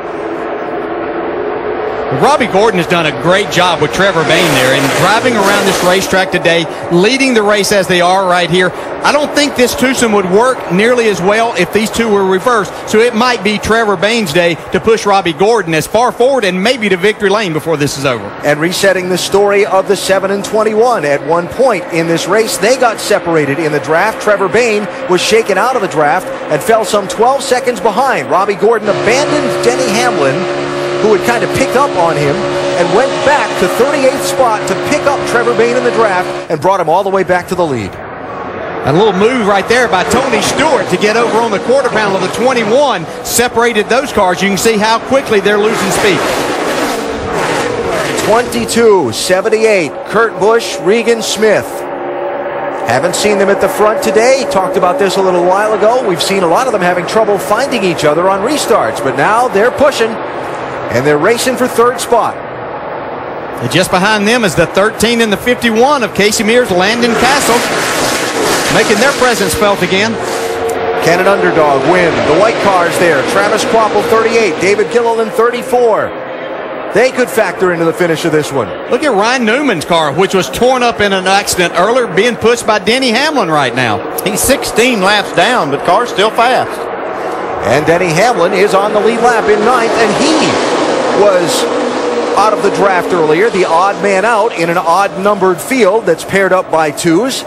Robbie Gordon has done a great job with Trevor Bayne there and driving around this racetrack today, leading the race as they are right here. I don't think this twosome would work nearly as well if these two were reversed, so it might be Trevor Bayne's day to push Robbie Gordon as far forward and maybe to victory lane before this is over. And resetting the story of the 7 and 21. At one point in this race, they got separated in the draft. Trevor Bayne was shaken out of the draft and fell some 12 seconds behind. Robbie Gordon abandoned Denny Hamlin, who had kind of picked up on him, and went back to 38th spot to pick up Trevor Bayne in the draft and brought him all the way back to the lead. A little move right there by Tony Stewart to get over on the quarter panel of the 21, separated those cars. You can see how quickly they're losing speed. 22-78, Kurt Busch, Regan Smith. Haven't seen them at the front today. Talked about this a little while ago. We've seen a lot of them having trouble finding each other on restarts, but now they're pushing. And they're racing for 3rd spot. And just behind them is the 13 and the 51 of Casey Mears, Landon Castle, making their presence felt again. Can an underdog win? The white cars there. Travis Kvapil, 38. David Gilliland, 34. They could factor into the finish of this one. Look at Ryan Newman's car, which was torn up in an accident earlier, being pushed by Denny Hamlin right now. He's 16 laps down, but car's still fast. And Denny Hamlin is on the lead lap in 9th, and he was out of the draft earlier, the odd man out in an odd numbered field that's paired up by 2s.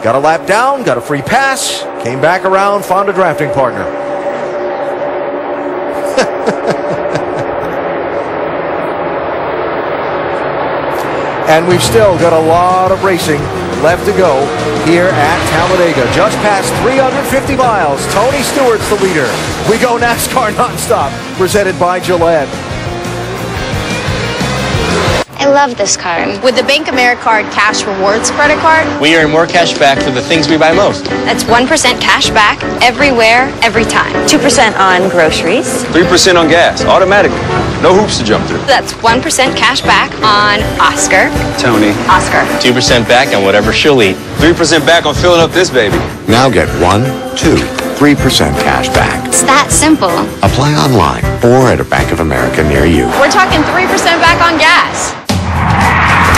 Got a lap down, got a free pass, came back around, found a drafting partner. And we've still got a lot of racing left to go here at Talladega. Just past 350 miles. Tony Stewart's the leader. We go NASCAR nonstop, presented by Gillette. I love this card. With the Bank Americard Cash Rewards credit card, we earn more cash back for the things we buy most. That's 1% cash back everywhere, every time. 2% on groceries. 3% on gas, automatic. No hoops to jump through. That's 1% cash back on Oscar. Tony. Oscar. 2% back on whatever she'll eat. 3% back on filling up this baby. Now get 1, 2, 3% cash back. It's that simple. Apply online or at a Bank of America near you. We're talking 3% back on gas.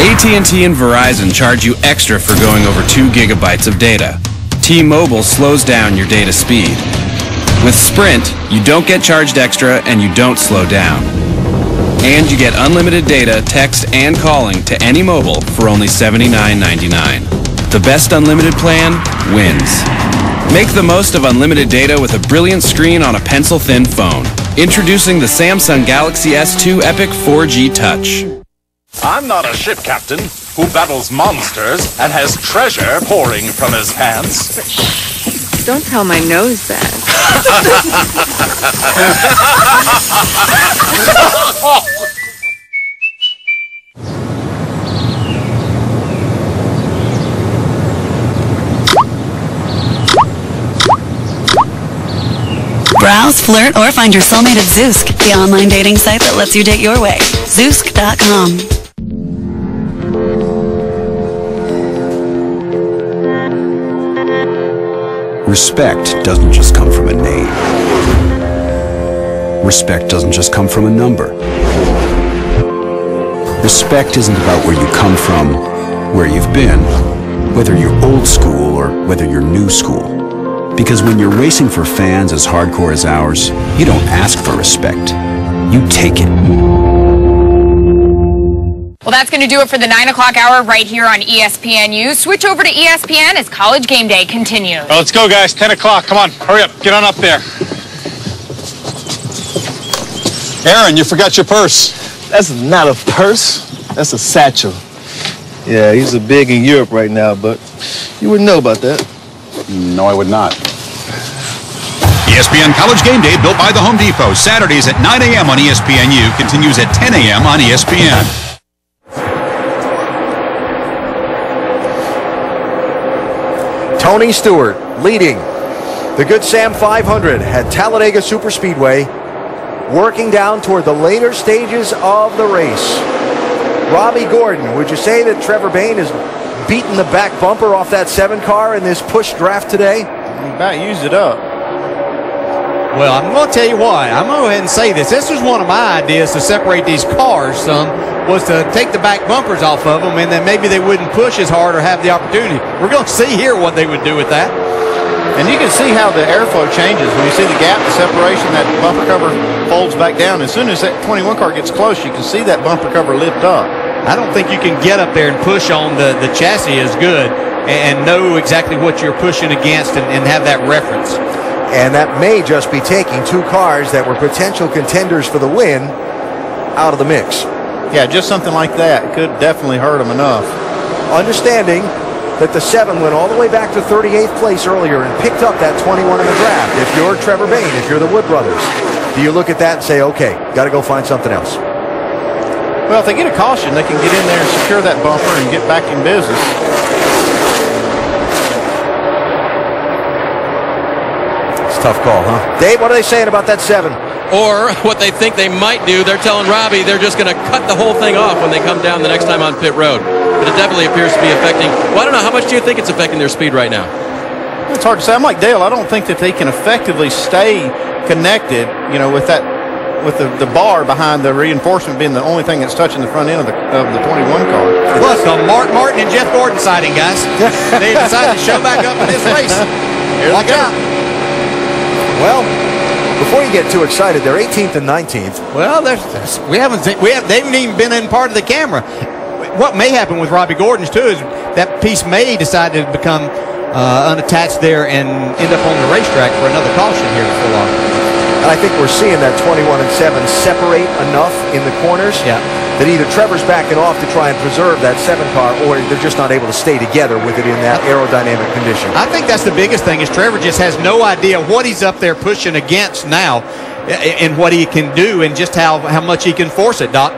AT&T and Verizon charge you extra for going over 2 gigabytes of data. T-Mobile slows down your data speed. With Sprint, you don't get charged extra and you don't slow down. And you get unlimited data, text, and calling to any mobile for only $79.99. The best unlimited plan wins. Make the most of unlimited data with a brilliant screen on a pencil-thin phone. Introducing the Samsung Galaxy S2 Epic 4G Touch. I'm not a ship captain who battles monsters and has treasure pouring from his pants. Don't tell my nose that. Browse, flirt, or find your soulmate at Zoosk, the online dating site that lets you date your way. Zoosk.com. Respect doesn't just come from a name. Respect doesn't just come from a number. Respect isn't about where you come from, where you've been, whether you're old school or whether you're new school. Because when you're racing for fans as hardcore as ours, you don't ask for respect. You take it. Well, that's going to do it for the 9 o'clock hour right here on ESPNU. Switch over to ESPN as College Game Day continues. Well, let's go, guys. 10 o'clock. Come on. Hurry up. Get on up there. Aaron, you forgot your purse. That's not a purse. That's a satchel. Yeah, he's a big in Europe right now, but you wouldn't know about that. No, I would not. ESPN College Game Day, built by the Home Depot. Saturdays at 9 a.m. on ESPNU. Continues at 10 a.m. on ESPN. Tony Stewart leading the Good Sam 500 at Talladega Superspeedway, working down toward the later stages of the race. Robbie Gordon, would you say that Trevor Bayne has beaten the back bumper off that 7 car in this push draft today? He about used it up. Well, I'm going to tell you why. I'm going to go ahead and say this. This was one of my ideas to separate these cars some, was to take the back bumpers off of them, and then maybe they wouldn't push as hard or have the opportunity. We're going to see here what they would do with that. And you can see how the airflow changes. When you see the gap, the separation, that bumper cover folds back down. As soon as that 21 car gets close, you can see that bumper cover lift up. I don't think you can get up there and push on the chassis as good and know exactly what you're pushing against and have that reference. And that may just be taking 2 cars that were potential contenders for the win out of the mix. Yeah, just something like that could definitely hurt them enough. Understanding that the 7 went all the way back to 38th place earlier and picked up that 21 in the draft. If you're Trevor Bayne, if you're the Wood brothers, do you look at that and say, okay, got to go find something else? Well, if they get a caution, they can get in there and secure that bumper and get back in business. Tough call, huh? Dave, what are they saying about that 7? Or what they think they might do, they're telling Robbie they're just going to cut the whole thing off when they come down the next time on pit road. But it definitely appears to be affecting, well, I don't know, how much do you think it's affecting their speed right now? It's hard to say. I'm like Dale. I don't think that they can effectively stay connected, you know, with that, with the bar behind the reinforcement being the only thing that's touching the front end of the 21 car. Plus, the Mark Martin and Jeff Gordon sighting, guys. They decided to show back up in this race. Watch out. Well, before you get too excited, they're 18th and 19th. Well, they haven't even been in part of the camera. What may happen with Robbie Gordon's too is that piece may decide to become unattached there and end up on the racetrack for another caution here before long. And I think we're seeing that 21 and 7 separate enough in the corners that either Trevor's backing off to try and preserve that 7 car, or they're just not able to stay together with it in that aerodynamic condition. I think that's the biggest thing, is Trevor just has no idea what he's up there pushing against now and what he can do and just how much he can force it, Doc.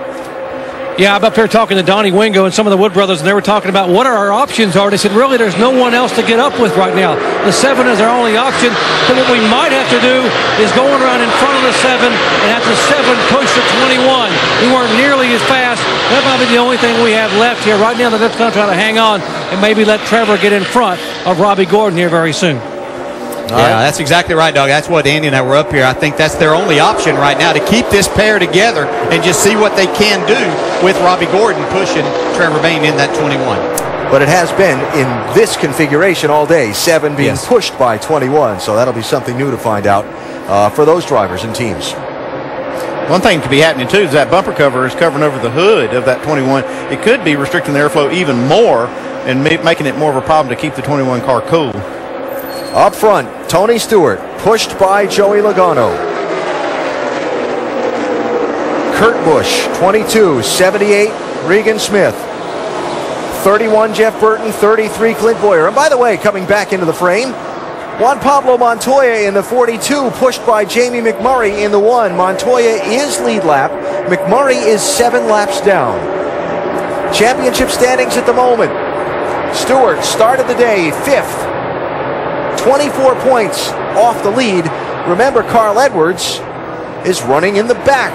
Yeah, I'm up here talking to Donnie Wingo and some of the Wood brothers, and they were talking about what our options are. They said, really, there's no one else to get up with right now. The 7 is our only option. But what we might have to do is going around in front of the 7 and have the 7 push the 21. We weren't nearly as fast. That might be the only thing we have left here. Right now, they're just going to try to hang on and maybe let Trevor get in front of Robbie Gordon here very soon. Yeah, that's exactly right, Doug. That's what Andy and I were up here. I think that's their only option right now, to keep this pair together and just see what they can do with Robbie Gordon pushing Trevor Bayne in that 21. But it has been in this configuration all day, 7 being pushed by 21, so that'll be something new to find out for those drivers and teams. One thing could be happening, too, is that bumper cover is covering over the hood of that 21. It could be restricting the airflow even more and making it more of a problem to keep the 21 car cool. Up front, Tony Stewart, pushed by Joey Logano. Kurt Busch, 22, 78, Regan Smith. 31, Jeff Burton, 33, Clint Boyer. And by the way, coming back into the frame, Juan Pablo Montoya in the 42, pushed by Jamie McMurray in the 1. Montoya is lead lap. McMurray is 7 laps down. Championship standings at the moment. Stewart started the day 5th. 24 points off the lead. Remember, Carl Edwards is running in the back.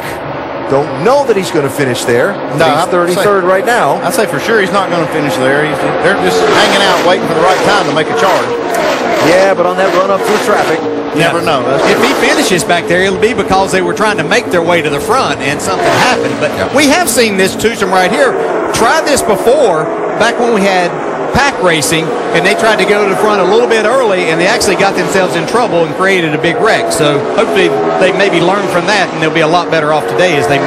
Don't know that he's going to finish there. No, he's 33rd right now. I'd say for sure he's not going to finish there. They're just hanging out, waiting for the right time to make a charge. Yeah, but on that run up through traffic, never know. If he finishes back there, it'll be because they were trying to make their way to the front and something happened. But we have seen this twosome right here. Tried this before, back when we had pack racing, and they tried to go to the front a little bit early, and they actually got themselves in trouble and created a big wreck. So hopefully they maybe learn from that, and they'll be a lot better off today as they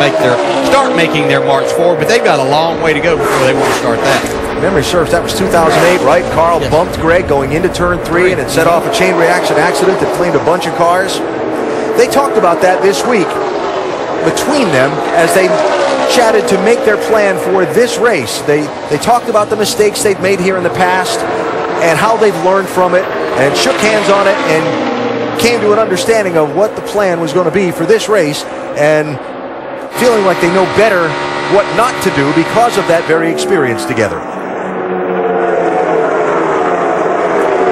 start making their march forward. But they've got a long way to go before they want to start that. Memory serves, that was 2008, right? Carl bumped Greg going into turn 3, and it set off a chain reaction accident that claimed a bunch of cars. They talked about that this week between them as they chatted to make their plan for this race. They talked about the mistakes they've made here in the past and how they've learned from it, and shook hands on it and came to an understanding of what the plan was going to be for this race, and feeling like they know better what not to do because of that very experience together.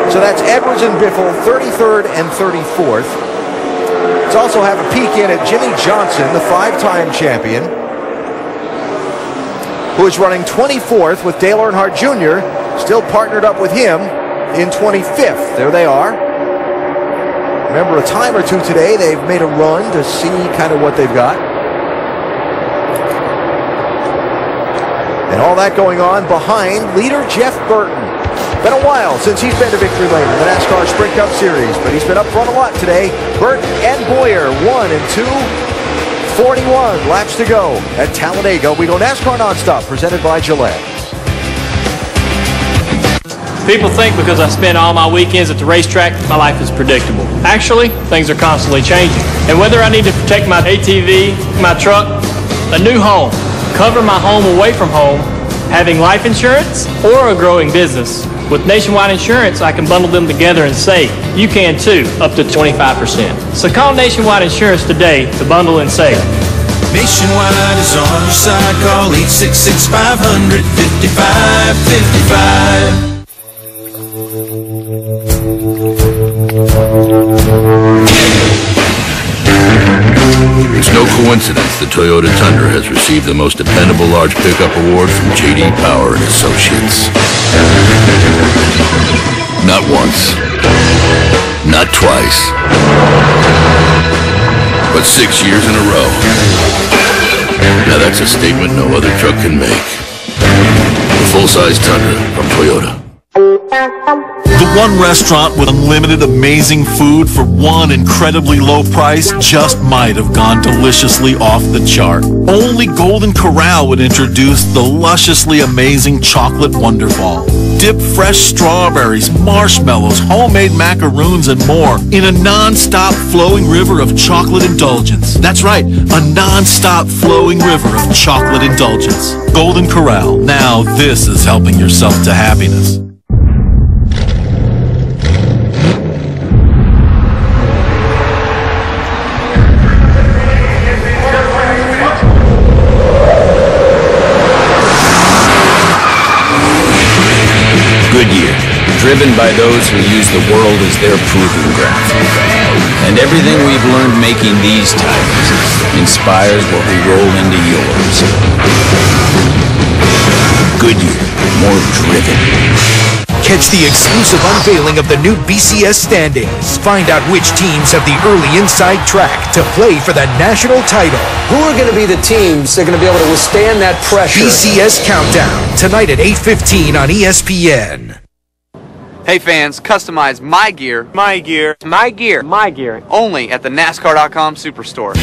So that's Edwards and Biffle, 33rd and 34th. Let's also have a peek in at Jimmy Johnson, the 5-time champion, who is running 24th with Dale Earnhardt Jr., still partnered up with him in 25th. There they are. Remember, a time or two today, they've made a run to see kind of what they've got. And all that going on behind leader Jeff Burton. Been a while since he's been to victory lane in the NASCAR Sprint Cup Series, but he's been up front a lot today. Burton and Boyer, 1 and 2. 41 laps to go at Talladega. We go NASCAR Nonstop, presented by Gillette. People think because I spend all my weekends at the racetrack, my life is predictable. Actually, things are constantly changing. And whether I need to protect my ATV, my truck, a new home, cover my home away from home, having life insurance, or a growing business, with Nationwide Insurance, I can bundle them together and save. You can too, up to 25%. So call Nationwide Insurance today to bundle and save. Nationwide is on your side. Call 866-500-5555. It's no coincidence the Toyota Tundra has received the most dependable large pickup award from J.D. Power and Associates. Not once, not twice, but 6 years in a row. Now that's a statement no other truck can make. The full-size Tundra from Toyota. The One restaurant with unlimited amazing food for one incredibly low price just might have gone deliciously off the chart. Only Golden Corral would introduce the lusciously amazing chocolate Wonderball. Dip fresh strawberries, marshmallows, homemade macaroons, and more in a non-stop flowing river of chocolate indulgence. That's right, a non-stop flowing river of chocolate indulgence. Golden Corral. Now this is helping yourself to happiness. Goodyear, driven by those who use the world as their proving ground. And everything we've learned making these tires inspires what we roll into yours. Goodyear, more driven. Catch the exclusive unveiling of the new BCS standings. Find out which teams have the early inside track to play for the national title. Who are going to be the teams that are going to be able to withstand that pressure? BCS Countdown, tonight at 8:15 on ESPN. Hey fans, customize my gear, only at the NASCAR.com Superstore.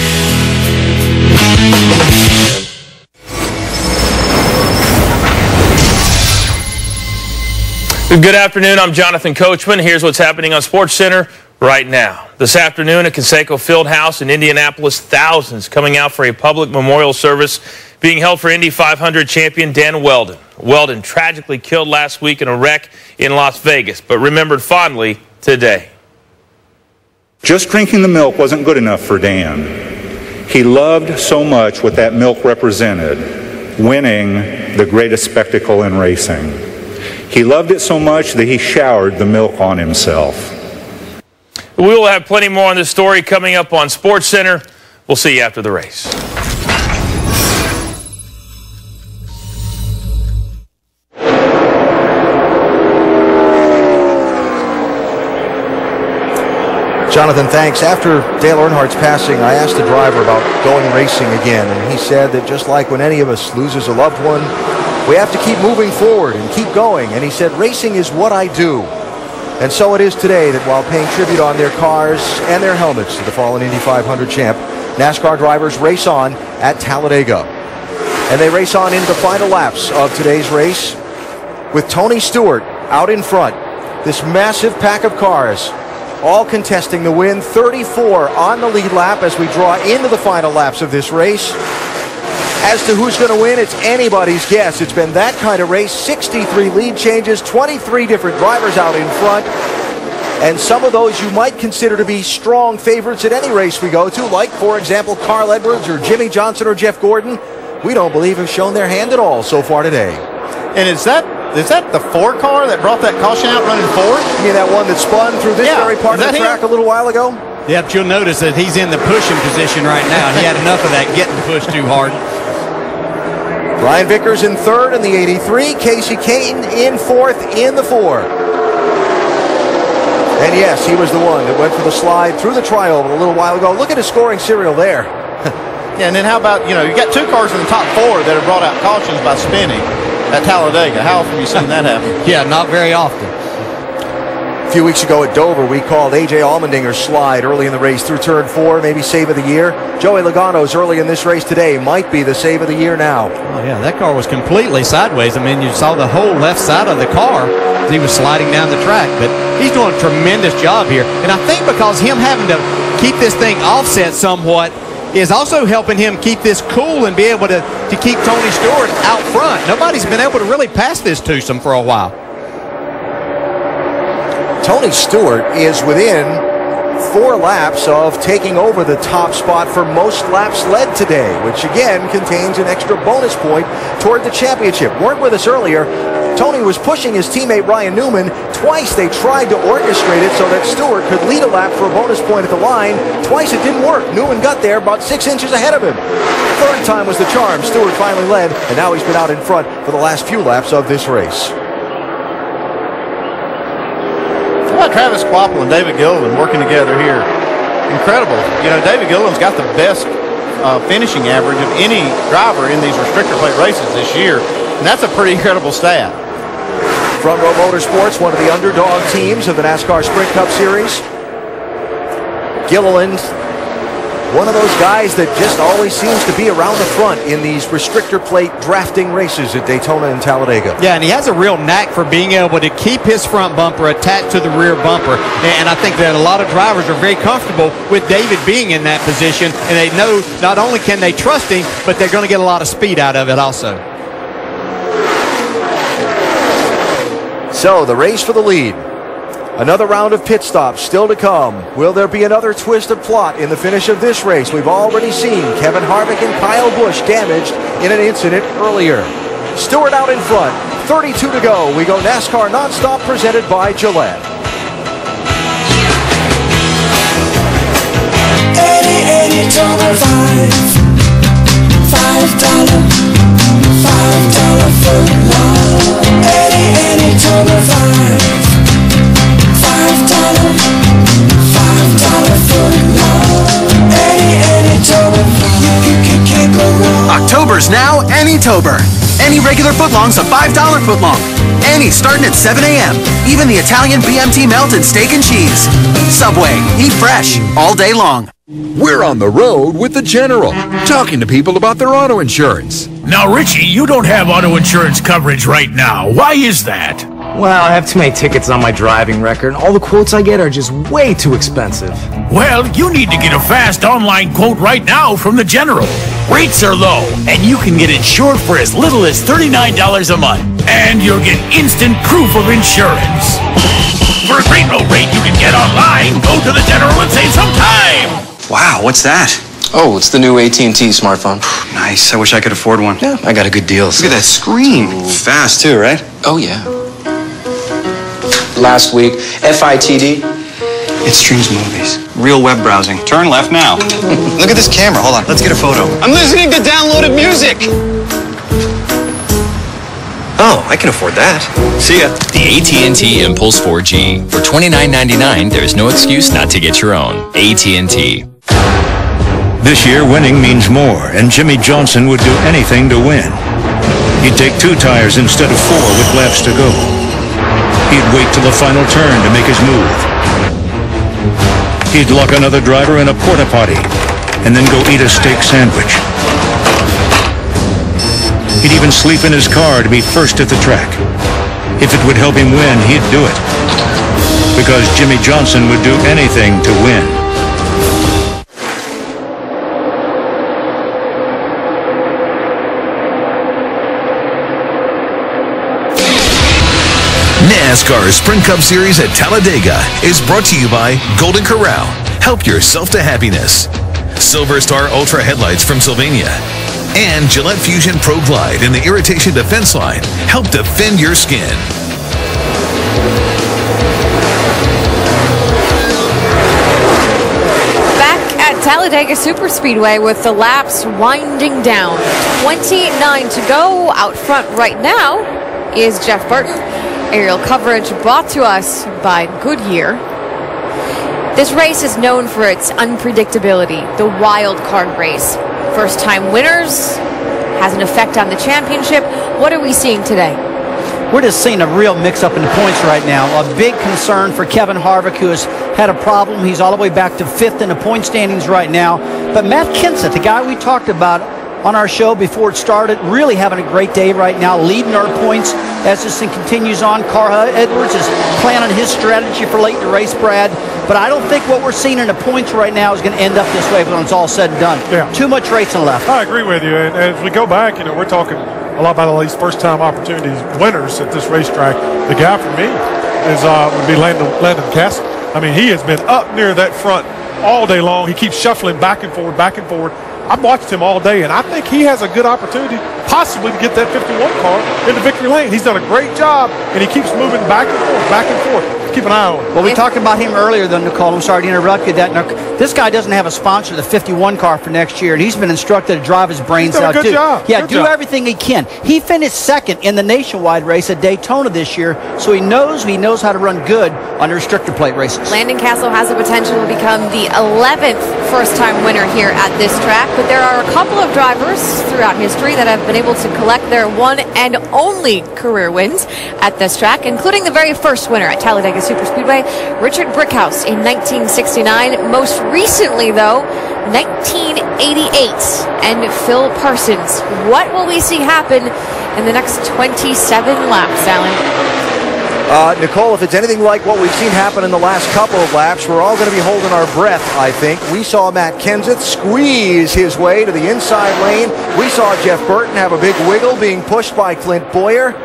Good afternoon, I'm Jonathan Coachman. Here's what's happening on SportsCenter right now. This afternoon at Conseco Fieldhouse in Indianapolis, thousands coming out for a public memorial service being held for Indy 500 champion Dan Weldon. Weldon tragically killed last week in a wreck in Las Vegas, but remembered fondly today. Just drinking the milk wasn't good enough for Dan. He loved so much what that milk represented, winning the greatest spectacle in racing. He loved it so much that he showered the milk on himself. We will have plenty more on this story coming up on SportsCenter. We'll see you after the race. Jonathan, thanks. After Dale Earnhardt's passing, I asked the driver about going racing again, and he said that just like when any of us loses a loved one, we have to keep moving forward and keep going. And he said, racing is what I do. And so it is today that while paying tribute on their cars and their helmets to the fallen Indy 500 champ, NASCAR drivers race on at Talladega. And they race on into the final laps of today's race with Tony Stewart out in front. This massive pack of cars all contesting the win. 34 on the lead lap as we draw into the final laps of this race. As to who's going to win, it's anybody's guess. It's been that kind of race. 63 lead changes, 23 different drivers out in front. And some of those you might consider to be strong favorites at any race we go to, like, for example, Carl Edwards or Jimmy Johnson or Jeff Gordon, we don't believe have shown their hand at all so far today. And is that the Ford car that brought that caution out running forward? You mean that one that spun through this very part of the track a little while ago? Yeah, but you'll notice that he's in the pushing position right now. He had enough of that getting pushed too hard. Brian Vickers in third in the 83. Casey Caton in fourth in the 4. And yes, he was the one that went for the slide through the trioval a little while ago. Look at his scoring serial there. Yeah, and then how about, you got two cars in the top 4 that have brought out cautions by spinning at Talladega. How often have you seen that happen? Yeah, not very often. A few weeks ago at Dover, we called A.J. Allmendinger's slide early in the race through turn 4, maybe save of the year. Joey Logano's early in this race today might be the save of the year now. Oh, yeah, that car was completely sideways. I mean, you saw the whole left side of the car as he was sliding down the track. But he's doing a tremendous job here. And I think because him having to keep this thing offset somewhat is also helping him keep this cool and be able to keep Tony Stewart out front. Nobody's been able to really pass this twosome for a while. Tony Stewart is within 4 laps of taking over the top spot for most laps led today, which again contains an extra bonus point toward the championship. Weren't with us earlier. Tony was pushing his teammate Ryan Newman. Twice they tried to orchestrate it so that Stewart could lead a lap for a bonus point at the line. Twice it didn't work. Newman got there about 6 inches ahead of him. Third time was the charm. Stewart finally led, and now he's been out in front for the last few laps of this race. How about Travis Kvapil and David Gilliland working together here? Incredible. David Gilliland's got the best finishing average of any driver in these restrictor plate races this year, and that's a pretty incredible stat. Front Row Motorsports, one of the underdog teams of the NASCAR Sprint Cup Series. Gilliland, one of those guys that just always seems to be around the front in these restrictor plate drafting races at Daytona and Talladega. Yeah, and he has a real knack for being able to keep his front bumper attached to the rear bumper. And I think that a lot of drivers are very comfortable with David being in that position, and they know not only can they trust him, but they're going to get a lot of speed out of it also. So the race for the lead. Another round of pit stops still to come. Will there be another twist of plot in the finish of this race? We've already seen Kevin Harvick and Kyle Busch damaged in an incident earlier. Stewart out in front. 32 to go. We go NASCAR Nonstop presented by Gillette. $5 footlong. Any Toner 5. $5 footlong. Any Toner 5. Can't go wrong. October's now Anytober. Any regular footlongs a $5 footlong. Any starting at 7 a.m. Even the Italian BMT melt and steak and cheese. Subway, eat fresh all day long. We're on the road with the General, talking to people about their auto insurance. Now, Richie, you don't have auto insurance coverage right now. Why is that? Well, I have too many tickets on my driving record, and all the quotes I get are just way too expensive. Well, you need to get a fast online quote right now from the General. Rates are low, and you can get insured for as little as $39 a month. And you'll get instant proof of insurance. For a great low rate you can get online, go to the General and save some time. Wow, what's that? Oh, it's the new AT&T smartphone. Nice. I wish I could afford one. Yeah, I got a good deal. Look at that screen. Fast, too, right? Oh, yeah. Last week, FITD. It streams movies. Real web browsing. Turn left now. Look at this camera. Hold on. Let's get a photo. I'm listening to downloaded music. Oh, I can afford that. See ya. The AT&T Impulse 4G. For $29.99, there's no excuse not to get your own. AT&T. This year, winning means more, and Jimmy Johnson would do anything to win. He'd take 2 tires instead of 4 with laps to go. He'd wait till the final turn to make his move. He'd lock another driver in a porta potty, and then go eat a steak sandwich. He'd even sleep in his car to be first at the track. If it would help him win, he'd do it. Because Jimmy Johnson would do anything to win. NASCAR Sprint Cup Series at Talladega is brought to you by Golden Corral. Help yourself to happiness. Silver Star Ultra headlights from Sylvania. And Gillette Fusion Pro Glide in the Irritation Defense Line. Help defend your skin. Back at Talladega Superspeedway with the laps winding down. 29 to go. Out front right now is Jeff Burton. Aerial coverage brought to us by Goodyear. This race is known for its unpredictability, the wild card race. First-time winners has an effect on the championship. What are we seeing today? We're just seeing a real mix-up in the points right now. A big concern for Kevin Harvick, who has had a problem. He's all the way back to 5th in the point standings right now. But Matt Kenseth, the guy we talked about on our show before it started, really having a great day right now, leading our points as this thing continues on. Carl Edwards is planning his strategy for late in the race, Brad. But I don't think what we're seeing in the points right now is going to end up this way when it's all said and done. Yeah. Too much racing left. I agree with you. And as we go back, we're talking a lot about these first-time opportunities, winners at this racetrack. The guy for me would be Landon Castle. I mean, he has been up near that front all day long. He keeps shuffling back and forward, back and forward. I've watched him all day, and I think he has a good opportunity possibly to get that 51 car into victory lane. He's done a great job, and he keeps moving back and forth, back and forth. Keep an eye on him. Well, we talked about him earlier, though, Nicole. I'm sorry to interrupt you. This guy doesn't have a sponsor, the 51 car for next year, and he's been instructed to drive his brains out, too. Good job. Yeah, good do job. everything he can. He finished 2nd in the nationwide race at Daytona this year, so he knows how to run good on restrictor plate races. Landon Castle has the potential to become the 11th first-time winner here at this track, but there are a couple of drivers throughout history that have been been able to collect their one and only career wins at this track, including the very first winner at Talladega Superspeedway, Richard Brickhouse in 1969. Most recently, though, 1988, and Phil Parsons. What will we see happen in the next 27 laps, Alan? Nicole, if it's anything like what we've seen happen in the last couple of laps, we're all going to be holding our breath, I think. We saw Matt Kenseth squeeze his way to the inside lane. We saw Jeff Burton have a big wiggle being pushed by Clint Boyer.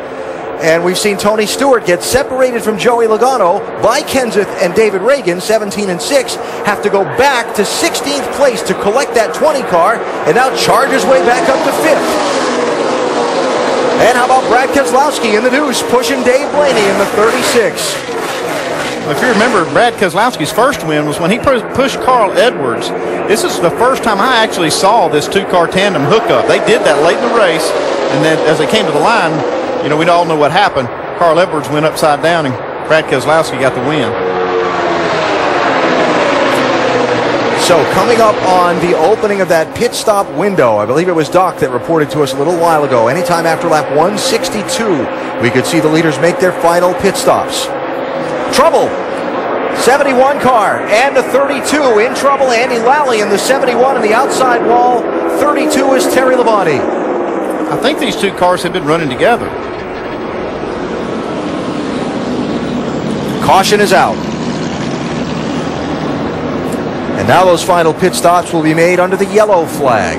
And we've seen Tony Stewart get separated from Joey Logano by Kenseth and David Reagan, 17 and 6, have to go back to 16th place to collect that 20 car, and now charge his way back up to 5th. And how about Brad Keselowski in the deuce, pushing Dave Blaney in the 36. If you remember, Brad Keselowski's first win was when he pushed Carl Edwards. This is the first time I actually saw this two-car tandem hookup. They did that late in the race, and then as they came to the line, you know, we all know what happened. Carl Edwards went upside down, and Brad Keselowski got the win. So coming up on the opening of that pit stop window, I believe it was Doc that reported to us a little while ago, anytime after lap 162, we could see the leaders make their final pit stops. Trouble. 71 car and the 32 in trouble. Andy Lally in the 71 in the outside wall. 32 is Terry Labonte. I think these two cars have been running together. Caution is out. And now those final pit stops will be made under the yellow flag.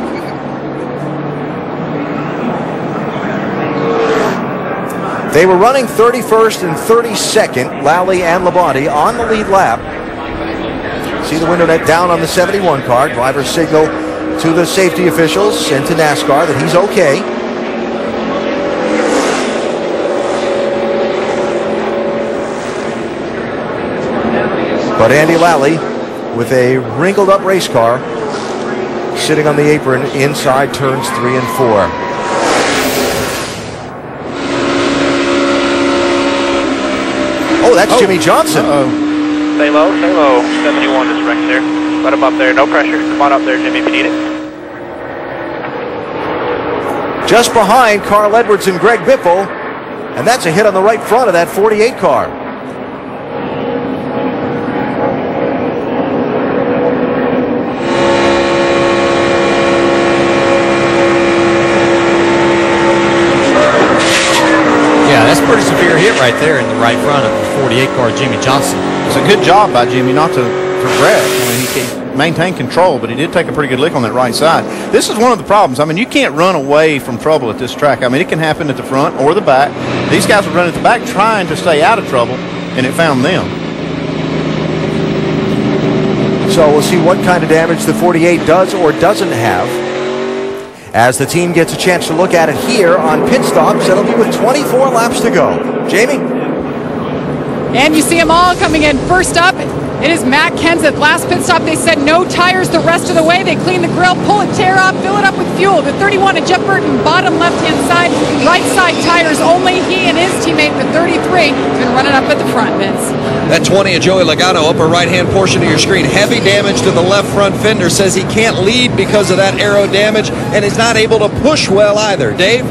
They were running 31st and 32nd, Lally and Labonte, on the lead lap. See the window net down on the 71 car. Drivers signal to the safety officials and to NASCAR that he's okay. But Andy Lally, with a wrinkled up race car, sitting on the apron inside turns 3 and 4. Oh, that's Jimmy Johnson. Stay low, stay low. 71 is wrecked there. Let him up there, no pressure. Come on up there, Jimmy, if you need it. Just behind Carl Edwards and Greg Biffle, and that's a hit on the right front of that 48 car. That's a pretty severe hit right there in the right front of the 48 car Jimmy Johnson. It's a good job by Jimmy not to regret. I mean, he can maintain control, but he did take a pretty good lick on that right side. This is one of the problems. I mean, you can't run away from trouble at this track. I mean, it can happen at the front or the back. These guys were running at the back trying to stay out of trouble, and it found them. So we'll see what kind of damage the 48 does or doesn't have as the team gets a chance to look at it here on pit stops. It'll be with 24 laps to go. Jamie? And you see them all coming in. First up, it is Matt Kenseth. Last pit stop, they said no tires the rest of the way. They clean the grill, pull it, tear up, fill it up with fuel. The 31 of Jeff Burton, bottom left-hand side, right side tires only. He and his teammate, the 33, been running up at the front, Vince. That 20 of Joey Logano, upper right-hand portion of your screen. Heavy damage to the left front fender. Says he can't lead because of that aero damage, and is not able to push well either. Dave?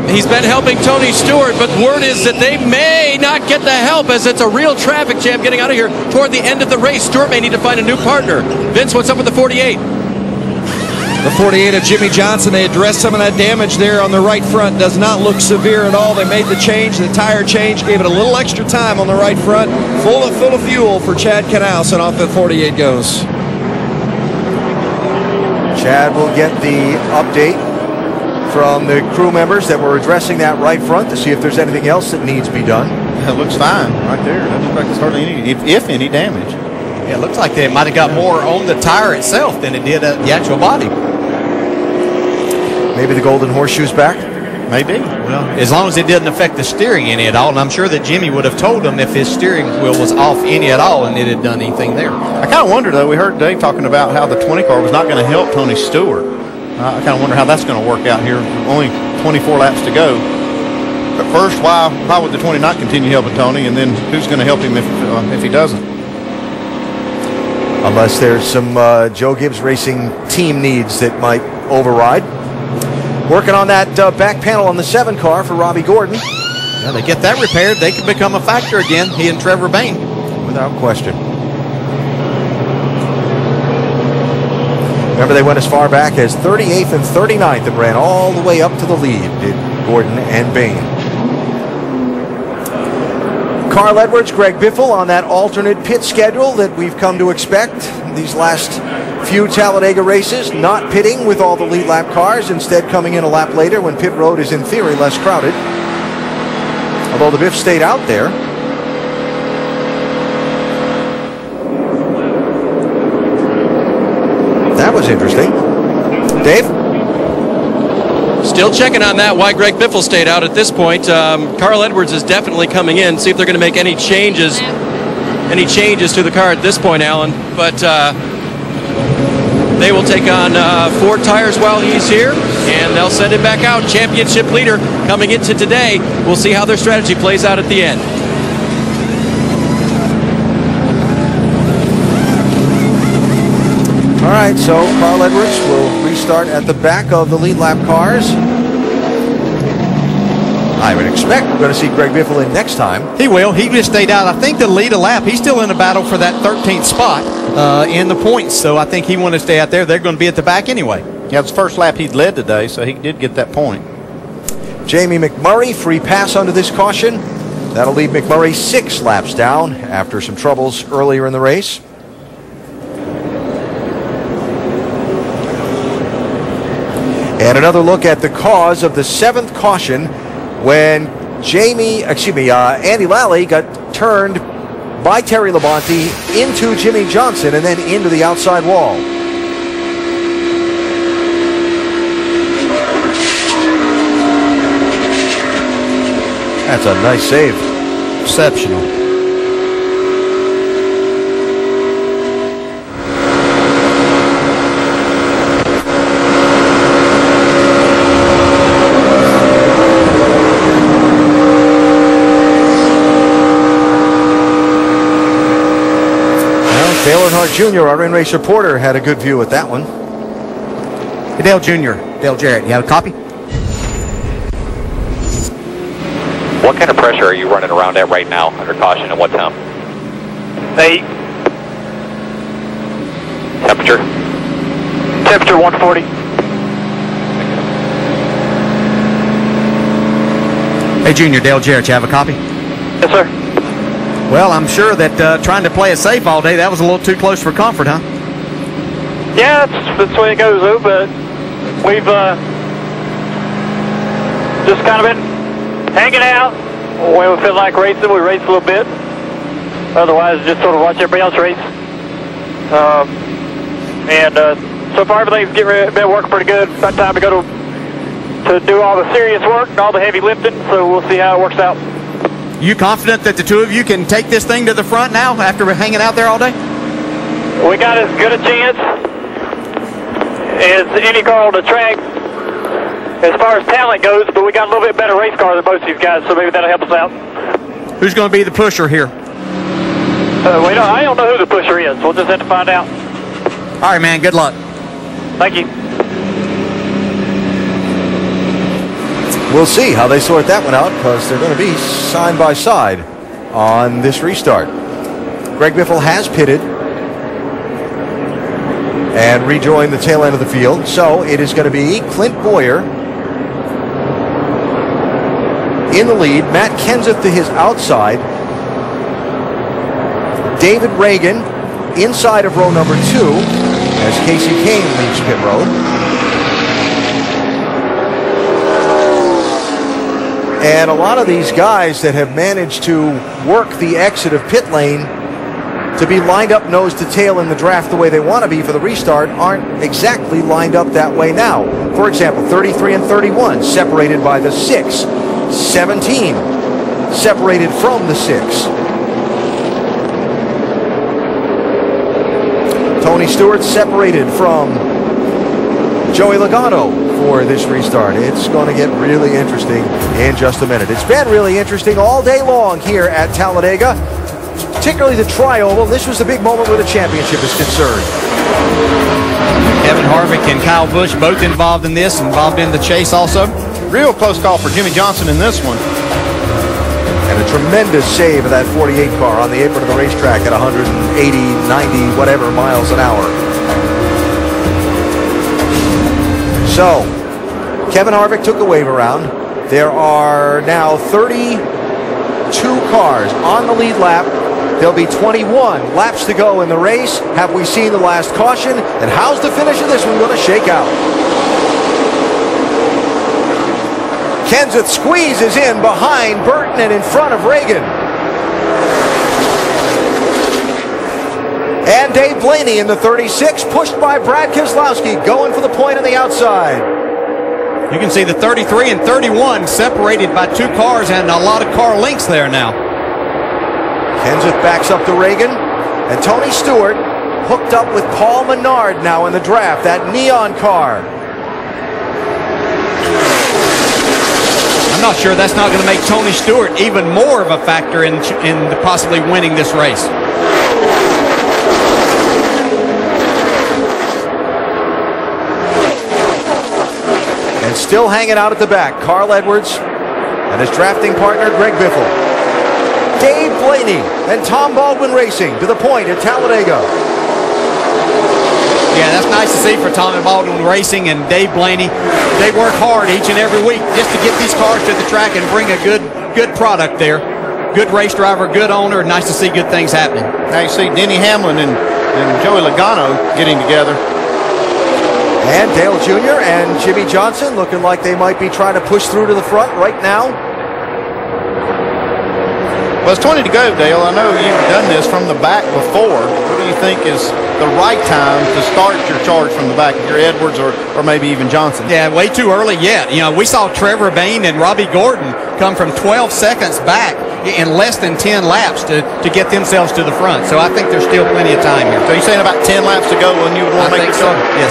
He's been helping Tony Stewart, but word is that they may not get the help as it's a real traffic jam getting out of here toward the end of the race. Stewart may need to find a new partner. Vince, what's up with the 48? The 48 of Jimmy Johnson, they addressed some of that damage there on the right front. Does not look severe at all. They made the change, the tire change, gave it a little extra time on the right front. Full of fuel for Chad Knaus, and off the 48 goes. Chad will get the update from the crew members that were addressing that right front to see if there's anything else that needs to be done. It looks fine right there. Doesn't look like there's hardly any, if any, damage. Yeah, it looks like they might have got more on the tire itself than it did at the actual body. Maybe the golden horseshoe's back? Maybe. Well, as long as it didn't affect the steering any at all, and I'm sure that Jimmy would have told him if his steering wheel was off any at all and it had done anything there. I kind of wonder, though, we heard Dave talking about how the 20 car was not going to help Tony Stewart. I kind of wonder how that's going to work out here. Only 24 laps to go. But first, why would the 20 not continue helping Tony? And then who's going to help him if he doesn't? Unless there's some Joe Gibbs Racing team needs that might override. Working on that back panel on the 7 car for Robbie Gordon. Yeah, they get that repaired, they can become a factor again, he and Trevor Bain. Without question. Remember, they went as far back as 38th and 39th and ran all the way up to the lead, did Gordon and Bain. Carl Edwards, Greg Biffle on that alternate pit schedule that we've come to expect these last few Talladega races, not pitting with all the lead lap cars, instead coming in a lap later when pit road is in theory less crowded. Although the Biff stayed out there. That was interesting. Dave? Still checking on that, why Greg Biffle stayed out at this point. Carl Edwards is definitely coming in. See if they're going to make any changes to the car at this point, Alan. But they will take on 4 tires while he's here, and they'll send him back out. Championship leader coming into today. We'll see how their strategy plays out at the end. All right, so Carl Edwards will restart at the back of the lead lap cars. I would expect we're going to see Greg Biffle in next time. He will. He just stayed out. I think to lead a lap, he's still in the battle for that 13th spot in the points. So I think he wanted to stay out there. They're going to be at the back anyway. Yeah, it was the first lap he'd led today, so he did get that point. Jamie McMurray, free pass under this caution. That'll leave McMurray 6 laps down after some troubles earlier in the race. And another look at the cause of the 7th caution when Andy Lally got turned by Terry Labonte into Jimmy Johnson and then into the outside wall. That's a nice save. Exceptional. Dale Earnhardt Jr., our in-race reporter, had a good view at that one. Hey, Dale Jr., Dale Jarrett, you have a copy? What kind of pressure are you running around at right now under caution and what temp? 8. Temperature? Temperature 140. Hey, Junior, Dale Jarrett, you have a copy? Yes, sir. Well, I'm sure that trying to play it safe all day, that was a little too close for comfort, huh? Yeah, that's the way it goes, though, but we've just kind of been hanging out. When we feel like racing, we race a little bit. Otherwise, just sort of watch everybody else race. So far, everything's been working pretty good. It's about time to go to do all the serious work and all the heavy lifting, so we'll see how it works out. You confident that the two of you can take this thing to the front now after hanging out there all day? We got as good a chance as any car on the track as far as talent goes, but we got a little bit better race car than most of these guys, so maybe that'll help us out. Who's going to be the pusher here? I don't know who the pusher is. We'll just have to find out. All right, man. Good luck. Thank you. We'll see how they sort that one out because they're going to be side by side on this restart. Greg Biffle has pitted and rejoined the tail end of the field. So it is going to be Clint Boyer in the lead, Matt Kenseth to his outside, David Reagan inside of row number 2 as Casey Kane leaves pit road. And a lot of these guys that have managed to work the exit of pit lane to be lined up nose to tail in the draft the way they want to be for the restart aren't exactly lined up that way now. For example, 33 and 31 separated by the 6. 17 separated from the 6. Tony Stewart separated from Joey Logano for this restart. It's going to get really interesting in just a minute. It's been really interesting all day long here at Talladega. particularly the tri-oval. This was the big moment where the championship is concerned. Kevin Harvick and Kyle Busch both involved in this, involved in the chase also. Real close call for Jimmy Johnson in this one. And a tremendous save of that 48 car on the apron of the racetrack at 180, 90, whatever miles an hour. So, Kevin Harvick took the wave around. There are now 32 cars on the lead lap. There'll be 21 laps to go in the race. Have we seen the last caution? And how's the finish of this one going to shake out? Kenseth squeezes in behind Burton and in front of Reagan. And Dave Blaney in the 36, pushed by Brad Keselowski, going for the point on the outside. You can see the 33 and 31 separated by 2 cars and a lot of car lengths there now. Kenseth backs up to Reagan, and Tony Stewart hooked up with Paul Menard now in the draft, that neon car. I'm not sure that's not going to make Tony Stewart even more of a factor in possibly winning this race. And still hanging out at the back, Carl Edwards and his drafting partner, Greg Biffle. Dave Blaney and Tom Baldwin Racing to the point at Talladega. Yeah, that's nice to see for Tom and Baldwin Racing and Dave Blaney. They work hard each and every week just to get these cars to the track and bring a good product there. Good race driver, good owner. Nice to see good things happening. Now you see Denny Hamlin and Joey Logano getting together. And Dale Jr. and Jimmy Johnson looking like they might be trying to push through to the front right now. Well, it's 20 to go, Dale. I know you've done this from the back before. What do you think is the right time to start your charge from the back, if you're Edwards or maybe even Johnson? Yeah, way too early yet. You know, we saw Trevor Bayne and Robbie Gordon come from 12 seconds back in less than 10 laps to get themselves to the front. So I think there's still plenty of time here. So you're saying about 10 laps to go when you would want to make the charge? Yes.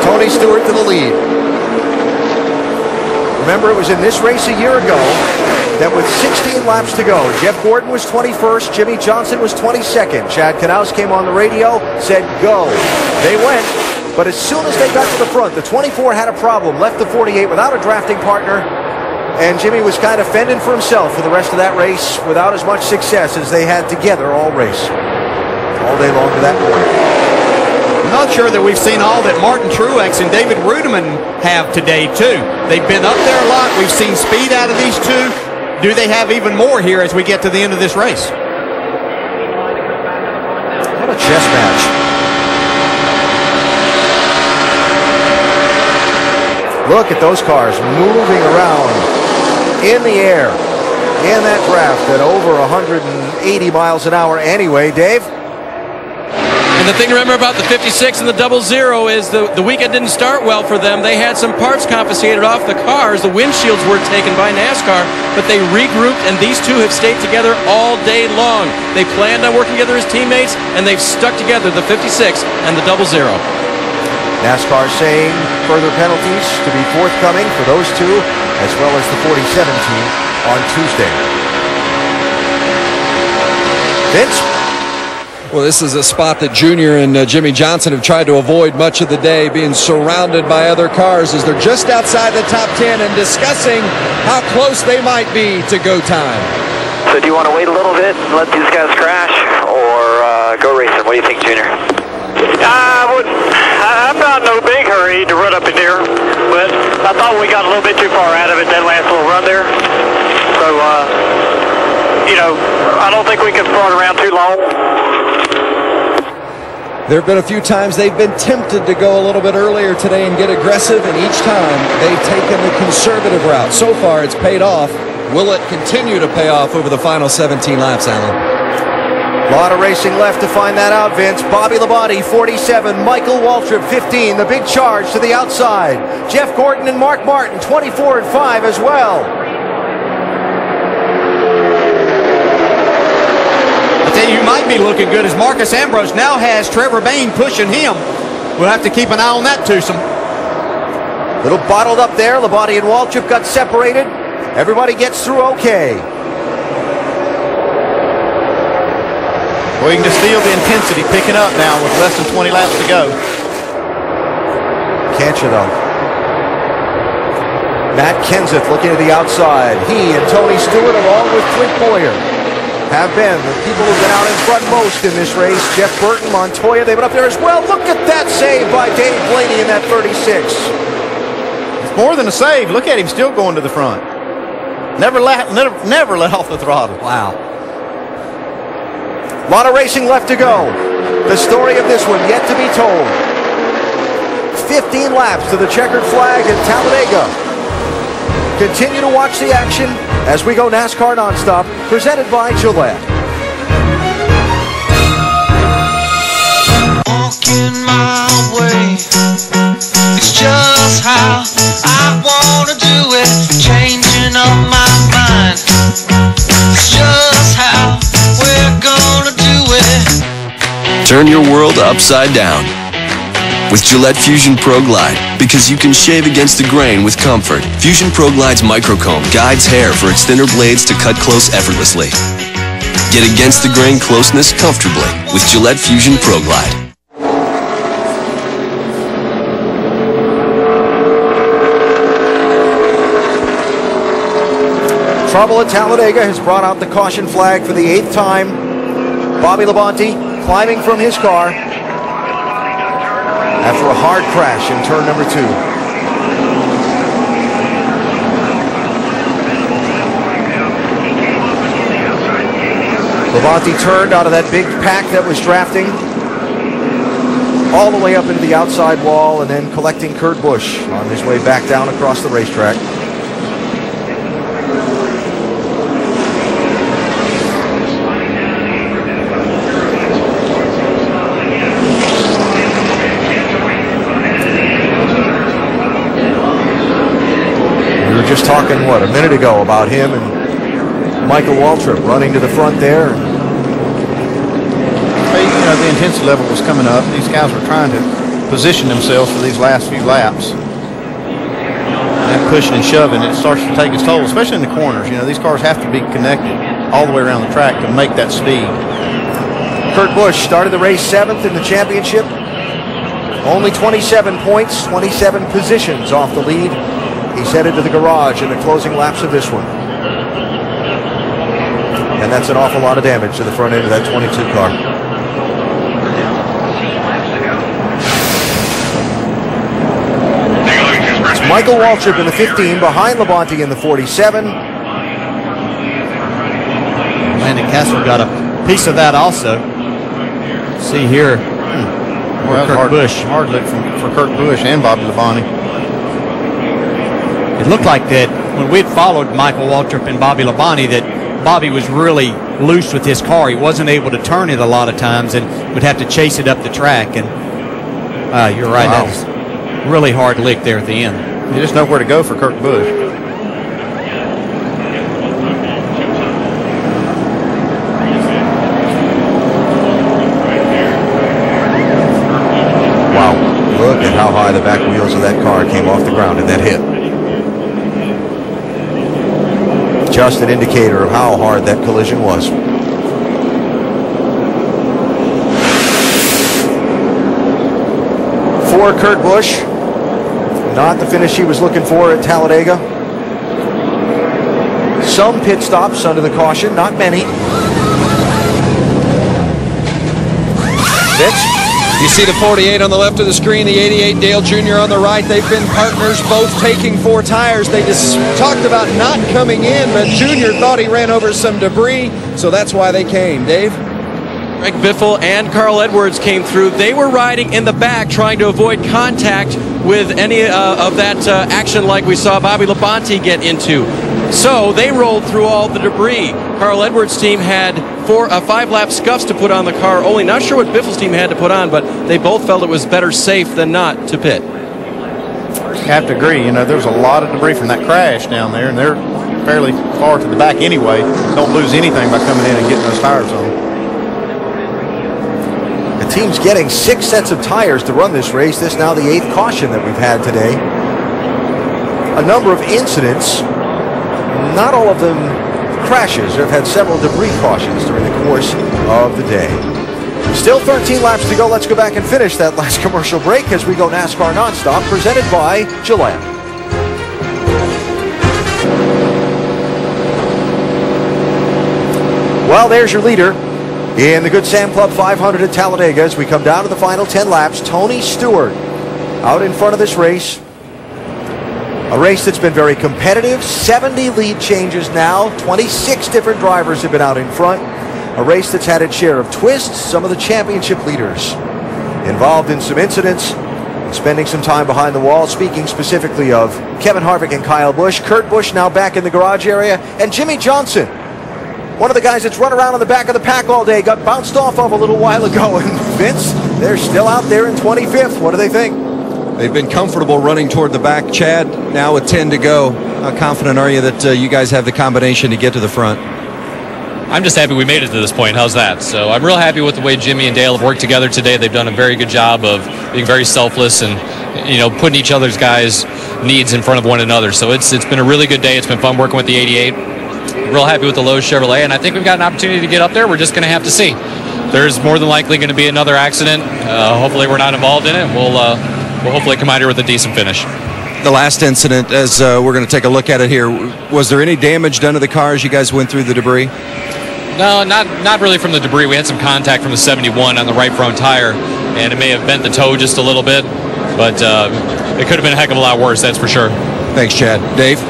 Tony Stewart to the lead. Remember, it was in this race a year ago that with 16 laps to go, Jeff Gordon was 21st, Jimmy Johnson was 22nd. Chad Knaus came on the radio, said go. They went, but as soon as they got to the front, the 24 had a problem, left the 48 without a drafting partner, and Jimmy was kind of fending for himself for the rest of that race without as much success as they had together all race. All day long to that point. I'm not sure that we've seen all that Martin Truex and David Rudiman have today, too. They've been up there a lot. We've seen speed out of these two. Do they have even more here as we get to the end of this race? What a chess match. Look at those cars moving around in the air in that draft at over 180 miles an hour anyway, Dave. And the thing to remember about the 56 and the 00 is the weekend didn't start well for them. They had some parts confiscated off the cars. The windshields were taken by NASCAR, but they regrouped, and these two have stayed together all day long. They planned on working together as teammates, and they've stuck together, the 56 and the 00. NASCAR saying further penalties to be forthcoming for those two, as well as the 47 team on Tuesday. Vince? Well, this is a spot that Junior and Jimmy Johnson have tried to avoid much of the day, being surrounded by other cars as they're just outside the top 10 and discussing how close they might be to go time. So do you want to wait a little bit and let these guys crash, or go racing? What do you think, Junior? I'm not in no big hurry to run up in there, but I thought we got a little bit too far out of it that last little run there. So, you know, I don't think we can start around too long. There have been a few times they've been tempted to go a little bit earlier today and get aggressive, and each time they've taken the conservative route. So far, it's paid off. Will it continue to pay off over the final 17 laps, Alan? A lot of racing left to find that out, Vince. Bobby Labonte, 47. Michael Waltrip, 15. The big charge to the outside. Jeff Gordon and Mark Martin, 24 and 5 as well. You might be looking good as Marcus Ambrose now has Trevor Bayne pushing him. We'll have to keep an eye on that twosome. Little bottled up there. Labonte and Waltrip got separated. Everybody gets through okay. Well, you can just feel the intensity picking up now with less than 20 laps to go. Can't you, though? Matt Kenseth looking to the outside. He and Tony Stewart, along with Clint Boyer, have been the people who've been out in front most in this race. Jeff Burton, Montoya, they've been up there as well. Look at that save by Dave Blaney in that 36. It's more than a save. Look at him still going to the front. Never let off the throttle. Wow. A lot of racing left to go. The story of this one yet to be told. 15 laps to the checkered flag at Talladega. Continue to watch the action as we go NASCAR nonstop, presented by Gillette. Walking my way, it's just how I want to do it. Changing up my mind, it's just how we're gonna do it. Turn your world upside down with Gillette Fusion Pro Glide, because you can shave against the grain with comfort. Fusion Pro Glide's microcomb guides hair for its thinner blades to cut close effortlessly. Get against the grain closeness comfortably with Gillette Fusion Pro Glide. Trouble at Talladega has brought out the caution flag for the 8th time. Bobby Labonte climbing from his car after a hard crash in turn number 2. Labonte turned out of that big pack that was drafting all the way up into the outside wall and then collecting Kurt Busch on his way back down across the racetrack. Just talking, a minute ago about him and Michael Waltrip running to the front there. The intensity level was coming up. These guys were trying to position themselves for these last few laps. And pushing and shoving, it starts to take its toll, especially in the corners. These cars have to be connected all the way around the track to make that speed. Kurt Busch started the race 7th in the championship. Only 27 points, 27 positions off the lead. He's headed to the garage in the closing laps of this one. And that's an awful lot of damage to the front end of that 22 car. It's Michael Waltrip in the 15, behind Labonte in the 47. Landon Kessler got a piece of that also. See here. Well, Kurt Busch. Hard lick for Kurt Busch and Bobby Labonte. It looked like that when we had followed Michael Waltrip and Bobby Labonte that Bobby was really loose with his car. He wasn't able to turn it a lot of times and would have to chase it up the track. And you're right, Wow. that was a really hard lick there at the end. You just know where to go for Kurt Busch. Wow, look at how high the back wheels of that car came off the ground in that hit. Just an indicator of how hard that collision was. For Kurt Busch, not the finish he was looking for at Talladega. Some pit stops under the caution, not many. Mitch? You see the 48 on the left of the screen, the 88 Dale Jr. on the right. They've been partners, both taking 4 tires. They just talked about not coming in, but Jr. thought he ran over some debris, so that's why they came. Dave? Greg Biffle and Carl Edwards came through. They were riding in the back trying to avoid contact with any of that action like we saw Bobby Labonte get into. So they rolled through all the debris. Carl Edwards' team had 5-lap scuffs to put on the car only. Not sure what Biffle's team had to put on, but they both felt it was better safe than not to pit. I have to agree. There was a lot of debris from that crash down there, and they're fairly far to the back anyway. Don't lose anything by coming in and getting those tires on. The team's getting 6 sets of tires to run this race. This now the 8th caution that we've had today. A number of incidents, not all of them crashes. They've had several debris cautions during the course of the day. Still 13 laps to go. Let's go back and finish that last commercial break as we go NASCAR Nonstop, presented by Gillette. Well, there's your leader in the Good Sam Club 500 at Talladega as we come down to the final 10 laps. Tony Stewart out in front of this race. A race that's been very competitive. 70 lead changes now. 26 different drivers have been out in front. A race that's had its share of twists. Some of the championship leaders involved in some incidents and spending some time behind the wall. Speaking specifically of Kevin Harvick and Kyle Busch. Kurt Busch now back in the garage area. And Jimmy Johnson, one of the guys that's run around on the back of the pack all day, got bounced off of a little while ago. And Vince, they're still out there in 25th. What do they think? They've been comfortable running toward the back. Chad, now with 10 to go, how confident are you that you guys have the combination to get to the front? I'm just happy we made it to this point. How's that? So I'm real happy with the way Jimmy and Dale have worked together today. They've done a very good job of being very selfless and, putting each other's guys' needs in front of one another. So it's been a really good day. It's been fun working with the 88. Real happy with the Lowe's Chevrolet, and I think we've got an opportunity to get up there. We're just going to have to see. There's more than likely going to be another accident. Hopefully we're not involved in it. We'll hopefully come out here with a decent finish. The last incident, as we're going to take a look at it here, was there any damage done to the car as you guys went through the debris? No, not really from the debris. We had some contact from the 71 on the right front tire, and it may have bent the toe just a little bit, but it could have been a heck of a lot worse, that's for sure. Thanks, Chad. Dave?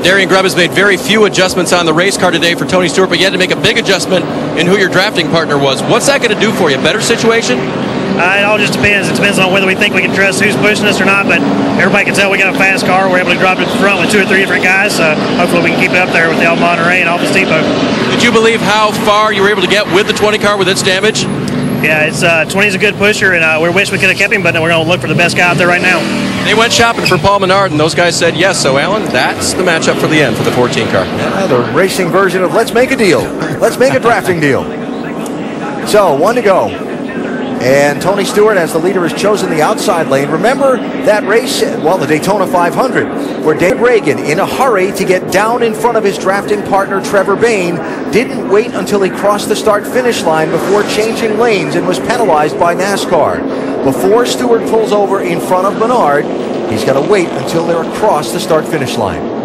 Darian Grubb has made very few adjustments on the race car today for Tony Stewart, but you had to make a big adjustment in who your drafting partner was. What's that going to do for you? Better situation? It all just depends. It depends on whether we think we can trust who's pushing us or not, but everybody can tell we got a fast car. We're able to drop it to the front with 2 or 3 different guys, so hopefully we can keep it up there with El Monterey and Office Depot. Did you believe how far you were able to get with the 20 car with its damage? Yeah, 20's a good pusher, and we wish we could have kept him, but we're going to look for the best guy out there right now. They went shopping for Paul Menard, and those guys said yes. So, Alan, that's the matchup for the end for the 14 car. Yeah, the racing version of let's make a deal. Let's make a drafting deal. So, 1 to go. And Tony Stewart, as the leader, has chosen the outside lane. Remember that race, the Daytona 500, where David Reagan, in a hurry to get down in front of his drafting partner, Trevor Bayne, didn't wait until he crossed the start-finish line before changing lanes and was penalized by NASCAR. Before Stewart pulls over in front of Menard, he's got to wait until they're across the start-finish line.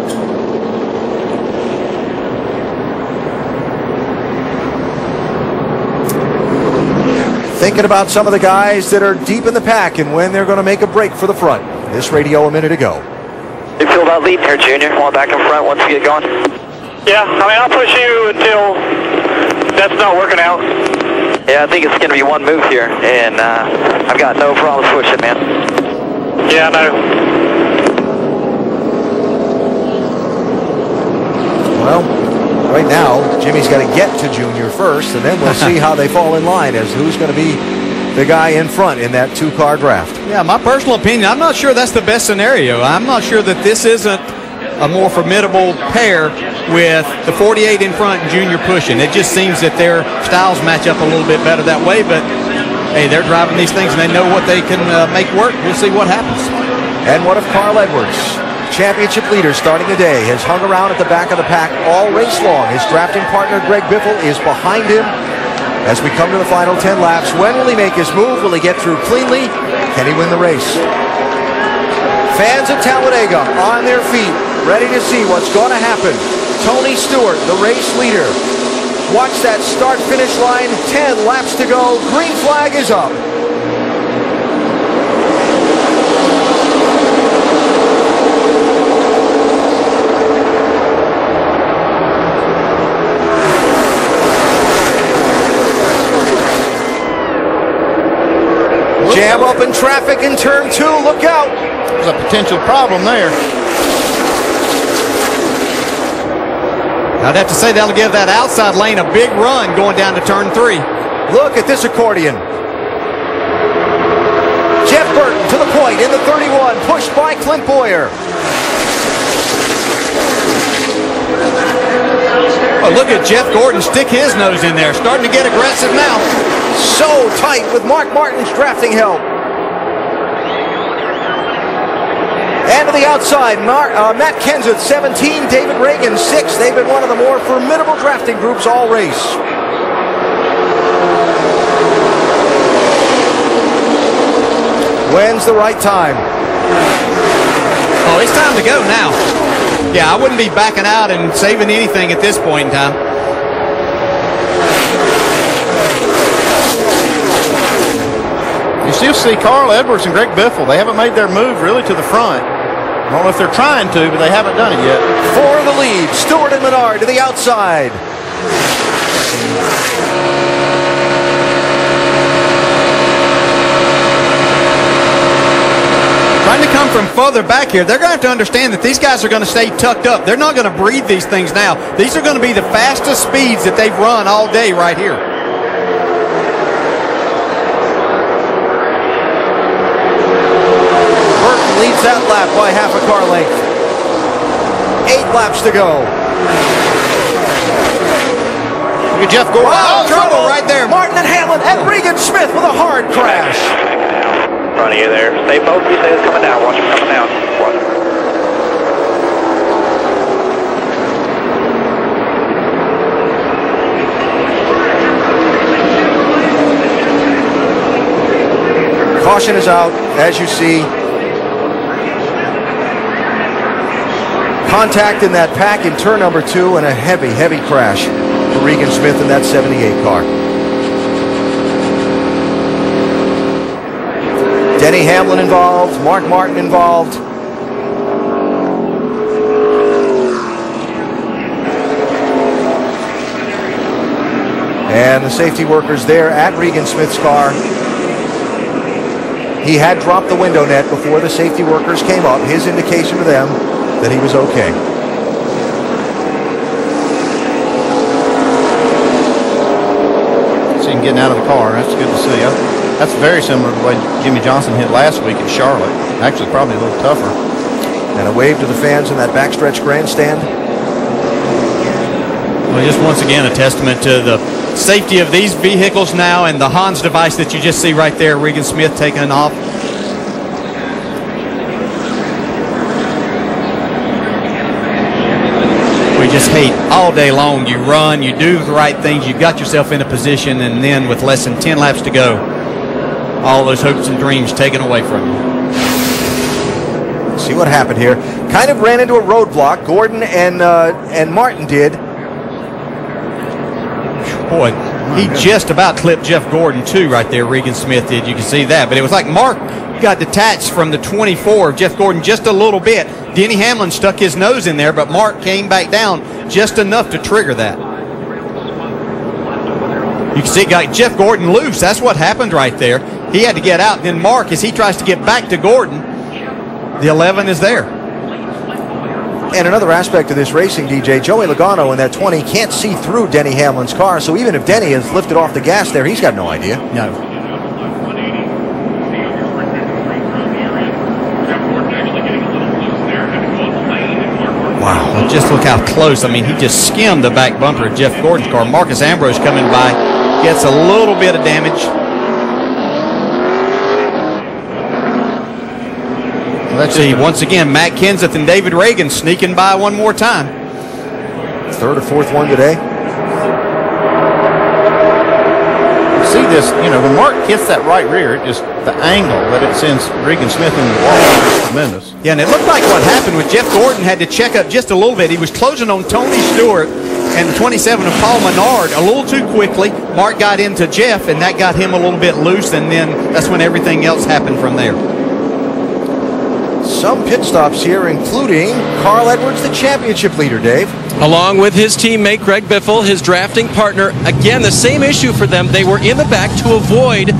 Thinking about some of the guys that are deep in the pack and when they're going to make a break for the front. This radio a minute ago. You feel about leading here, Junior? Want back in front once you get going? Yeah, I'll push you until that's not working out. Yeah, I think it's going to be one move here, and I've got no problems pushing, man. Yeah, I know. Well, right now, Jimmy's got to get to Junior first, and then we'll see how they fall in line as who's going to be the guy in front in that 2-car draft. Yeah, my personal opinion, I'm not sure that's the best scenario. I'm not sure that this isn't a more formidable pair with the 48 in front and Junior pushing. It just seems that their styles match up a little bit better that way, but hey, they're driving these things and they know what they can make work. We'll see what happens. And what if Carl Edwards, championship leader starting the day, has hung around at the back of the pack all race long? His drafting partner, Greg Biffle, is behind him as we come to the final 10 laps. When will he make his move? Will he get through cleanly? Can he win the race? Fans at Talladega on their feet, ready to see what's going to happen. Tony Stewart, the race leader. Watch that start-finish line. 10 laps to go. Green flag is up. Jam up in traffic in turn 2. Look out. There's a potential problem there. I'd have to say that'll give that outside lane a big run going down to turn 3. Look at this accordion. Jeff Burton to the point in the 31, pushed by Clint Boyer. Oh, look at Jeff Gordon stick his nose in there. Starting to get aggressive now. So tight with Mark Martin's drafting help. And to the outside, Matt Kenseth, 17, David Reagan, 6. They've been one of the more formidable drafting groups all race. When's the right time? Oh, it's time to go now. Yeah, I wouldn't be backing out and saving anything at this point in time. You still see Carl Edwards and Greg Biffle. They haven't made their move really to the front. I don't know if they're trying to, but they haven't done it yet. For the lead, Stewart and Menard to the outside. Trying to come from further back here. They're going to have to understand that these guys are going to stay tucked up. They're not going to breathe these things now. These are going to be the fastest speeds that they've run all day right here. Burton leads that lap by half a car length. 8 laps to go. Look at Jeff Gordon. Oh, trouble right there. Martin and Hamlin and Regan Smith with a hard crash. In front of you there. Stay focused. You say it's coming down. Watch him coming down. Watch him. Caution is out, as you see. Contact in that pack in turn number 2 and a heavy, heavy crash for Regan Smith in that 78 car. Denny Hamlin involved, Mark Martin involved. And the safety workers there at Regan Smith's car. He had dropped the window net before the safety workers came up. His indication to them that he was okay. See him getting out of the car. That's good to see. That's very similar to the way Jimmy Johnson hit last week in Charlotte. Actually, probably a little tougher. And a wave to the fans in that backstretch grandstand. Well, just once again, a testament to the safety of these vehicles now and the Hans device that you just see right there, Regan Smith taking off. We just hate all day long. You run, you do the right things, you got yourself in a position, and then with less than 10 laps to go, all those hopes and dreams taken away from you. See what happened here. Kind of ran into a roadblock. Gordon and Martin did. Boy, he just about clipped Jeff Gordon too right there. Regan Smith did. You can see that. But it was like Mark got detached from the 24 of Jeff Gordon just a little bit. Denny Hamlin stuck his nose in there, but Mark came back down just enough to trigger that. You can see it got Jeff Gordon loose. That's what happened right there. He had to get out. Then Mark, as he tries to get back to Gordon, the 11 is there. And another aspect of this racing, DJ, Joey Logano in that 20 can't see through Denny Hamlin's car, so even if Denny has lifted off the gas there, he's got no idea. No. Wow, well, just look how close. I mean, he just skimmed the back bumper of Jeff Gordon's car. Marcus Ambrose coming by, gets a little bit of damage. Let's see, once again, Matt Kenseth and David Reagan sneaking by one more time. Third or fourth one today. You see this, you know, when Mark hits that right rear, it just, the angle that it sends Regan Smith into the wall is tremendous. Yeah, and it looked like what happened with Jeff Gordon had to check up just a little bit. He was closing on Tony Stewart and the 27 of Paul Menard a little too quickly. Mark got into Jeff, and that got him a little bit loose, and then that's when everything else happened from there. Some pit stops here, including Carl Edwards, the championship leader, Dave. Along with his teammate Greg Biffle, his drafting partner. Again, the same issue for them. They were in the back to avoid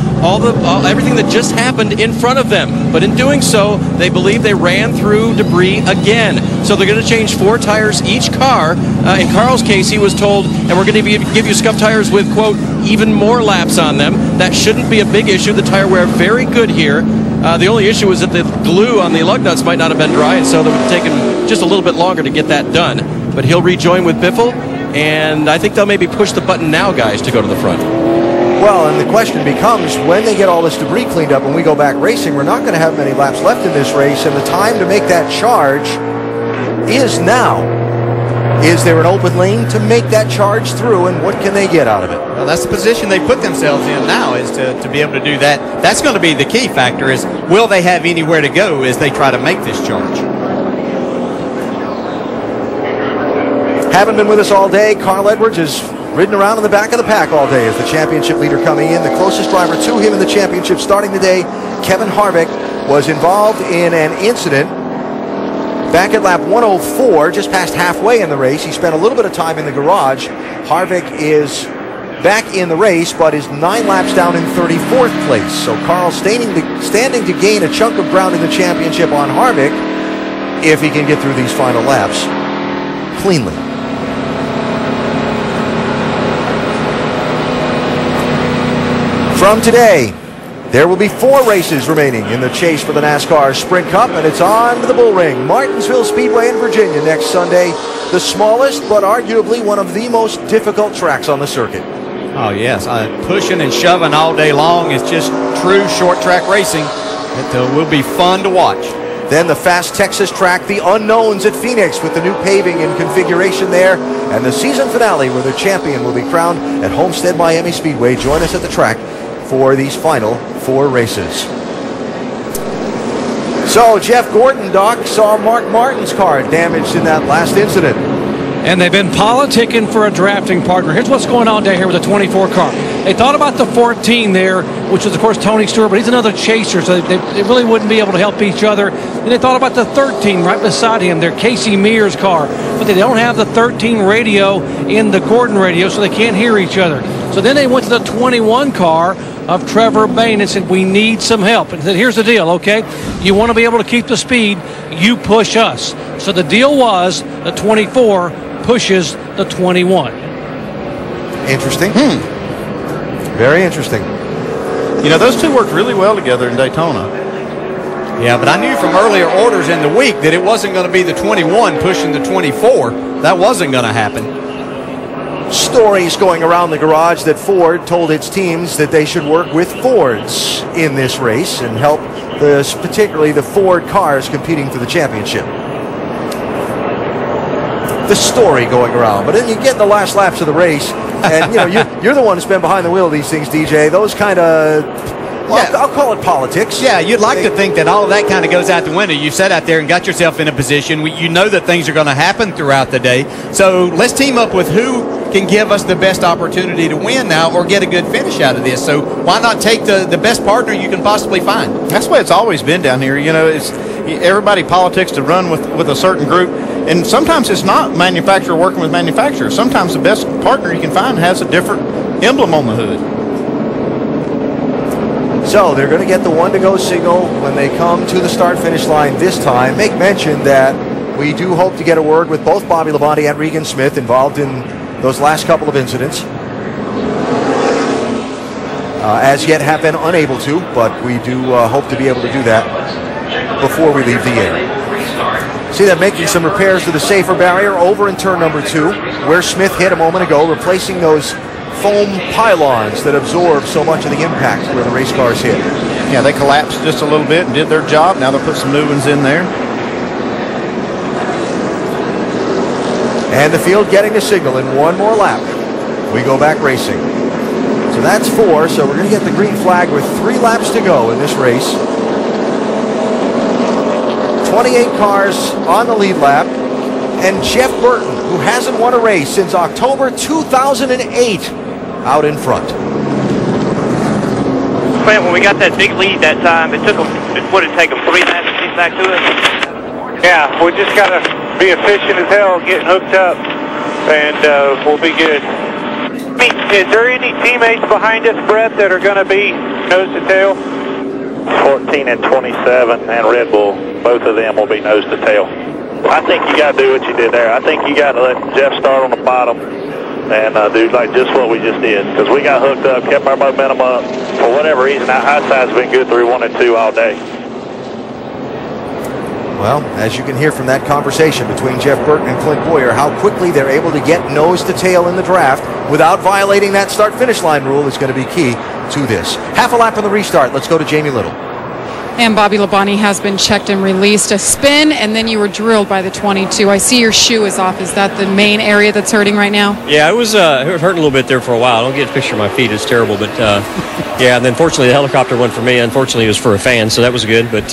everything that just happened in front of them. But in doing so, they believe they ran through debris again. So they're going to change 4 tires each car. In Carl's case, he was told, and we're going to give you scuff tires with, quote, even more laps on them. That shouldn't be a big issue. The tire wear very good here. The only issue is that the glue on the lug nuts might not have been dry, and so it would have taken just a little bit longer to get that done. But he'll rejoin with Biffle, and I think they'll maybe push the button now, guys, to go to the front. Well, and the question becomes, when they get all this debris cleaned up and we go back racing, we're not going to have many laps left in this race, and the time to make that charge is now. Is there an open lane to make that charge through, and what can they get out of it? Well, that's the position they put themselves in now, is to be able to do that. That's going to be the key factor, is will they have anywhere to go as they try to make this charge? Haven't been with us all day. Carl Edwards has ridden around in the back of the pack all day as the championship leader coming in. The closest driver to him in the championship starting the day, Kevin Harvick, was involved in an incident back at lap 104, just past halfway in the race. He spent a little bit of time in the garage. Harvick is back in the race, but is 9 laps down in 34th place. So Carl standing to gain a chunk of ground in the championship on Harvick if he can get through these final laps cleanly. From today, there will be 4 races remaining in the chase for the NASCAR Sprint Cup, and it's on to the Bull Ring, Martinsville Speedway in Virginia next Sunday. The smallest, but arguably one of the most difficult tracks on the circuit. Oh, yes. Pushing and shoving all day long. It's just true short track racing. It will be fun to watch. Then the fast Texas track, the unknowns at Phoenix with the new paving and configuration there, and the season finale where the champion will be crowned at Homestead Miami Speedway. Join us at the track for these final 4 races. So Jeff Gordon, Doc, saw Mark Martin's car damaged in that last incident. And they've been politicking for a drafting partner. Here's what's going on down here with the 24 car. They thought about the 14 there, which is, of course, Tony Stewart, but he's another chaser, so they really wouldn't be able to help each other. And they thought about the 13 right beside him, their Casey Mears car. But they don't have the 13 radio in the Gordon radio, so they can't hear each other. So then they went to the 21 car of Trevor Bayne and said, we need some help. And said, here's the deal, okay? You want to be able to keep the speed, you push us. So the deal was the 24 pushes the 21. Interesting. Very interesting. You know, those two worked really well together in Daytona. Yeah, but I knew from earlier orders in the week that it wasn't going to be the 21 pushing the 24. That wasn't going to happen. Stories going around the garage that Ford told its teams that they should work with Fords in this race and help particularly the Ford cars competing for the championship. The story going around, but then you get in the last laps of the race, and you know you're the one who's been behind the wheel of these things, DJ. Those kind of, well, I'll call it politics. Yeah, you'd like to think that all of that kind of goes out the window. You sat out there and got yourself in a position. You know that things are going to happen throughout the day. So let's team up with who can give us the best opportunity to win now or get a good finish out of this. So why not take the best partner you can possibly find? That's the way it's always been down here. You know, it's everybody politics to run with a certain group. And sometimes it's not manufacturer working with manufacturer. Sometimes the best partner you can find has a different emblem on the hood. So they're going to get the 1-to-go signal when they come to the start-finish line this time. Make mention that we do hope to get a word with both Bobby Labonte and Regan Smith involved in those last couple of incidents. As yet have been unable to, but we do hope to be able to do that before we leave the air. See them making some repairs to the safer barrier over in turn number 2, where Smith hit a moment ago, replacing those foam pylons that absorb so much of the impact where the race cars hit. Yeah, they collapsed just a little bit and did their job. Now they'll put some new ones in there. And the field getting the signal in one more lap. We go back racing. So that's 4, so we're going to get the green flag with 3 laps to go in this race. 28 cars on the lead lap, and Jeff Burton, who hasn't won a race since October 2008, out in front. Clint, when we got that big lead that time, it would it take them 3 laps to get back to us? Yeah, we just got to be efficient as hell, getting hooked up, and we'll be good. I mean, is there any teammates behind us, Brett, that are going to be nose to tail? 14 and 27 and Red Bull, both of them will be nose to tail. I think you got to do what you did there. I think you got to let Jeff start on the bottom and do like just what we just did, because we got hooked up, kept our momentum up. For whatever reason, our high side's been good through 1 and 2 all day. Well, as you can hear from that conversation between Jeff Burton and Clint Boyer, how quickly they're able to get nose to tail in the draft. without violating that start-finish line rule is going to be key to this. Half a lap on the restart. Let's go to Jamie Little. And Bobby Labonte has been checked and released. A spin, and then you were drilled by the 22. I see your shoe is off. Is that the main area that's hurting right now? Yeah, it was hurting a little bit there for a while. I don't get a picture of my feet. It's terrible. But, yeah, and then fortunately the helicopter went for me. Unfortunately, it was for a fan, so that was good. But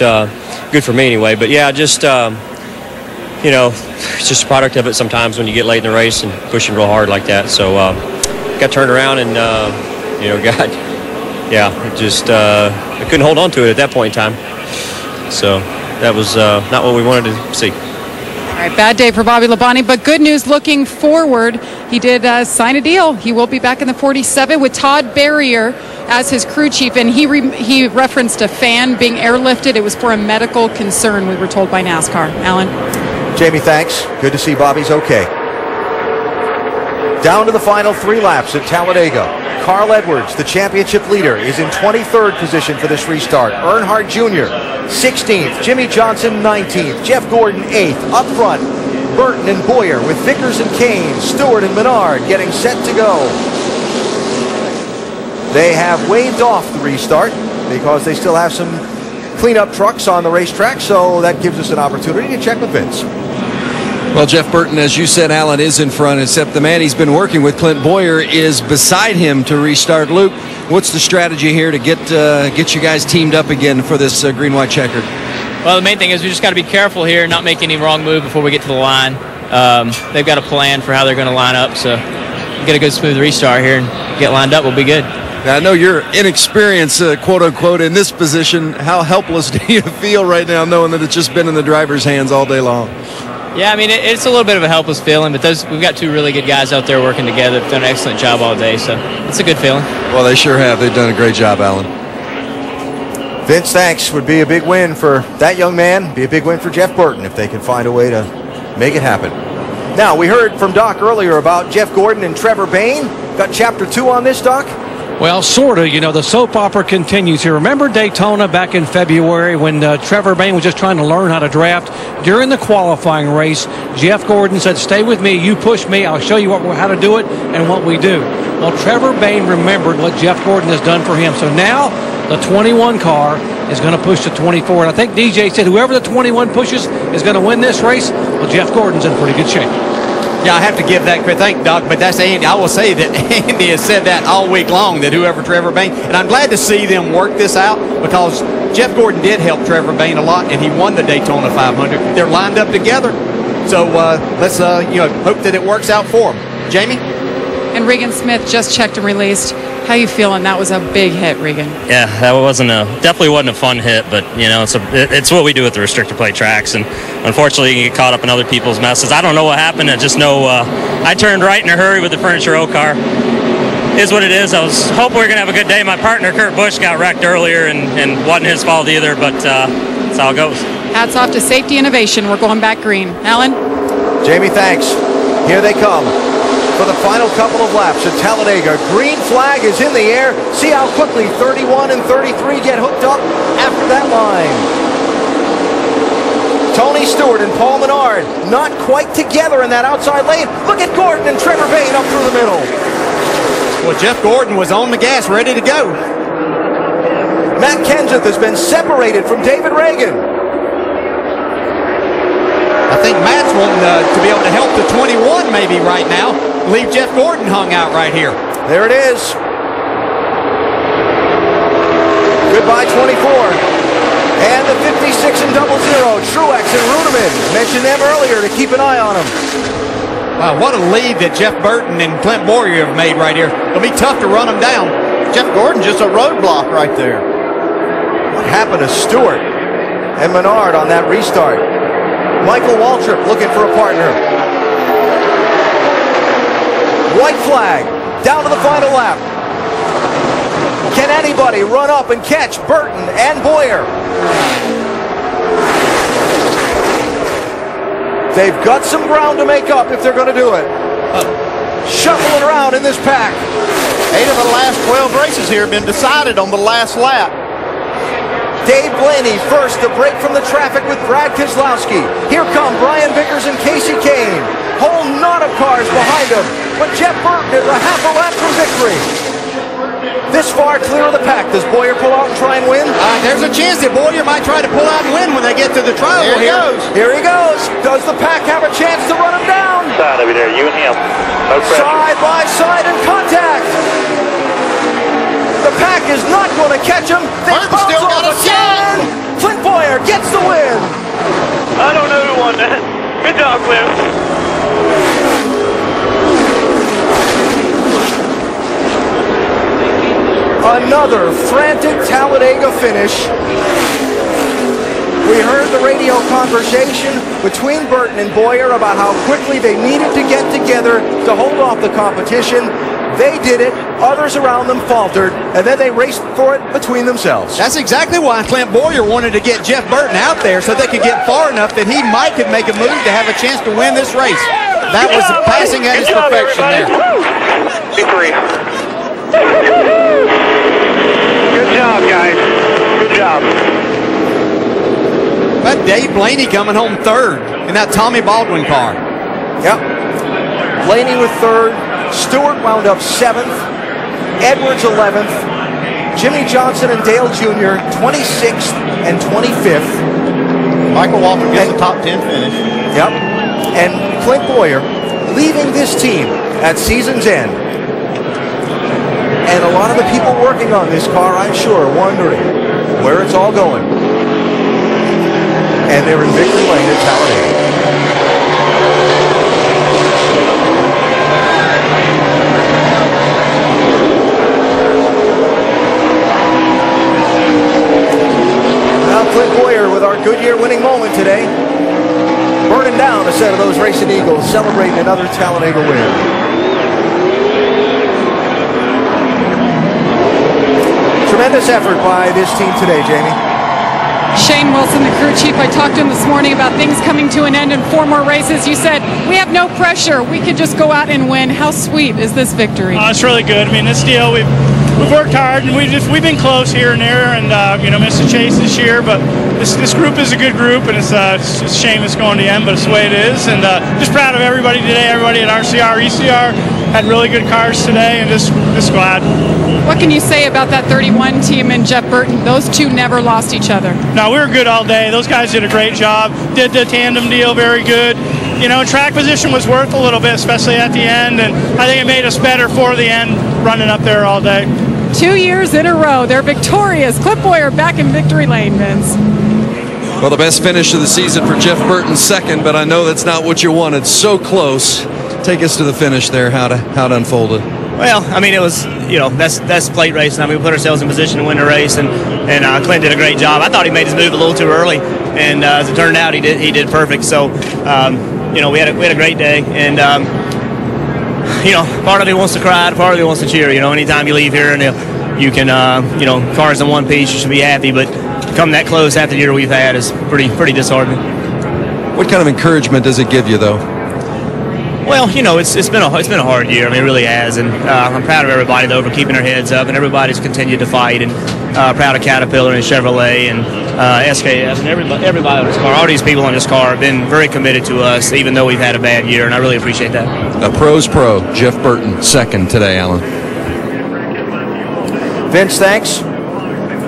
good for me anyway. But, yeah, just, you know, it's just a product of it sometimes when you get late in the race and pushing real hard like that. So got turned around and, you know, I couldn't hold on to it at that point in time. So that was not what we wanted to see. All right, bad day for Bobby Labonte, but good news looking forward. He did sign a deal. He will be back in the 47 with Todd Barrier as his crew chief, and he referenced a fan being airlifted. It was for a medical concern, we were told by NASCAR. Alan? Jamie, thanks. Good to see Bobby's okay. Down to the final 3 laps at Talladega. Carl Edwards, the championship leader, is in 23rd position for this restart. Earnhardt Jr., 16th. Jimmy Johnson, 19th. Jeff Gordon, 8th. Up front, Burton and Boyer with Vickers and Kane, Stewart and Menard getting set to go. They have waved off the restart because they still have some cleanup trucks on the racetrack, so that gives us an opportunity to check with Vince. Well, Jeff Burton, as you said, Alan, is in front, except the man he's been working with, Clint Boyer, is beside him to restart. Luke, what's the strategy here to get you guys teamed up again for this green-white checkered? Well, the main thing is we just got to be careful here, not make any wrong move before we get to the line. They've got a plan for how they're going to line up, so get a good smooth restart here and get lined up. We'll be good. Now, I know you're inexperienced, quote-unquote, in this position. How helpless do you feel right now knowing that it's just been in the driver's hands all day long? Yeah, I mean, it's a little bit of a helpless feeling, but we've got 2 really good guys out there working together. They've done an excellent job all day, so it's a good feeling. Well, they sure have. They've done a great job, Alan. Vince, thanks. Would be a big win for that young man. Be a big win for Jeff Burton if they can find a way to make it happen. Now, we heard from Doc earlier about Jeff Gordon and Trevor Bayne. Got Chapter 2 on this, Doc? Well, sort of. You know, the soap opera continues here. Remember Daytona back in February when Trevor Bayne was just trying to learn how to draft? During the qualifying race, Jeff Gordon said, stay with me, you push me, I'll show you how to do it and what we do. Well, Trevor Bayne remembered what Jeff Gordon has done for him. So now the 21 car is going to push the 24. And I think DJ said whoever the 21 pushes is going to win this race. Well, Jeff Gordon's in pretty good shape. Yeah, I have to give that credit. Thank you, Doc, but that's Andy. I will say that Andy has said that all week long, that whoever Trevor Bayne, and I'm glad to see them work this out because Jeff Gordon did help Trevor Bayne a lot, and he won the Daytona 500. They're lined up together, so let's hope that it works out for them. Jamie? And Regan Smith just checked and released. How you feeling? That was a big hit, Regan. Yeah, that definitely wasn't a fun hit, but you know, it's what we do at the restrictor plate tracks, and unfortunately you get caught up in other people's messes. I don't know what happened. I just know I turned right in a hurry with the Furniture O car. Is what it is. I was hoping we were gonna have a good day. My partner Kurt Busch got wrecked earlier, and wasn't his fault either, but that's how it goes. Hats off to Safety Innovation. We're going back green. Alan? Jamie, thanks. Here they come for the final couple of laps at Talladega. Green flag is in the air. See how quickly 31 and 33 get hooked up after that line. Tony Stewart and Paul Menard not quite together in that outside lane. Look at Gordon and Trevor Bayne up through the middle. Well, Jeff Gordon was on the gas, ready to go. Matt Kenseth has been separated from David Reagan. I think Matt's wanting to be able to help the 21 maybe right now. Leave Jeff Gordon hung out right here. There it is. Goodbye 24. And the 56 and 00. Truex and Ruderman. Mentioned them earlier to keep an eye on them. Wow, what a lead that Jeff Burton and Clint Boyer have made right here. It'll be tough to run them down. Jeff Gordon just a roadblock right there. What happened to Stewart and Menard on that restart? Michael Waltrip looking for a partner. White flag, down to the final lap. Can anybody run up and catch Burton and Boyer? They've got some ground to make up if they're going to do it. Shuffling around in this pack. 8 of the last 12 races here have been decided on the last lap. Dave Blaney first to break from the traffic with Brad Keselowski. Here come Brian Vickers and Casey Kane. Whole knot of cars behind him. but Jeff Burton is a half a lap from victory. This far clear of the pack. Does Boyer pull out and try and win? There's a chance that Boyer might try to pull out and win when they get to the trial. Here he goes. Here he goes. Does the pack have a chance to run him down? Side over there, you and him. No pressure. Side by side in contact. The pack is not going to catch him. They bounce still got off a again. Clint Boyer gets the win. I don't know who won that. Good job, Clint. Another frantic Talladega finish. We heard the radio conversation between Burton and Boyer about how quickly they needed to get together to hold off the competition. They did it, others around them faltered, and then they raced for it between themselves. That's exactly why Clint Boyer wanted to get Jeff Burton out there so they could get far enough that he might could make a move to have a chance to win this race. That was passing at his perfection there. Victory. Good job, guys. Good job. That Dave Blaney coming home third in that Tommy Baldwin car. Yep. Blaney with third. Stewart wound up 7th. Edwards 11th. Jimmy Johnson and Dale Jr. 26th and 25th. Michael Walker gets a top 10 finish. Yep. And Clint Boyer leaving this team at season's end. And a lot of the people working on this car, I'm sure, are wondering where it's all going. And they're in victory lane at Talladega. Clint Boyer with our Goodyear winning moment today. Burning down a set of those Racing Eagles, celebrating another Talladega win. Tremendous effort by this team today, Jamie. Shane Wilson, the crew chief, I talked to him this morning about things coming to an end in 4 more races. You said, we have no pressure. We could just go out and win. How sweet is this victory? It's really good. I mean, this deal, we've worked hard, and we've been close here and there, and missed a chase this year. But this group is a good group, and it's just a shame it's going to the end, but it's the way it is. And just proud of everybody today. Everybody at RCR, ECR had really good cars today, and just glad. What can you say about that 31 team and Jeff Burton? Those two never lost each other. No, we were good all day. Those guys did a great job. Did the tandem deal very good. Track position was worth a little bit, especially at the end, and I think it made us better for the end running up there all day. 2 years in a row, they're victorious. Clint Boyer back in victory lane, Vince. Well, the best finish of the season for Jeff Burton, second, but I know that's not what you wanted. So close. Take us to the finish there, how to unfold it. Well, I mean, it was, that's plate racing. I mean, we put ourselves in position to win the race, and Clint did a great job. I thought he made his move a little too early, and as it turned out, he did perfect. So, we had a great day, and part of it wants to cry, part of it wants to cheer. Anytime you leave here and you can, cars in one piece, you should be happy. But to come that close after the year we've had is pretty disheartening. What kind of encouragement does it give you, though? Well, it's been a hard year. I mean, it really has, and I'm proud of everybody though for keeping their heads up, and everybody's continued to fight, and proud of Caterpillar and Chevrolet and SKF and everybody on this car. All these people on this car have been very committed to us, even though we've had a bad year, and I really appreciate that. A pro's pro, Jeff Burton, second today, Alan. Vince, thanks.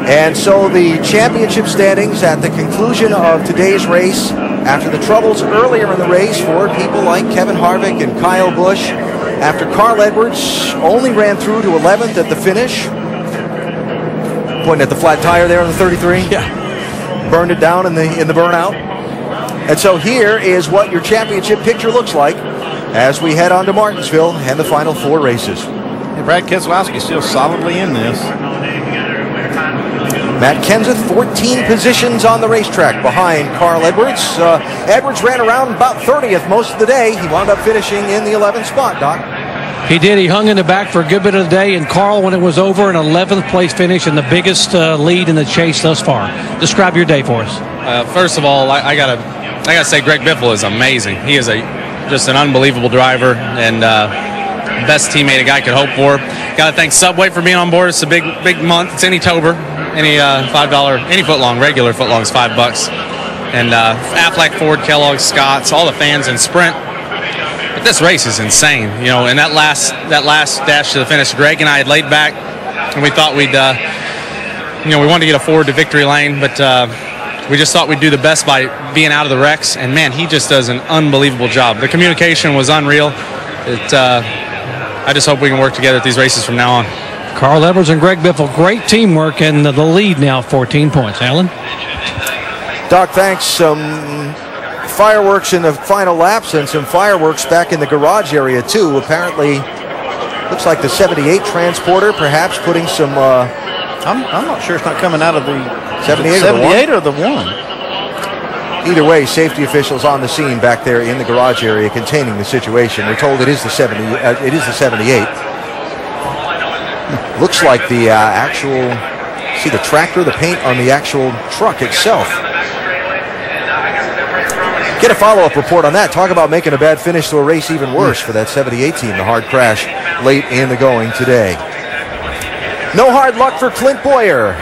And so the championship standings at the conclusion of today's race, after the troubles earlier in the race for people like Kevin Harvick and Kyle Busch, after Carl Edwards only ran through to 11th at the finish, pointing at the flat tire there on the 33. Yeah. Burned it down in the burnout. And so here is what your championship picture looks like as we head on to Martinsville and the final 4 races. And Brad Keselowski still solidly in this. Matt Kenseth, 14 positions on the racetrack behind Carl Edwards. Edwards ran around about 30th most of the day. He wound up finishing in the 11th spot, Doc. He did. He hung in the back for a good bit of the day. And Carl, when it was over, an 11th place finish and the biggest lead in the chase thus far. Describe your day for us. First of all, I gotta say Greg Biffle is amazing. He is just an unbelievable driver and best teammate a guy could hope for. Got to thank Subway for being on board. It's a big month. It's any Tober. Any $5, any footlong, regular footlong is $5. And Aflac, Ford, Kellogg, Scott's, all the fans in Sprint. But this race is insane, you know. And that last dash to the finish, Greg and I had laid back, and we thought we'd, we wanted to get a forward to victory lane, but we just thought we'd do the best by being out of the wrecks. And man, he just does an unbelievable job. The communication was unreal. I just hope we can work together at these races from now on. Carl Edwards and Greg Biffle, great teamwork, and the lead now 14 points. Alan? Doc, thanks. Some fireworks in the final laps and some fireworks back in the garage area, too. Apparently, looks like the 78 transporter perhaps putting some... I'm not sure it's not coming out of the 78 or the 1. Either way, safety officials on the scene back there in the garage area containing the situation. We're told it is the 78. Looks like the actual, see the tractor, the paint on the actual truck itself. Get a follow-up report on that. Talk about making a bad finish to a race even worse for that 78 team. The hard crash late in the going today. No hard luck for Clint Boyer.